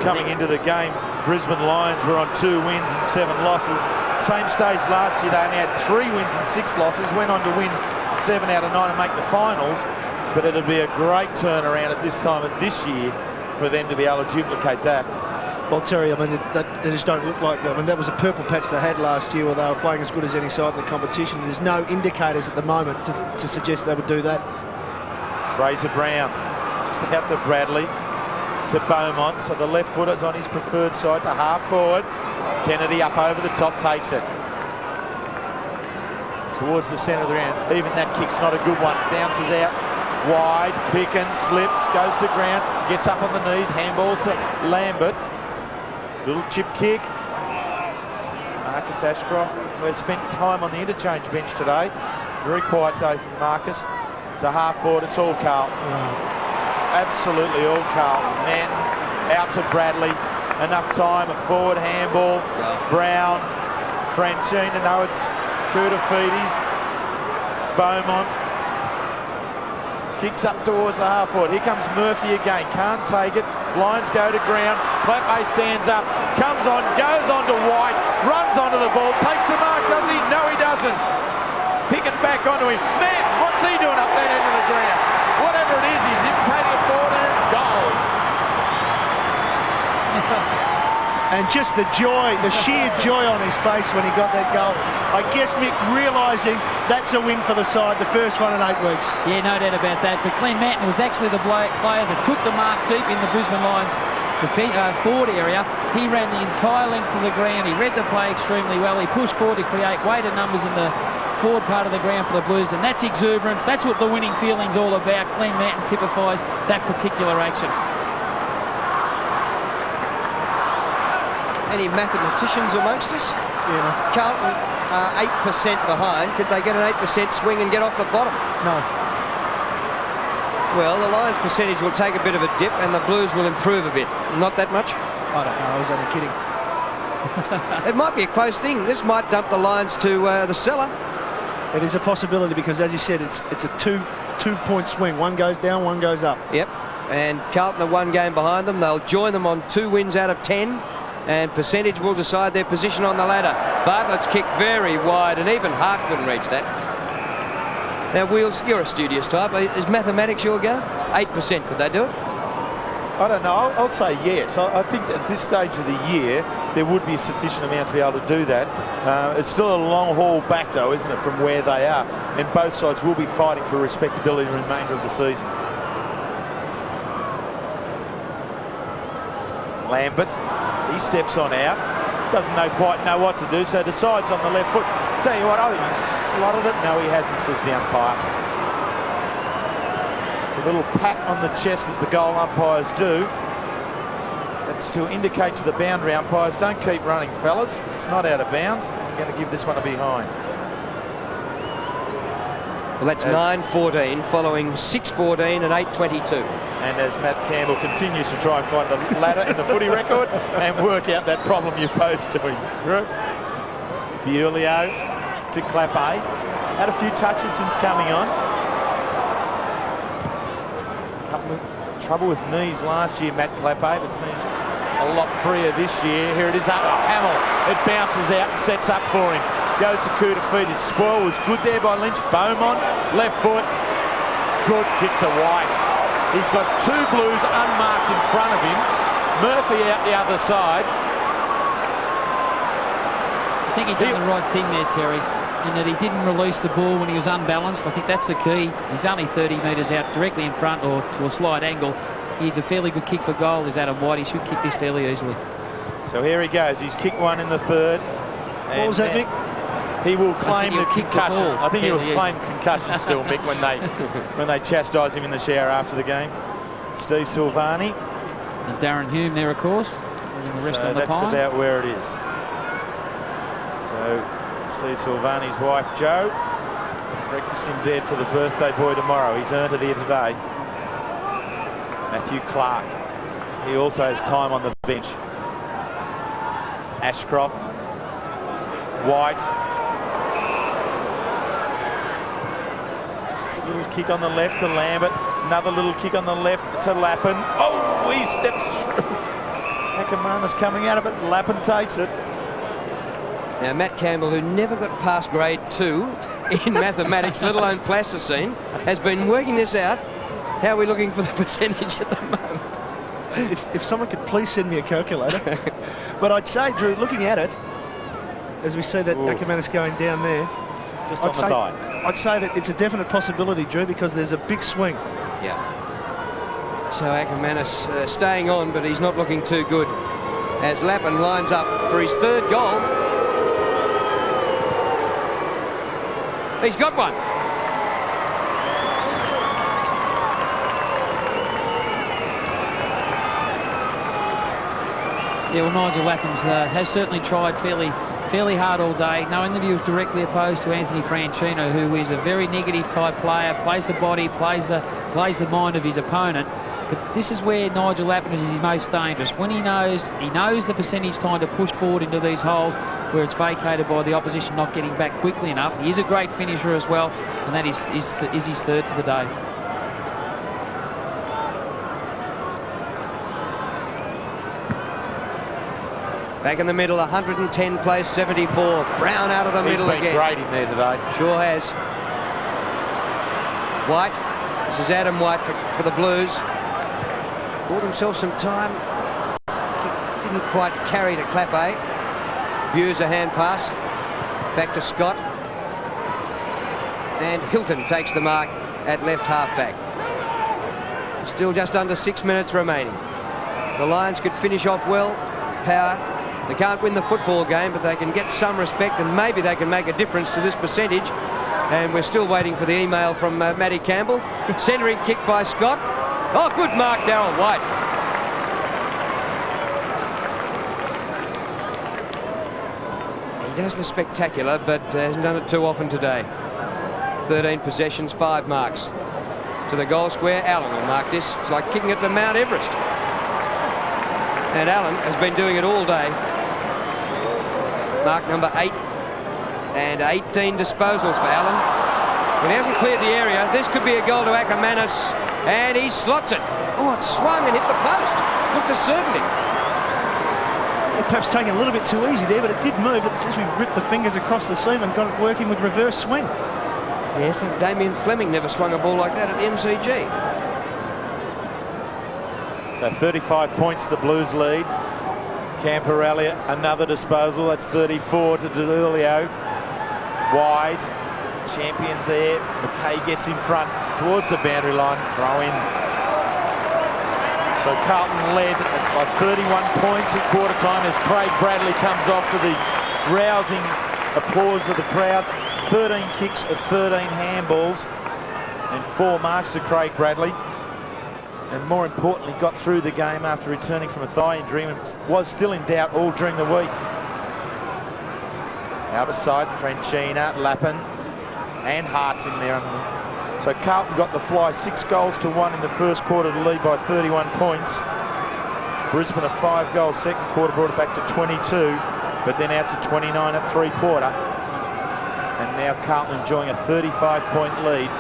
Coming into the game, Brisbane Lions were on 2 wins and 7 losses. Same stage last year, they only had 3 wins and 6 losses, went on to win 7 out of 9 and make the finals, but it'd be a great turnaround at this time of this year for them to be able to duplicate that. Well, Terry, I mean, they just don't look like that. I mean, that was a purple patch they had last year where they were playing as good as any side in the competition. There's no indicators at the moment to suggest they would do that. Fraser Brown just out to Bradley, to Beaumont, so the left footer's on his preferred side to half forward. Kennedy up over the top, takes it. Towards the centre of the ground. Even that kick's not a good one. Bounces out wide. Pickens slips, goes to ground, gets up on the knees, handballs to Lambert. Little chip kick. Marcus Ashcroft, who has spent time on the interchange bench today. Very quiet day from Marcus. To half forward, it's all Carlton. Absolutely all Carlton. Men out to Bradley. Enough time, a forward handball. Brown, Franchina, no, it's Koutafidis, Beaumont, kicks up towards the half forward. Here comes Murphy again, can't take it. Lions go to ground, Clape stands up, comes on, goes on to White, runs onto the ball, takes the mark, does he? No, he doesn't. Picking back onto him. Man, what's he doing up that end of the ground? Whatever it is, he's imitating it forward and it's goal. And just the joy, the sheer joy on his face when he got that goal. I guess Mick realising that's a win for the side, the first one in 8 weeks. Yeah, no doubt about that. But Glenn Manton was actually the player that took the mark deep in the Brisbane Lions forward area. He ran the entire length of the ground. He read the play extremely well. He pushed forward to create weighted numbers in the forward part of the ground for the Blues, and that's exuberance. That's what the winning feeling's all about. Glenn Manton typifies that particular action. Any mathematicians amongst us? Yeah. Carlton are 8% behind. Could they get an 8% swing and get off the bottom? No. Well, the Lions' percentage will take a bit of a dip and the Blues will improve a bit. Not that much? I don't know. I was only kidding. It might be a close thing. This might dump the Lions to the cellar. It is a possibility because, as you said, it's a two-point swing. One goes down, one goes up. Yep. And Carlton are 1 game behind them. They'll join them on 2 wins out of 10. And percentage will decide their position on the ladder. Bartlett's kick very wide, and even Hart couldn't reach that. Now, Wheels, you're a studious type. Is mathematics your go? 8%, could they do it? I don't know. I'll say yes. I think that at this stage of the year, there would be a sufficient amount to be able to do that. It's still a long haul back, though, isn't it, from where they are? And both sides will be fighting for respectability in the remainder of the season. Lambert, he steps on out. Doesn't quite know what to do, so decides on the left foot. Tell you what, I think he's slotted it. No, he hasn't, says the umpire. It's a little pat on the chest that the goal umpires do. That's to indicate to the boundary umpires, don't keep running, fellas. It's not out of bounds. I'm going to give this one a behind. Well, that's 9-14, following 6-14 and 8-22. And as Matt Campbell continues to try and find the ladder in the footy record and work out that problem you posed to him. Diulio to Clappe. Had a few touches since coming on. Couple of trouble with knees last year, Matt Clappe, but seems a lot freer this year. Here it is, Hamill. It bounces out and sets up for him. Goes to Koutafidis. Spoil was good there by Lynch. Beaumont, left foot. Good kick to White. He's got 2 Blues unmarked in front of him. Murphy out the other side. I think he did the right thing there, Terry, in that he didn't release the ball when he was unbalanced. I think that's the key. He's only 30 metres out directly in front or to a slight angle. He's a fairly good kick for goal, is Adam White. He should kick this fairly easily. So here he goes. He's kicked one in the third. What was that, Mick? He will claim the concussion. I think he will claim concussion still, Mick, when they chastise him in the shower after the game. Steve Silvani. And Darren Hume there, of course. And the rest on the that's pine. about where it is. So Steve Silvani's wife, Jo. Breakfast in bed for the birthday boy tomorrow. He's earned it here today. Matthew Clark. He also has time on the bench. Ashcroft. White. Just a little kick on the left to Lambert. Another little kick on the left to Lappin. Oh, he steps through. Akamana's coming out of it. Lappin takes it. Now, Matt Campbell, who never got past grade 2 in mathematics, let alone plasticine, has been working this out. How are we looking for the percentage at the moment? If someone could please send me a calculator. But I'd say, Drew, looking at it, as we see that Akamana's going down there. Just on the thigh. I'd say that it's a definite possibility, Drew, because there's a big swing. Yeah. So Akamanis staying on, but he's not looking too good. As Lappin lines up for his 3rd goal. He's got one. Yeah, well, Nigel Lappins has certainly tried fairly hard all day, knowing that he was directly opposed to Anthony Franchino, who is a very negative type player, plays the body, plays the mind of his opponent. But this is where Nigel Lappin is most dangerous. When he knows the percentage time to push forward into these holes where it's vacated by the opposition not getting back quickly enough. He is a great finisher as well, and that is his 3rd for the day. Back in the middle, 110 plays 74. Brown out of the middle again. He's been great in there today. Sure has. White. This is Adam White for the Blues. Bought himself some time. Didn't quite carry to Clappe. Views a hand pass. Back to Scott. And Hilton takes the mark at left half-back. Still just under 6 minutes remaining. The Lions could finish off well. Power. They can't win the football game, but they can get some respect, and maybe they can make a difference to this percentage. And we're still waiting for the email from Matty Campbell. Centering kick by Scott. Oh, good mark, Darryl White. He does the spectacular, but hasn't done it too often today. 13 possessions, 5 marks. To the goal square, Allen will mark this. It's like kicking it to Mount Everest. And Allen has been doing it all day. Mark number 8. And 18 disposals for Allen. When he hasn't cleared the area, this could be a goal to Ackermanis. And he slots it. Oh, it swung and hit the post. Looked a certainty. Yeah, perhaps taking a little bit too easy there, but it did move. It's just we ripped the fingers across the seam and got it working with reverse swing. Yes, and Damien Fleming never swung a ball like that at the MCG. So 35 points the Blues lead. Camporelli, another disposal. That's 34 to D'Urlio. Wide. Champion there. McKay gets in front towards the boundary line. Throw in. So Carlton led by 31 points at quarter time as Craig Bradley comes off to the rousing applause of the crowd. 13 kicks of 13 handballs and 4 marks to Craig Bradley. And more importantly, got through the game after returning from a thigh injury and was still in doubt all during the week. Outer side, Franchina, Lappin and Hart's in there. So Carlton got the fly 6 goals to 1 in the first quarter to lead by 31 points. Brisbane a 5-goal second quarter brought it back to 22, but then out to 29 at 3/4. And now Carlton enjoying a 35-point lead.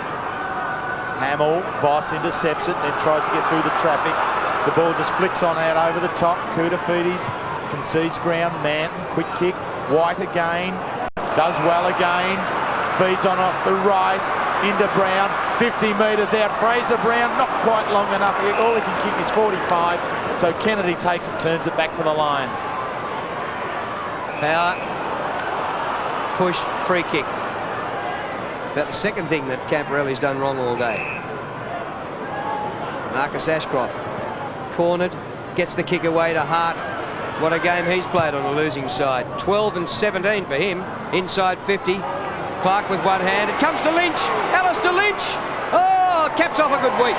Hamill, Voss intercepts it and then tries to get through the traffic. The ball just flicks on out over the top. Koutafidis concedes ground. Manton, quick kick. White again. Does well again. Feeds on off to Rice. Into Brown. 50 metres out. Fraser Brown, not quite long enough. All he can kick is 45. So Kennedy takes it, turns it back for the Lions. Power. Push, free kick. About the second thing that Camporelli's done wrong all day. Marcus Ashcroft, cornered, gets the kick away to Hart. What a game he's played on a losing side. 12 and 17 for him, inside 50. Clark with one hand, it comes to Lynch, Alistair Lynch. Oh, caps off a good week.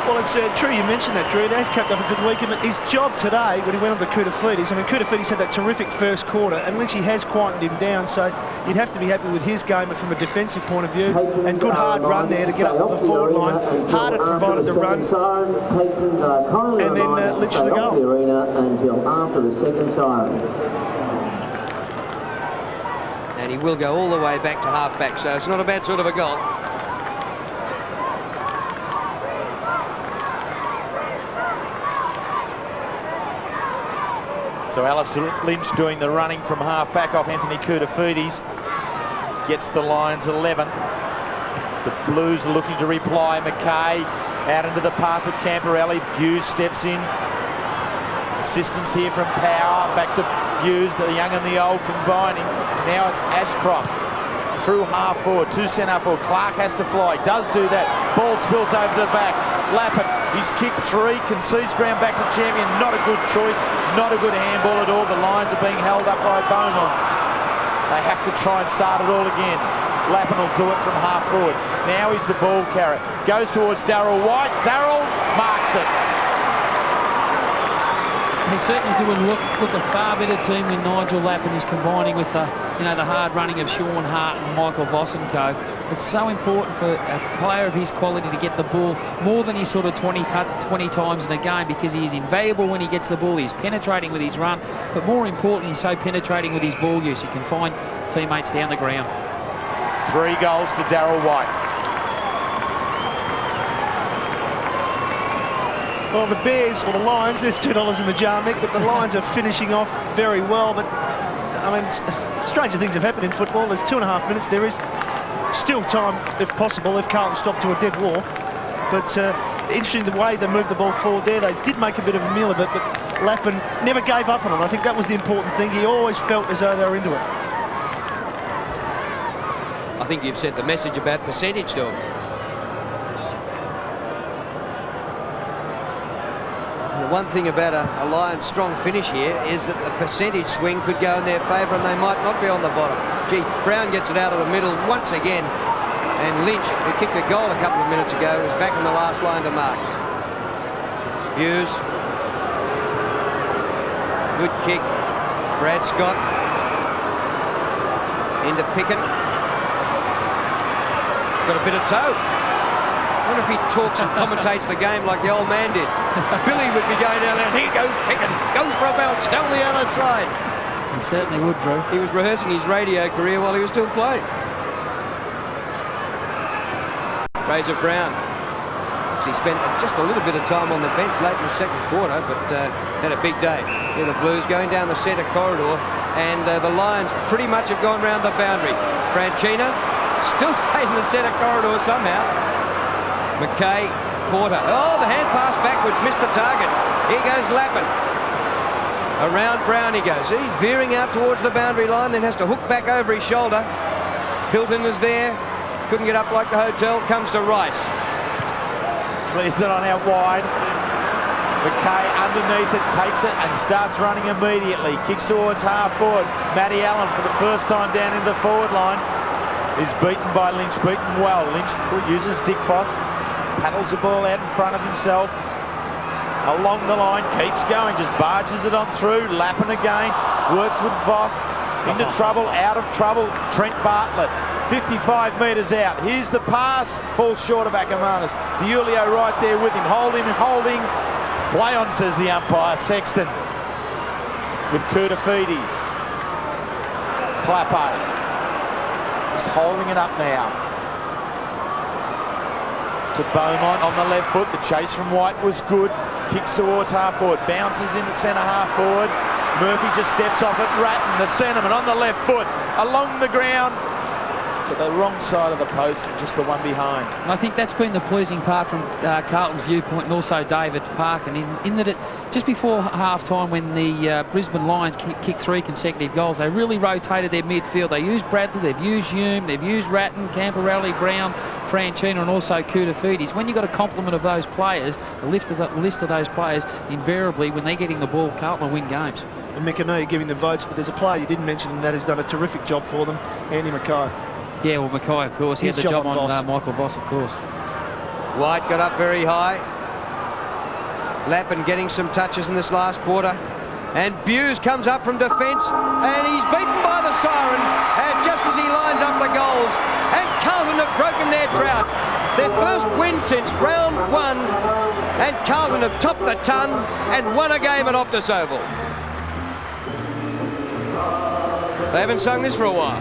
Well, it's true you mentioned that, Drew. It has capped off a good week. And his job today, when he went on to Koutafidis, I mean, Koutafidis had that terrific first quarter, and Lynchy has quietened him down, so you'd have to be happy with his game from a defensive point of view. And good hard run there to get up to the forward line. Hard had provided the run, and then Lynch the goal. Until after the second siren. And he will go all the way back to half-back, so it's not a bad sort of a goal. So Alistair Lynch doing the running from half-back off Anthony Koutafidis. Gets the Lions 11th. The Blues are looking to reply. McKay out into the path of Camporelli. Hughes steps in. Assistance here from Power. Back to Hughes, the young and the old combining. Now it's Ashcroft through half forward, 2 centre forward. Clark has to fly, does do that. Ball spills over the back. Lappin, he's kicked 3, concedes ground back to Champion. Not a good choice, not a good handball at all. The Lions are being held up by Beaumont. They have to try and start it all again. Lappin will do it from half forward. Now he's the ball carrier. Goes towards Darryl White. Darryl marks it. They certainly do look a far better team when Nigel Lappin is combining with the hard running of Sean Hart and Michael Voss and co. It's so important for a player of his quality to get the ball more than his sort of 20 times in a game, because he is invaluable when he gets the ball. He's penetrating with his run, but more importantly, he's so penetrating with his ball use. He can find teammates down the ground. 3 goals to Darryl White. Well, the Bears, or the Lions, there's $2 in the jar, Mick, but the Lions are finishing off very well. But, I mean, stranger things have happened in football. There's 2.5 minutes. There is still time, if possible, if Carlton stopped to a dead walk. But interesting the way they moved the ball forward there. They did make a bit of a meal of it, but Lappin never gave up on it. I think that was the important thing. He always felt as though they were into it. I think you've said the message about percentage to him. The one thing about a Lions strong finish here is that the percentage swing could go in their favour and they might not be on the bottom. Gee, Brown gets it out of the middle once again, and Lynch, who kicked a goal a couple of minutes ago, is back in the last line to mark. Hughes good kick. Brad Scott into Picken. Got a bit of toe. I wonder if he talks and commentates the game like the old man did. Billy would be going down there, and here goes Picken, goes for a bounce down the other side. He certainly would, Drew. He was rehearsing his radio career while he was still playing. Fraser Brown. He spent just a little bit of time on the bench late in the second quarter, but had a big day. Here the Blues going down the centre corridor, and the Lions pretty much have gone round the boundary. Franchina still stays in the centre corridor somehow. McKay, Porter. Oh, the hand pass backwards, missed the target. Here goes Lappin. Around Brown he goes. See, veering out towards the boundary line, then has to hook back over his shoulder. Hilton is there. Couldn't get up like the hotel. Comes to Rice. Clears it on out wide. McKay underneath it, takes it and starts running immediately. Kicks towards half forward. Matty Allen for the first time down into the forward line is beaten by Lynch, beaten well. Lynch uses Dick Foss, paddles the ball out in front of himself. Along the line, keeps going, just barges it on through. Lappin again, works with Voss. Into trouble, out of trouble. Trent Bartlett, 55 metres out. Here's the pass, falls short of Ackermanis. DiIulio right there with him, holding. Play on, says the umpire. Sexton with Koutafidis. Clapper just holding it up now to Beaumont on the left foot. The chase from White was good. Kicks towards half forward, bounces in at centre half forward. Murphy just steps off it. Ratton, the centreman, on the left foot, along the ground to the wrong side of the post, just the one behind. And I think that's been the pleasing part from Carlton's viewpoint, and also David Parkin, in that it just before half-time, when the Brisbane Lions kicked 3 consecutive goals, they really rotated their midfield. They used Bradley, they've used Hume, they've used Ratton, Camporelli, Brown, Franchina, and also Koutafidis. When you've got a complement of those players, a list of those players, invariably, when they're getting the ball, Carlton will win games. And Mick, I know you're giving the votes, but there's a player you didn't mention, and that has done a terrific job for them, Andy Mackay. Yeah, well, Mackay, of course. He had the job on Michael Voss, of course. White got up very high. Lappin getting some touches in this last quarter. And Buse comes up from defence, and he's beaten by the siren just as he lines up the goals. And Carlton have broken their drought. Their first win since round 1. And Carlton have topped the ton and won a game at Optus Oval. They haven't sung this for a while.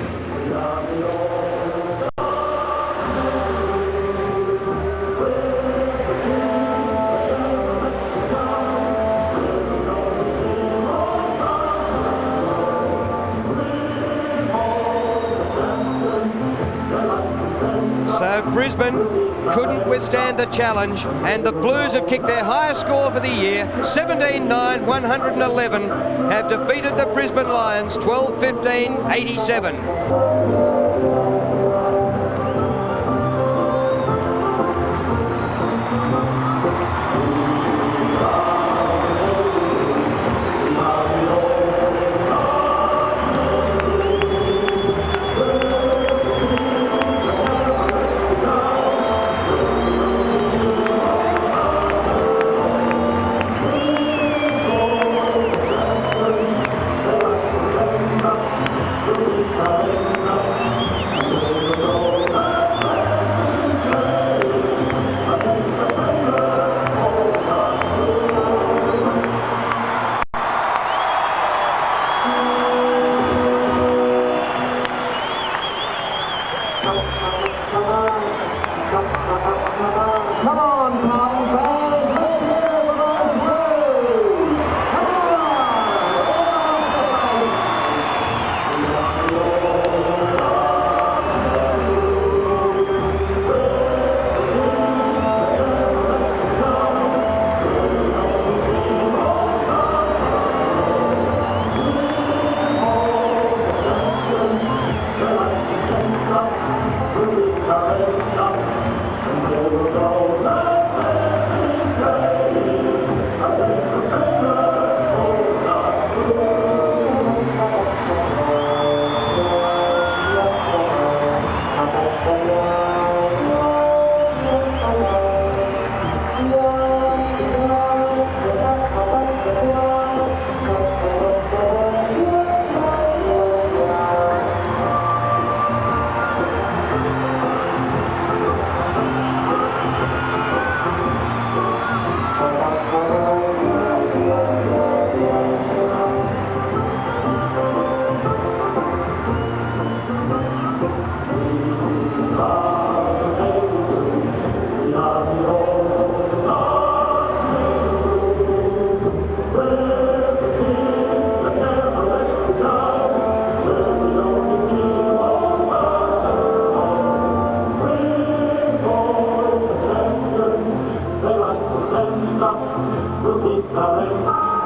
So Brisbane couldn't withstand the challenge, and the Blues have kicked their highest score for the year, 17-9-111, have defeated the Brisbane Lions 12-15-87. will keep going.